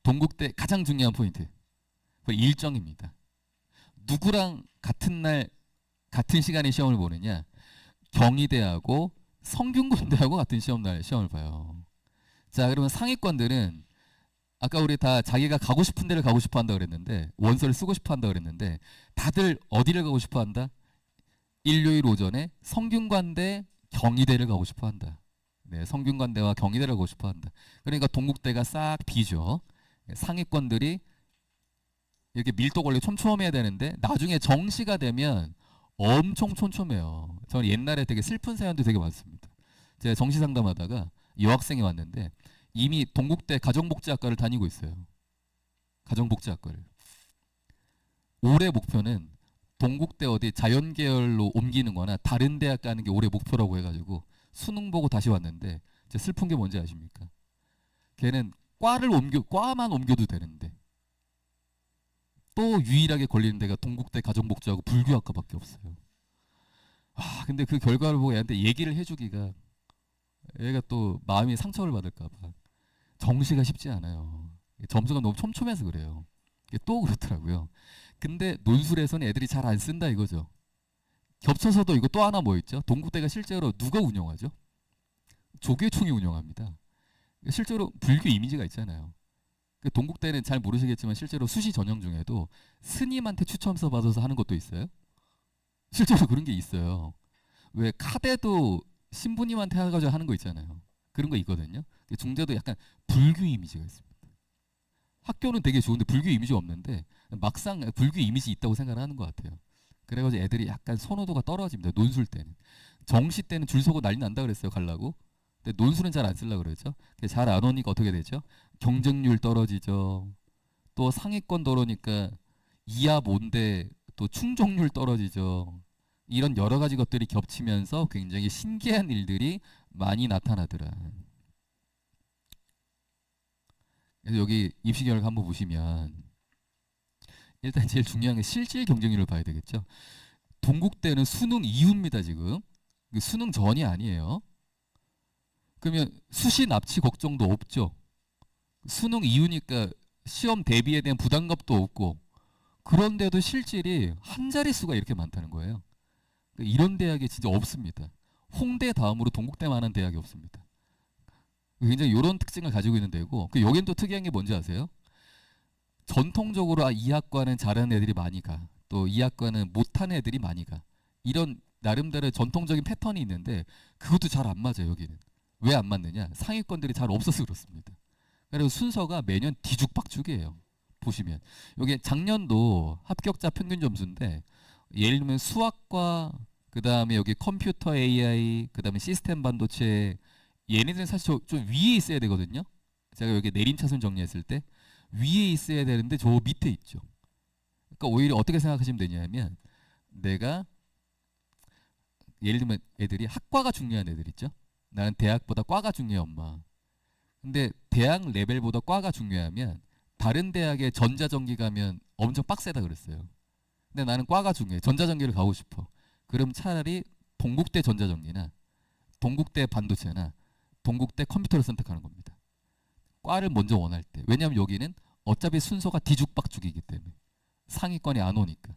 동국대 가장 중요한 포인트, 일정입니다. 누구랑 같은 날 같은 시간에 시험을 보느냐? 경희대하고 성균관대하고 같은 시험을 봐요. 자, 그러면 상위권들은 아까 우리 다 자기가 가고 싶은 데를 가고 싶어 한다 그랬는데 원서를 쓰고 싶어 한다 그랬는데 다들 어디를 가고 싶어 한다? 일요일 오전에 성균관대, 경희대를 가고 싶어 한다. 네, 성균관대와 경희대를 가고 싶어 한다. 그러니까 동국대가 싹 비죠. 상위권들이 이렇게 밀도 권리 촘촘해야 되는데 나중에 정시가 되면 엄청 촘촘해요. 저는 옛날에 되게 슬픈 사연도 되게 많습니다. 제가 정시 상담하다가 여학생이 왔는데 이미 동국대 가정복지학과를 다니고 있어요. 가정복지학과를. 올해 목표는 동국대 어디 자연계열로 옮기는 거나 다른 대학 가는 게 올해 목표라고 해가지고 수능 보고 다시 왔는데 진짜 슬픈 게 뭔지 아십니까? 걔는 과만 옮겨도 되는데 또 유일하게 걸리는 데가 동국대 가정복지하고 불교학과밖에 없어요. 아, 근데 그 결과를 보고 얘한테 얘기를 해주기가 얘가 또 마음이 상처를 받을까봐 정시가 쉽지 않아요. 점수가 너무 촘촘해서 그래요. 이게 또 그렇더라고요. 근데 논술에서는 애들이 잘 안 쓴다 이거죠. 겹쳐서도 이거 또 하나 뭐 있죠? 동국대가 실제로 누가 운영하죠? 조계총이 운영합니다. 실제로 불교 이미지가 있잖아요. 그 동국대는 잘 모르시겠지만 실제로 수시 전형 중에도 스님한테 추첨서 받아서 하는 것도 있어요. 실제로 그런 게 있어요. 왜 카대도 신부님한테 해가지고 하는 거 있잖아요. 그런 거 있거든요. 중대도 약간 불교 이미지가 있습니다. 학교는 되게 좋은데 불교 이미지가 없는데 막상 불교 이미지 있다고 생각을 하는 것 같아요. 그래가지고 애들이 약간 선호도가 떨어집니다. 논술 때는. 정시 때는 줄 서고 난리 난다 그랬어요. 가려고. 근데 논술은 잘 안 쓰려고 그러죠. 잘 안 오니까 어떻게 되죠? 경쟁률 떨어지죠. 또 상위권 떨어니까 이합 온대 또 충족률 떨어지죠. 이런 여러 가지 것들이 겹치면서 굉장히 신기한 일들이 많이 나타나더라. 그래서 여기 입시 결과 한번 보시면 일단 제일 중요한 게 실질 경쟁률을 봐야 되겠죠. 동국대는 수능 이후입니다 지금. 수능 전이 아니에요. 그러면 수시 납치 걱정도 없죠. 수능 이후니까 시험 대비에 대한 부담감도 없고 그런데도 실질이 한 자릿수가 이렇게 많다는 거예요. 이런 대학이 진짜 없습니다. 홍대 다음으로 동국대만한 대학이 없습니다. 굉장히 이런 특징을 가지고 있는 데고 여긴 또 특이한 게 뭔지 아세요? 전통적으로 이 학과는 잘하는 애들이 많이 가. 또 이 학과는 못하는 애들이 많이 가. 이런 나름대로 전통적인 패턴이 있는데 그것도 잘 안 맞아요. 여기는. 왜 안 맞느냐? 상위권들이 잘 없어서 그렇습니다. 그리고 순서가 매년 뒤죽박죽이에요. 보시면 여기 작년도 합격자 평균 점수인데 예를 들면 수학과 그 다음에 여기 컴퓨터 AI 그 다음에 시스템 반도체 얘네들은 사실 좀 위에 있어야 되거든요. 제가 여기 내림차순 정리했을 때 위에 있어야 되는데 저 밑에 있죠. 그러니까 오히려 어떻게 생각하시면 되냐면 내가 예를 들면 애들이 학과가 중요한 애들 있죠. 나는 대학보다 과가 중요해 엄마. 근데 대학 레벨보다 과가 중요하면 다른 대학에 전자전기 가면 엄청 빡세다 그랬어요. 근데 나는 과가 중요해. 전자전기를 가고 싶어. 그럼 차라리 동국대 전자전기나 동국대 반도체나 동국대 컴퓨터를 선택하는 겁니다. 과를 먼저 원할 때. 왜냐하면 여기는 어차피 순서가 뒤죽박죽이기 때문에 상위권이 안 오니까.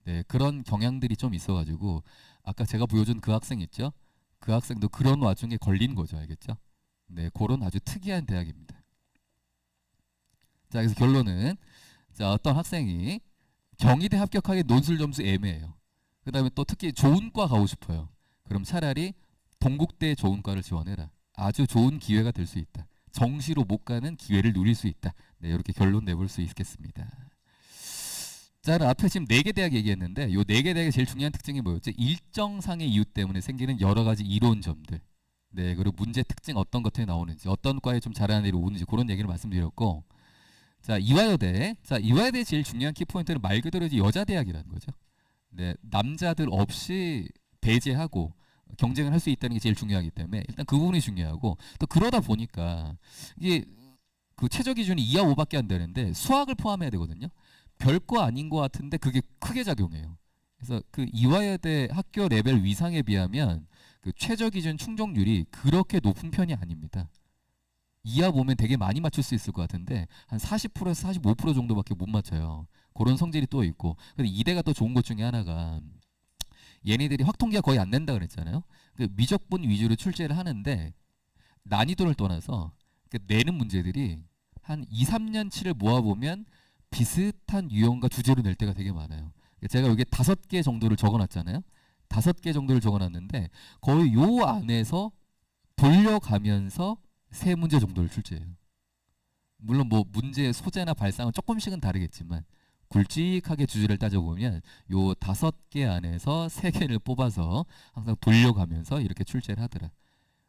네, 그런 경향들이 좀 있어가지고 아까 제가 보여준 그 학생 있죠? 그 학생도 그런 와중에 걸린 거죠, 알겠죠? 네, 그런 아주 특이한 대학입니다. 자, 그래서 결론은 자, 어떤 학생이 경희대 합격하기 논술 점수 애매해요. 그 다음에 또 특히 좋은 과 가고 싶어요. 그럼 차라리 동국대 좋은 과를 지원해라. 아주 좋은 기회가 될 수 있다. 정시로 못 가는 기회를 누릴 수 있다. 네, 이렇게 결론 내볼 수 있겠습니다. 자, 앞에 지금 4개 대학 얘기했는데 요 4개 대학의 제일 중요한 특징이 뭐였죠? 일정상의 이유 때문에 생기는 여러 가지 이론점들. 네, 그리고 문제 특징 어떤 것들이 나오는지, 어떤 과에 좀 잘하는 애들이 오는지 그런 얘기를 말씀드렸고, 자, 이화여대. 자, 이화여대 제일 중요한 키포인트는 말 그대로 이제 여자 대학이라는 거죠. 네, 남자들 없이 배제하고 경쟁을 할 수 있다는 게 제일 중요하기 때문에 일단 그 부분이 중요하고 또 그러다 보니까 이게 그 최저 기준이 2와 5밖에 안 되는데 수학을 포함해야 되거든요. 별거 아닌 것 같은데 그게 크게 작용해요. 그래서 그 이화여대 학교 레벨 위상에 비하면 그 최저 기준 충족률이 그렇게 높은 편이 아닙니다. 이하 보면 되게 많이 맞출 수 있을 것 같은데 한 40%에서 45% 정도밖에 못 맞춰요. 그런 성질이 또 있고. 근데 이대가 또 좋은 것 중에 하나가 얘네들이 확통기가 거의 안 낸다 그랬잖아요. 그 미적분 위주로 출제를 하는데 난이도를 떠나서 그 내는 문제들이 한 2, 3년치를 모아보면 비슷한 유형과 주제로 낼 때가 되게 많아요. 제가 여기 5개 정도를 적어놨잖아요. 5개 정도를 적어놨는데 거의 요 안에서 돌려가면서 3문제 정도를 출제해요. 물론 뭐 문제의 소재나 발상은 조금씩은 다르겠지만 굵직하게 주제를 따져보면 요 5개 안에서 3개를 뽑아서 항상 돌려가면서 이렇게 출제를 하더라.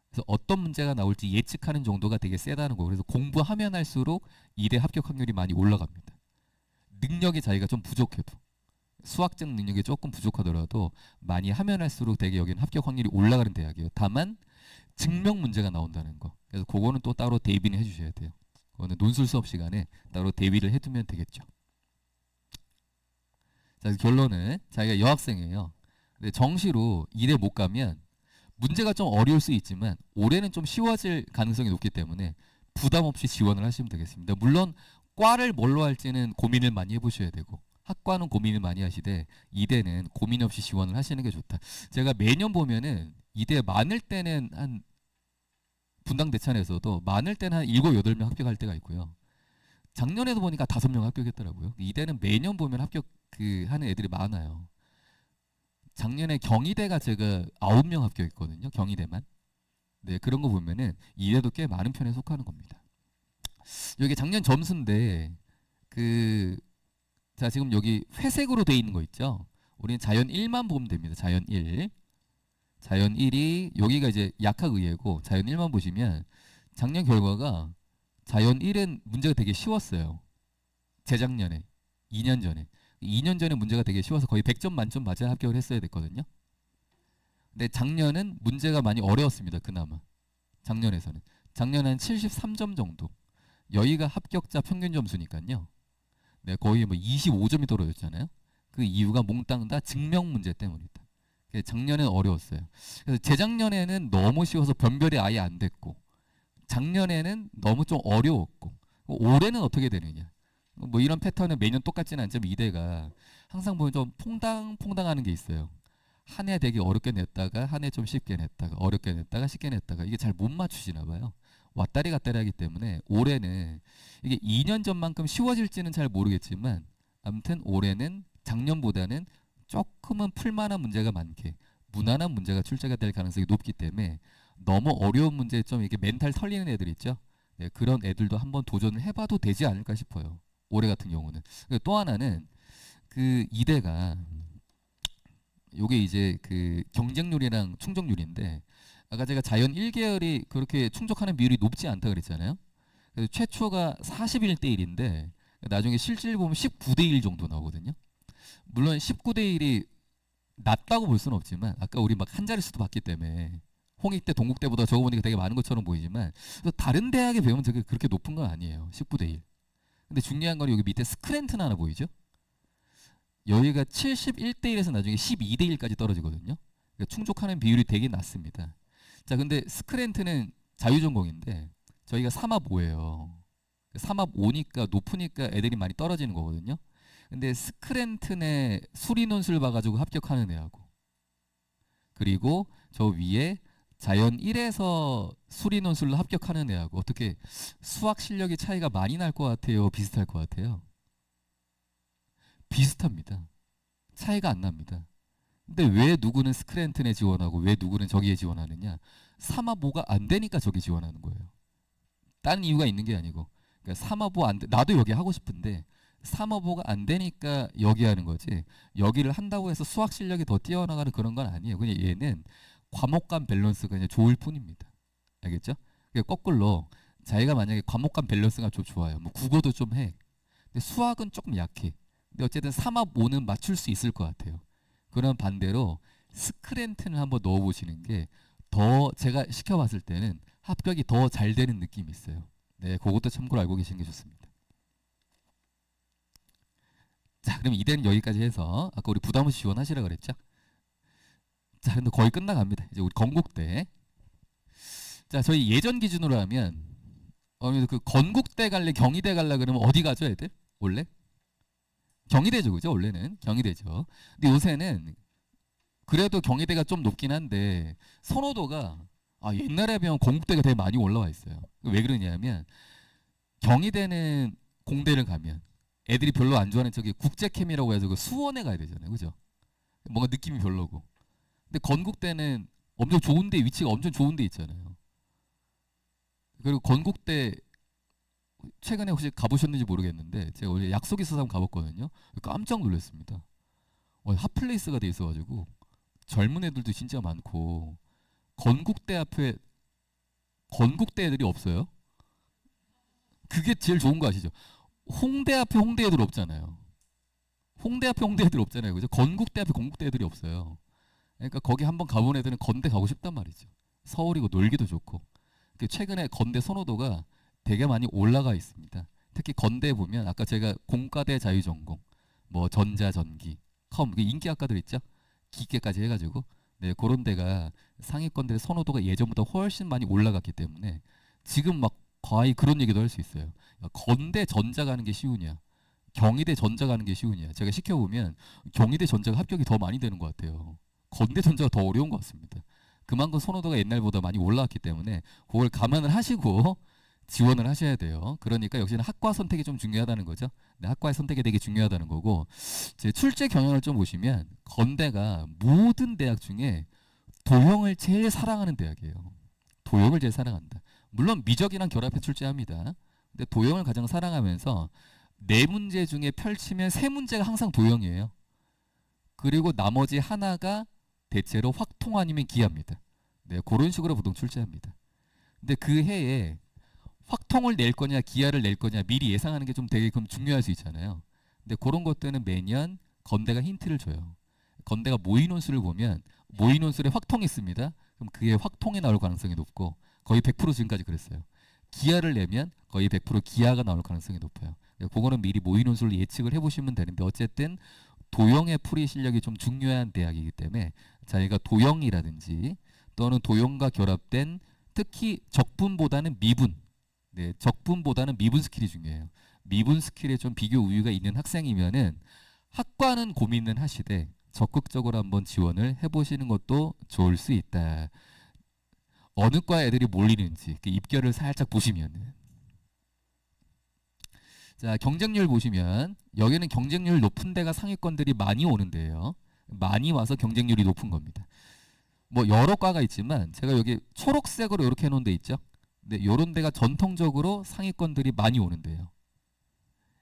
그래서 어떤 문제가 나올지 예측하는 정도가 되게 세다는 거. 그래서 공부하면 할수록 이대 합격 확률이 많이 올라갑니다. 능력이 자기가 좀 부족해도, 수학적 능력이 조금 부족하더라도 많이 하면 할수록 되게 여기는 합격 확률이 올라가는 대학이에요. 다만 증명 문제가 나온다는 거. 그래서 그거는 또 따로 대비는 해주셔야 돼요. 그거는 논술 수업 시간에 따로 대비를 해두면 되겠죠. 자, 결론은 자기가 여학생이에요. 근데 정시로 이대 못 가면 문제가 좀 어려울 수 있지만 올해는 좀 쉬워질 가능성이 높기 때문에 부담 없이 지원을 하시면 되겠습니다. 물론 과를 뭘로 할지는 고민을 많이 해보셔야 되고, 학과는 고민을 많이 하시되 이대는 고민 없이 지원을 하시는 게 좋다. 제가 매년 보면은 이대 많을 때는 한 분당 대찬에서도 많을 때는 한 7, 8명 합격할 때가 있고요. 작년에도 보니까 5명 합격했더라고요. 이대는 매년 보면 합격 하는 애들이 많아요. 작년에 경희대가 제가 9명 합격했거든요. 경희대만. 네, 그런 거 보면은 이대도 꽤 많은 편에 속하는 겁니다. 여기 작년 점수인데 자, 지금 여기 회색으로 돼 있는 거 있죠? 우리는 자연 1만 보면 됩니다. 자연 1. 자연 1이 여기가 이제 약학의예고 자연 1만 보시면 작년 결과가 자연 1은 문제가 되게 쉬웠어요. 재작년에 2년 전에 2년 전에 문제가 되게 쉬워서 거의 100점 만점 맞아 합격을 했어야 됐거든요. 근데 작년은 문제가 많이 어려웠습니다. 그나마 작년에서는 작년 한 73점 정도. 여기가 합격자 평균 점수니까요. 네, 거의 뭐 25점이 떨어졌잖아요. 그 이유가 몽땅 다 증명 문제 때문이다. 작년에는 어려웠어요. 그래서 재작년에는 너무 쉬워서 변별이 아예 안 됐고, 작년에는 너무 좀 어려웠고, 올해는 어떻게 되느냐. 뭐 이런 패턴은 매년 똑같지는 않지만 이대가 항상 보면 좀 퐁당퐁당하는 게 있어요. 한 해 되게 어렵게 냈다가 한 해 좀 쉽게 냈다가 어렵게 냈다가 쉽게 냈다가 이게 잘 못 맞추시나 봐요. 왔다리 갔다리 하기 때문에 올해는 이게 2년 전만큼 쉬워질지는 잘 모르겠지만 아무튼 올해는 작년보다는 조금은 풀만한 문제가 많게 무난한 문제가 출제가 될 가능성이 높기 때문에 너무 어려운 문제에 좀 이렇게 멘탈 털리는 애들 있죠. 네, 그런 애들도 한번 도전을 해봐도 되지 않을까 싶어요. 올해 같은 경우는. 또 하나는 이대가 요게 이제 경쟁률이랑 충족률인데 아까 제가 자연 1계열이 그렇게 충족하는 비율이 높지 않다 그랬잖아요. 그래서 최초가 41대 1인데 나중에 실질 보면 19대 1 정도 나오거든요. 물론 19대 1이 낮다고 볼 수는 없지만 아까 우리 막 한 자릿수도 봤기 때문에 홍익대, 동국대보다 저거 보니까 되게 많은 것처럼 보이지만 또 다른 대학에 비하면 저게 그렇게 높은 건 아니에요. 19대 1. 근데 중요한 건 여기 밑에 스크랜튼 하나 보이죠? 여기가 71대 1에서 나중에 12대 1까지 떨어지거든요. 그러니까 충족하는 비율이 되게 낮습니다. 자, 근데 스크랜트는 자유전공인데 저희가 3합5예요. 3합5니까 높으니까 애들이 많이 떨어지는 거거든요. 근데 스크랜튼의 수리논술 봐가지고 합격하는 애하고 그리고 저 위에 자연 1에서 수리논술로 합격하는 애하고 어떻게 수학 실력의 차이가 많이 날 것 같아요? 비슷할 것 같아요? 비슷합니다. 차이가 안 납니다. 근데 왜 누구는 스크랜튼에 지원하고 왜 누구는 저기에 지원하느냐? 3합5가 안 되니까 저기 지원하는 거예요. 다른 이유가 있는 게 아니고 그러니까 3합5 안 돼. 나도 여기 하고 싶은데 3합5가 안 되니까 여기 하는 거지. 여기를 한다고 해서 수학 실력이 더 뛰어나가는 그런 건 아니에요. 그냥 얘는 과목 간 밸런스가 그냥 좋을 뿐입니다. 알겠죠? 그러니까 거꾸로 자기가 만약에 과목 간 밸런스가 좀 좋아요. 뭐 국어도 좀 해. 근데 수학은 조금 약해. 근데 어쨌든 3합5는 맞출 수 있을 것 같아요. 그런 반대로 스크랜튼을 한번 넣어보시는 게 더 제가 시켜봤을 때는 합격이 더 잘 되는 느낌이 있어요. 네, 그것도 참고로 알고 계시는 게 좋습니다. 자, 그럼 이대는 여기까지 해서 아까 우리 부담 없이 지원하시라 그랬죠? 자, 근데 거의 끝나갑니다. 이제 우리 건국대. 자, 저희 예전 기준으로 하면 건국대 갈래, 경희대 갈래 그러면 어디 가죠, 애들? 원래? 경희대죠, 그죠? 원래는 경희대죠. 근데 요새는 그래도 경희대가 좀 높긴 한데 선호도가 옛날에 비하면 건국대가 되게 많이 올라와 있어요. 왜 그러냐면 경희대는 공대를 가면 애들이 별로 안 좋아하는 저기 국제캠이라고 해서 수원에 가야 되잖아요, 그죠? 뭔가 느낌이 별로고. 근데 건국대는 엄청 좋은데 위치가 엄청 좋은데 있잖아요. 그리고 건국대 최근에 혹시 가보셨는지 모르겠는데 제가 원래 약속 있어서 한번 가봤거든요. 깜짝 놀랐습니다. 핫플레이스가 돼 있어가지고 젊은 애들도 진짜 많고 건국대 앞에 건국대 애들이 없어요. 그게 제일 좋은 거 아시죠? 홍대 앞에 홍대 애들 없잖아요. 홍대 앞에 홍대 애들 없잖아요. 그죠? 건국대 앞에 건국대 애들이 없어요. 그러니까 거기 한번 가본 애들은 건대 가고 싶단 말이죠. 서울이고 놀기도 좋고. 최근에 건대 선호도가 되게 많이 올라가 있습니다. 특히 건대에 보면 아까 제가 공과대 자유전공, 뭐 전자전기, 컴 인기 학과들 있죠. 기계까지 해가지고 네 그런 데가 상위권들의 선호도가 예전보다 훨씬 많이 올라갔기 때문에 지금 막 거의 그런 얘기도 할 수 있어요. 야, 건대 전자 가는 게 쉬우냐, 경희대 전자 가는 게 쉬우냐. 제가 시켜보면 경희대 전자가 합격이 더 많이 되는 것 같아요. 건대 전자가 더 어려운 것 같습니다. 그만큼 선호도가 옛날보다 많이 올라왔기 때문에 그걸 감안을 하시고 지원을 하셔야 돼요. 그러니까 역시나 학과 선택이 좀 중요하다는 거죠. 네, 학과의 선택이 되게 중요하다는 거고, 제 출제 경향을 좀 보시면 건대가 모든 대학 중에 도형을 제일 사랑하는 대학이에요. 도형을 제일 사랑한다. 물론 미적이랑 결합해 출제합니다. 근데 도형을 가장 사랑하면서 네 문제 중에 펼치면 세 문제가 항상 도형이에요. 그리고 나머지 하나가 대체로 확통 아니면 기하입니다. 네, 그런 식으로 보통 출제합니다. 근데 그 해에 확통을 낼 거냐 기하를 낼 거냐 미리 예상하는 게 좀 되게 그럼 중요할 수 있잖아요. 근데 그런 것들은 매년 건대가 힌트를 줘요. 건대가 모의논술을 보면 모의논술에 확통이 있습니다. 그럼 그게 확통이 나올 가능성이 높고 거의 100% 지금까지 그랬어요. 기하를 내면 거의 100% 기하가 나올 가능성이 높아요. 그거는 미리 모의논술로 예측을 해보시면 되는데 어쨌든 도형의 풀이 실력이 좀 중요한 대학이기 때문에 자기가 도형이라든지 또는 도형과 결합된 특히 적분보다는 미분, 네, 적분보다는 미분 스킬이 중요해요. 미분 스킬에 좀 비교 우위가 있는 학생이면은 학과는 고민은 하시되 적극적으로 한번 지원을 해보시는 것도 좋을 수 있다. 어느 과 애들이 몰리는지 그 입결을 살짝 보시면은. 자, 경쟁률 보시면 여기는 경쟁률 높은 데가 상위권들이 많이 오는데요. 많이 와서 경쟁률이 높은 겁니다. 뭐 여러 과가 있지만 제가 여기 초록색으로 이렇게 해놓은 데 있죠. 근데 이런 데가 전통적으로 상위권들이 많이 오는데요.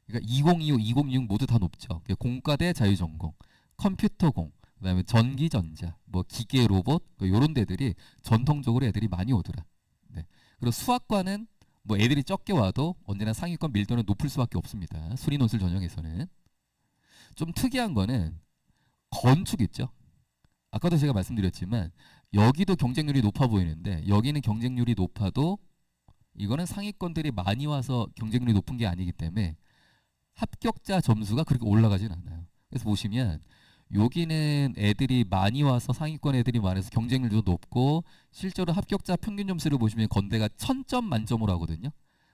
그러니까 2025, 2026 모두 다 높죠. 공과대 자유전공, 컴퓨터공, 그다음에 전기전자, 뭐 기계 로봇 이런 데들이 전통적으로 애들이 많이 오더라. 네. 그리고 수학과는 뭐 애들이 적게 와도 언제나 상위권 밀도는 높을 수밖에 없습니다. 수리논술 전형에서는. 좀 특이한 거는 건축 있죠. 아까도 제가 말씀드렸지만 여기도 경쟁률이 높아 보이는데 여기는 경쟁률이 높아도 이거는 상위권들이 많이 와서 경쟁률이 높은 게 아니기 때문에 합격자 점수가 그렇게 올라가진 않아요. 그래서 보시면 여기는 애들이 많이 와서 상위권 애들이 많아서 경쟁률도 높고 실제로 합격자 평균 점수를 보시면 건대가 1000점 만점으로 하거든요.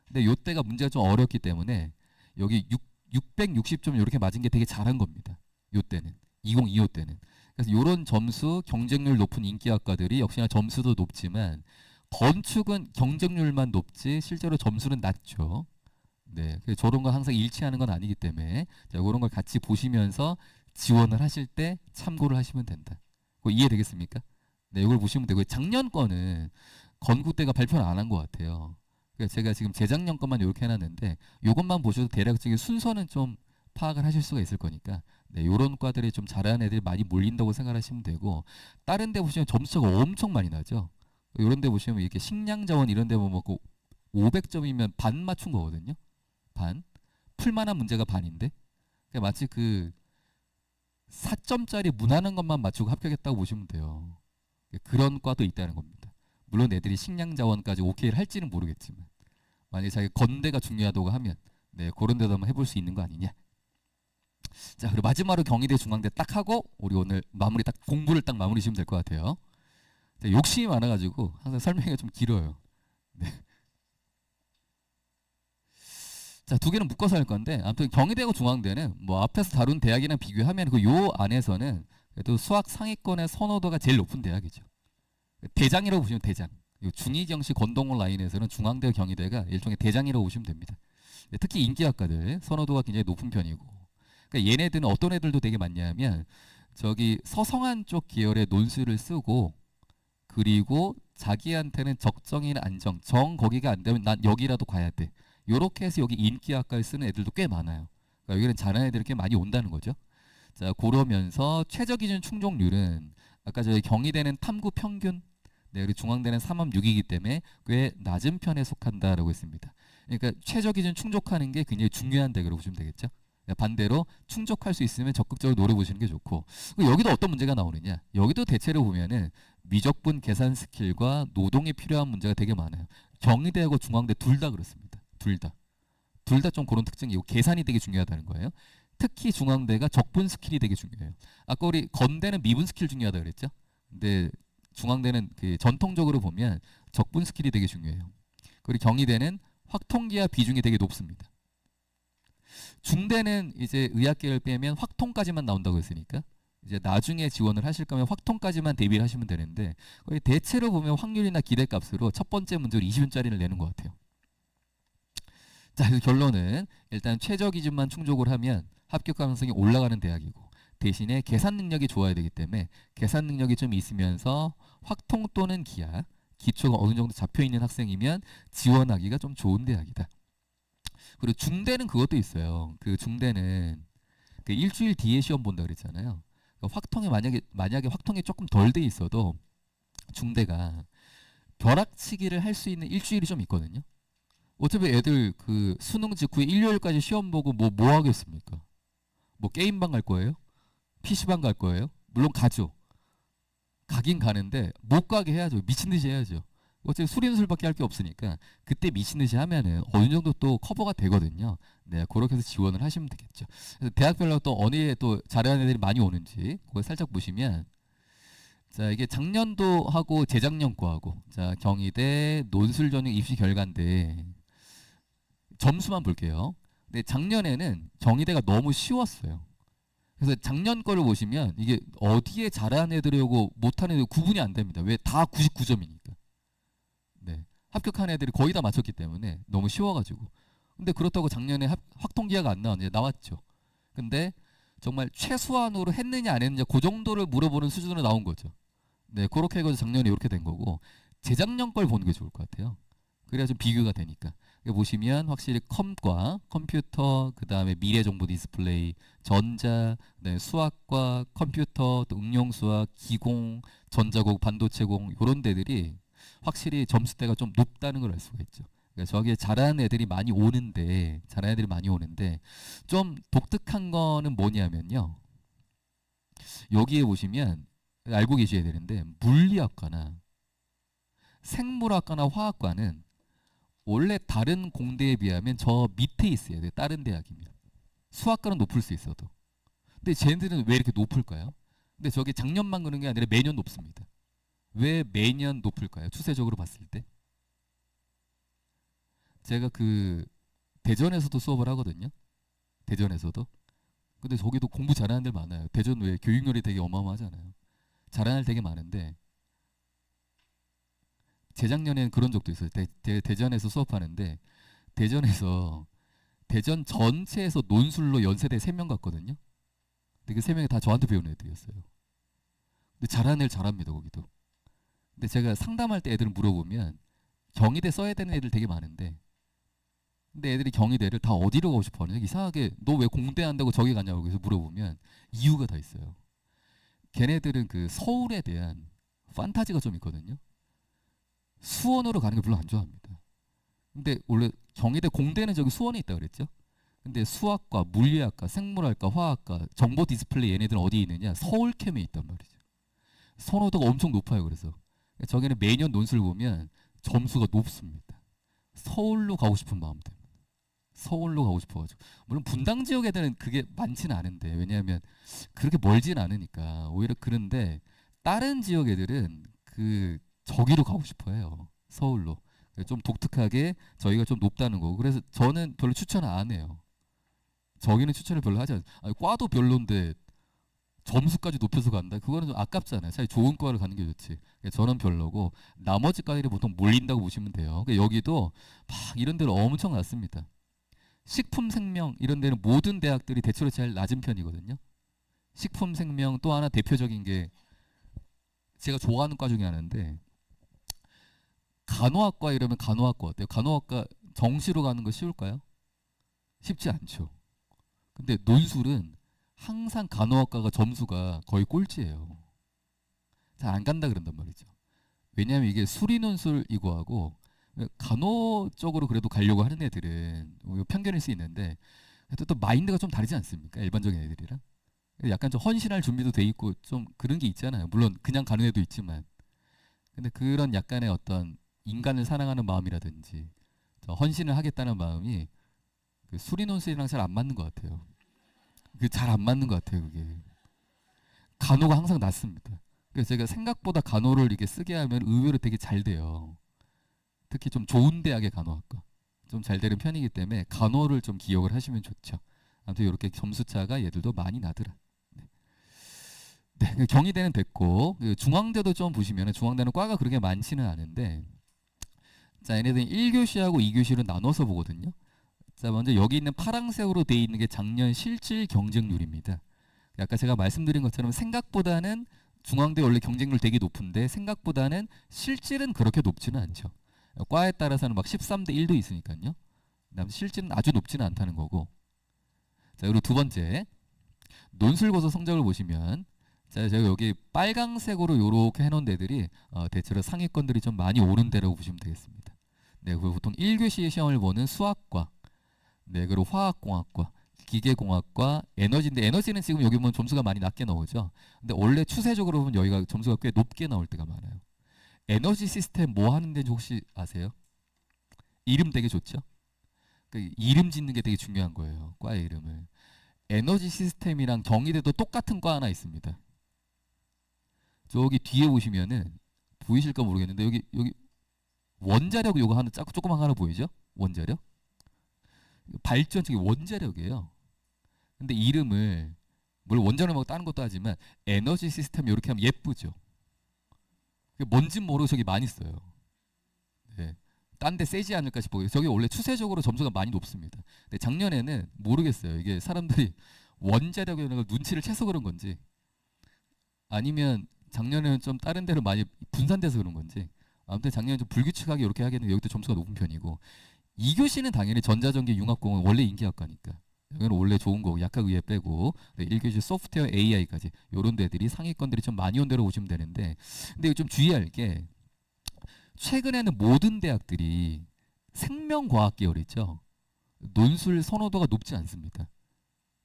근데 요때가 문제가 좀 어렵기 때문에 여기 660점 이렇게 맞은 게 되게 잘한 겁니다. 요때는 2025 때는. 그래서 이런 점수 경쟁률 높은 인기학과들이 역시나 점수도 높지만 건축은 경쟁률만 높지 실제로 점수는 낮죠. 네, 그래서 저런 거 항상 일치하는 건 아니기 때문에 자, 그런 걸 같이 보시면서 지원을 하실 때 참고를 하시면 된다. 그거 이해되겠습니까? 네, 이걸 보시면 되고 작년 거는 건국대가 발표를 안 한 것 같아요. 그래서 제가 지금 재작년 것만 이렇게 해놨는데 이것만 보셔도 대략적인 순서는 좀 파악을 하실 수가 있을 거니까 네, 이런 과들이 좀 잘하는 애들이 많이 몰린다고 생각하시면 되고 다른 데 보시면 점수가 엄청 많이 나죠. 이런 데 보시면 이렇게 식량자원 이런 데 보면 500점이면 반 맞춘 거거든요. 반. 풀만한 문제가 반인데 마치 그 4점짜리 문하는 것만 맞추고 합격했다고 보시면 돼요. 그런 과도 있다는 겁니다. 물론 애들이 식량자원까지 오케이를 할지는 모르겠지만 만약에 자기 건대가 중요하다고 하면 네, 그런 데도 한번 해볼 수 있는 거 아니냐. 자, 그리고 마지막으로 경희대 중앙대 딱 하고 우리 오늘 마무리 딱 공부를 딱 마무리 지으면 될 것 같아요. 자, 욕심이 많아가지고 항상 설명이 좀 길어요. 네. 자, 두 개는 묶어서 할 건데 아무튼 경희대하고 중앙대는 뭐 앞에서 다룬 대학이랑 비교하면 그 요 안에서는 그래도 수학 상위권의 선호도가 제일 높은 대학이죠. 대장이라고 보시면 대장. 중이경시 권동원 라인에서는 중앙대 경희대가 일종의 대장이라고 보시면 됩니다. 특히 인기학과들 선호도가 굉장히 높은 편이고 그러니까 얘네들은 어떤 애들도 되게 많냐면 저기 서성한 쪽 계열의 논술을 쓰고 그리고 자기한테는 적정인 안정 정 거기가 안 되면 난 여기라도 가야 돼 요렇게 해서 여기 인기학과에 쓰는 애들도 꽤 많아요. 그러니까 여기는 잘하는 애들이 꽤 많이 온다는 거죠. 자, 그러면서 최저 기준 충족률은 아까 저희 경희대는 탐구 평균, 네, 그리고 중앙대는 3.6이기 때문에 꽤 낮은 편에 속한다라고 했습니다. 그러니까 최저 기준 충족하는 게 굉장히 중요한 대결로 보시면 되겠죠. 반대로 충족할 수 있으면 적극적으로 노려보시는 게 좋고, 여기도 어떤 문제가 나오느냐, 여기도 대체로 보면은 미적분 계산 스킬과 노동이 필요한 문제가 되게 많아요. 경희대하고 중앙대 둘 다 그렇습니다. 둘 다 좀 그런 특징이고 계산이 되게 중요하다는 거예요. 특히 중앙대가 적분 스킬이 되게 중요해요. 아까 우리 건대는 미분 스킬 중요하다 그랬죠. 근데 중앙대는 그 전통적으로 보면 적분 스킬이 되게 중요해요. 그리고 경희대는 확통기하 비중이 되게 높습니다. 중대는 이제 의학계를 빼면 확통까지만 나온다고 했으니까 이제 나중에 지원을 하실 거면 확통까지만 대비를 하시면 되는데, 거의 대체로 보면 확률이나 기대값으로 첫 번째 문제로 20분짜리를 내는 것 같아요. 자, 그래서 결론은 일단 최저 기준만 충족을 하면 합격 가능성이 올라가는 대학이고, 대신에 계산 능력이 좋아야 되기 때문에 계산 능력이 좀 있으면서 확통 또는 기하, 기초가 어느 정도 잡혀 있는 학생이면 지원하기가 좀 좋은 대학이다. 그리고 중대는 그것도 있어요. 그 중대는 그 일주일 뒤에 시험 본다 그랬잖아요. 그러니까 확통이 만약에 확통이 조금 덜 돼 있어도 중대가 벼락치기를 할 수 있는 일주일이 좀 있거든요. 어차피 애들 그 수능 직후에 일요일까지 시험 보고 뭐 하겠습니까? 뭐 게임방 갈 거예요? PC방 갈 거예요? 물론 가죠. 가긴 가는데 못 가게 해야죠. 미친 듯이 해야죠. 어차피 수리술밖에 할 게 없으니까 그때 미친 듯이 하면은 어느 정도 또 커버가 되거든요. 네, 그렇게 해서 지원을 하시면 되겠죠. 그래서 대학별로 또 어디에 또 잘하는 애들이 많이 오는지 그거 살짝 보시면, 자, 이게 작년도 하고 재작년 거하고, 자, 경희대 논술 전형 입시 결과인데 점수만 볼게요. 근데 작년에는 경희대가 너무 쉬웠어요. 그래서 작년 거를 보시면 이게 어디에 잘하는 애들이고 못하는 애들 구분이 안 됩니다. 왜? 다 99점이니까. 네. 합격한 애들이 거의 다 맞췄기 때문에 너무 쉬워가지고. 근데 그렇다고 작년에 확통기하가 안 나왔는데 나왔죠. 근데 정말 최소한으로 했느냐 안 했느냐 그 정도를 물어보는 수준으로 나온 거죠. 네, 그렇게 해가지고 작년에 이렇게 된 거고, 재작년 걸 보는 게 좋을 것 같아요. 그래야 좀 비교가 되니까. 여기 보시면 확실히 컴과 컴퓨터, 그 다음에 미래정보 디스플레이, 전자, 그다음에 수학과 컴퓨터, 또 응용수학, 기공, 전자공, 반도체공 이런 데들이 확실히 점수대가 좀 높다는 걸 알 수가 있죠. 그러니까 저기에 잘하는 애들이 많이 오는데, 좀 독특한 거는 뭐냐면요. 여기에 보시면 알고 계셔야 되는데, 물리학과나 생물학과나 화학과는 원래 다른 공대에 비하면 저 밑에 있어야 돼요. 다른 대학이면. 수학과는 높을 수 있어도. 근데 쟤네들은 왜 이렇게 높을까요? 근데 저게 작년만 그런 게 아니라 매년 높습니다. 왜 매년 높을까요? 추세적으로 봤을 때. 제가 그 대전에서도 수업을 하거든요. 대전에서도. 근데 저기도 공부 잘하는 애들 많아요. 대전 왜 교육열이 되게 어마어마하잖아요. 잘하는 애들 되게 많은데, 재작년에는 그런 적도 있어요. 대전에서 수업하는데, 대전 전체에서 논술로 연세대 3명 갔거든요. 근데 그 3명이 다 저한테 배우는 애들이었어요. 근데 잘하는 애들 잘합니다, 거기도. 근데 제가 상담할 때 애들 물어보면 경희대 써야 되는 애들 되게 많은데, 근데 애들이 경희대를 다 어디로 가고 싶어 하냐, 이상하게 너 왜 공대 한다고 저기 가냐고 그래서 물어보면 이유가 다 있어요. 걔네들은 그 서울에 대한 판타지가 좀 있거든요. 수원으로 가는 게 별로 안 좋아합니다. 근데 원래 경희대 공대는 저기 수원에 있다 그랬죠. 근데 수학과, 물리학과, 생물학과, 화학과, 정보 디스플레이 얘네들은 어디 있느냐? 서울캠에 있단 말이죠. 선호도가 엄청 높아요. 그래서 저기는 매년 논술 보면 점수가 높습니다. 서울로 가고 싶은 마음 때문에. 서울로 가고 싶어가지고. 물론 분당 지역 애들은 그게 많지는 않은데, 왜냐하면 그렇게 멀진 않으니까 오히려. 그런데 다른 지역 애들은 그 저기로 가고 싶어해요. 서울로. 좀 독특하게 저희가 좀 높다는 거고. 그래서 저는 별로 추천을 안 해요. 저기는 추천을 별로 하지 않아요. 아니, 과도 별론데 점수까지 높여서 간다? 그거는 좀 아깝잖아요. 차라리 좋은 과를 가는 게 좋지. 저는 별로고, 나머지 과들이 보통 몰린다고 보시면 돼요. 여기도 막 이런 데는 엄청 낮습니다. 식품 생명 이런 데는 모든 대학들이 대체로 제일 낮은 편이거든요. 식품 생명, 또 하나 대표적인 게 제가 좋아하는 과 중에 하나인데, 간호학과 이러면 간호학과 어때요? 간호학과 정시로 가는 거 쉬울까요? 쉽지 않죠. 근데 논술은 항상 간호학과가 점수가 거의 꼴찌예요. 잘 안 간다 그런단 말이죠. 왜냐하면 이게 수리 논술 이거하고 간호 쪽으로 그래도 가려고 하는 애들은 편견일 수 있는데 또 마인드가 좀 다르지 않습니까? 일반적인 애들이랑. 약간 좀 헌신할 준비도 돼 있고 좀 그런 게 있잖아요. 물론 그냥 가는 애도 있지만. 근데 그런 약간의 어떤 인간을 사랑하는 마음이라든지 헌신을 하겠다는 마음이 그 수리논술이랑 잘 안 맞는 것 같아요. 그 잘 안 맞는 것 같아요. 그게 간호가 항상 낫습니다. 그래서 제가 생각보다 간호를 이렇게 쓰게 하면 의외로 되게 잘 돼요. 특히 좀 좋은 대학의 간호학과 좀 잘 되는 편이기 때문에 간호를 좀 기억을 하시면 좋죠. 아무튼 이렇게 점수차가 얘들도 많이 나더라. 네, 경희대는 됐고 중앙대도 좀 보시면 중앙대는 과가 그렇게 많지는 않은데 자 얘네들은 1교시하고 2교시로 나눠서 보거든요. 자 먼저 여기 있는 파랑색으로 되어 있는 게 작년 실질 경쟁률입니다. 아까 제가 말씀드린 것처럼 생각보다는 중앙대 원래 경쟁률 되게 높은데 생각보다는 실질은 그렇게 높지는 않죠. 과에 따라서는 막 13대 1도 있으니까요. 그다음 실질은 아주 높지는 않다는 거고. 자 그리고 두 번째 논술고사 성적을 보시면 자 제가 여기 빨강색으로 이렇게 해놓은 데들이 대체로 상위권들이 좀 많이 오른 데라고 보시면 되겠습니다. 네, 그리고 보통 1교시 시험을 보는 수학과, 네 그리고 화학공학과, 기계공학과, 에너지인데 에너지는 지금 여기 보면 점수가 많이 낮게 나오죠. 근데 원래 추세적으로 보면 여기가 점수가 꽤 높게 나올 때가 많아요. 에너지 시스템 뭐 하는 데인지 혹시 아세요? 이름 되게 좋죠? 그 이름 짓는 게 되게 중요한 거예요. 과의 이름을. 에너지 시스템이랑 경희대도 똑같은 과 하나 있습니다. 저기 뒤에 보시면은 보이실까 모르겠는데 여기 원자력 요거 하나 조그만 거 하나 보이죠? 원자력? 발전 저기 원자력이에요. 근데 이름을 물론 원자력 말고 다른 것도 하지만 에너지 시스템 이렇게 하면 예쁘죠. 뭔진 모르고 저기 많이 써요. 네. 딴 데 세지 않을까 싶어요. 저게 원래 추세적으로 점수가 많이 높습니다. 근데 작년에는 모르겠어요. 이게 사람들이 원자력이라는 걸 눈치를 채서 그런 건지 아니면 작년에는 좀 다른 데로 많이 분산돼서 그런 건지 아무튼 작년에 좀 불규칙하게 이렇게 하겠는데 여기도 점수가 높은 편이고 2교시는 당연히 전자전기 융합공은 원래 인기학과니까 여기는 원래 좋은 거고 약학의학 빼고 1교시 소프트웨어 AI까지 요런 데들이 상위권들이 좀 많이 온 데로 보시면 되는데 근데 좀 주의할 게 최근에는 모든 대학들이 생명과학 계열 있죠. 논술 선호도가 높지 않습니다.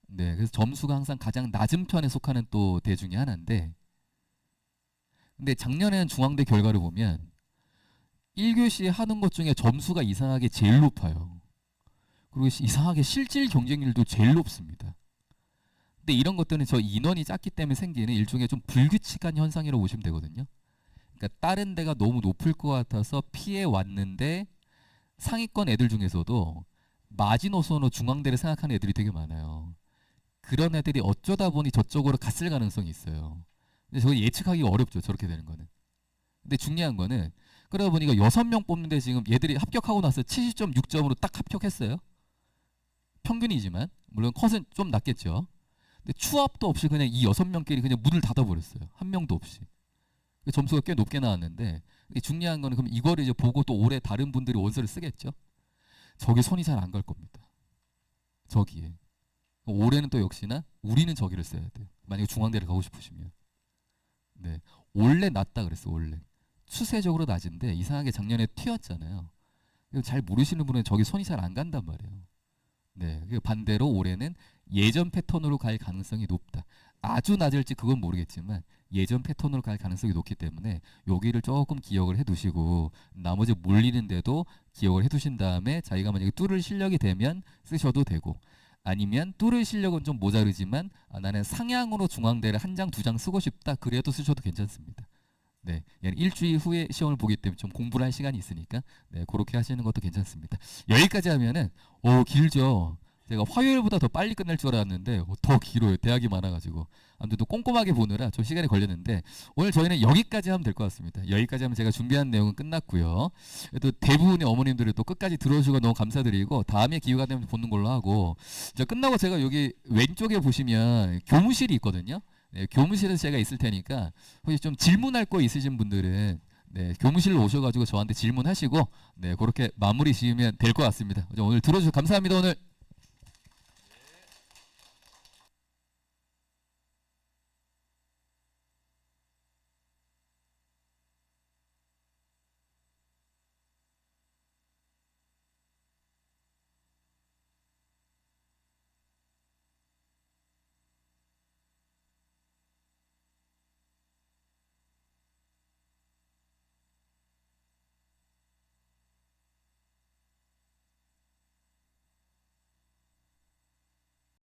네, 그래서 점수가 항상 가장 낮은 편에 속하는 또 대 중에 하나인데 근데 작년에는 중앙대 결과를 보면 1교시 하는 것 중에 점수가 이상하게 제일 높아요. 그리고 이상하게 실질 경쟁률도 제일 높습니다. 근데 이런 것들은 저 인원이 작기 때문에 생기는 일종의 좀 불규칙한 현상이라고 보시면 되거든요. 그러니까 다른 데가 너무 높을 것 같아서 피해 왔는데 상위권 애들 중에서도 마지노선으로 중앙대를 생각하는 애들이 되게 많아요. 그런 애들이 어쩌다 보니 저쪽으로 갔을 가능성이 있어요. 근데 저거 예측하기가 어렵죠. 저렇게 되는 거는. 근데 중요한 거는 그러다 보니까 6명 뽑는데 지금 얘들이 합격하고 나서 70.6점으로 딱 합격했어요. 평균이지만 물론 컷은 좀 낮겠죠. 근데 추합도 없이 그냥 이 6명끼리 그냥 문을 닫아버렸어요. 한 명도 없이. 점수가 꽤 높게 나왔는데 중요한 거는 그럼 이거를 이제 보고 또 올해 다른 분들이 원서를 쓰겠죠. 저기 손이 잘 안 갈 겁니다. 저기에. 올해는 또 역시나 우리는 저기를 써야 돼요. 만약에 중앙대를 가고 싶으시면. 네. 원래 낮다 그랬어. 원래. 추세적으로 낮은데 이상하게 작년에 튀었잖아요. 잘 모르시는 분은 저기 손이 잘 안 간단 말이에요. 네. 반대로 올해는 예전 패턴으로 갈 가능성이 높다. 아주 낮을지 그건 모르겠지만 예전 패턴으로 갈 가능성이 높기 때문에 여기를 조금 기억을 해두시고 나머지 몰리는데도 기억을 해두신 다음에 자기가 만약에 뚫을 실력이 되면 쓰셔도 되고 아니면 뚫을 실력은 좀 모자르지만 나는 상향으로 중앙대를 한 장, 두 장 쓰고 싶다. 그래도 쓰셔도 괜찮습니다. 네, 일주일 후에 시험을 보기 때문에 좀 공부를 할 시간이 있으니까 네, 그렇게 하시는 것도 괜찮습니다. 여기까지 하면은 길죠. 제가 화요일보다 더 빨리 끝날 줄 알았는데 더 길어요. 대학이 많아가지고 아무튼 또 꼼꼼하게 보느라 좀 시간이 걸렸는데 오늘 저희는 여기까지 하면 될 것 같습니다. 여기까지 하면 제가 준비한 내용은 끝났고요. 또 대부분의 어머님들이 또 끝까지 들어주시고 너무 감사드리고 다음에 기회가 되면 보는 걸로 하고 자, 끝나고 제가 여기 왼쪽에 보시면 교무실이 있거든요. 네, 교무실에서 제가 있을 테니까 혹시 좀 질문할 거 있으신 분들은 네, 교무실로 오셔가지고 저한테 질문하시고 네, 그렇게 마무리 지으면 될 것 같습니다. 오늘 들어주셔서 감사합니다. 오늘.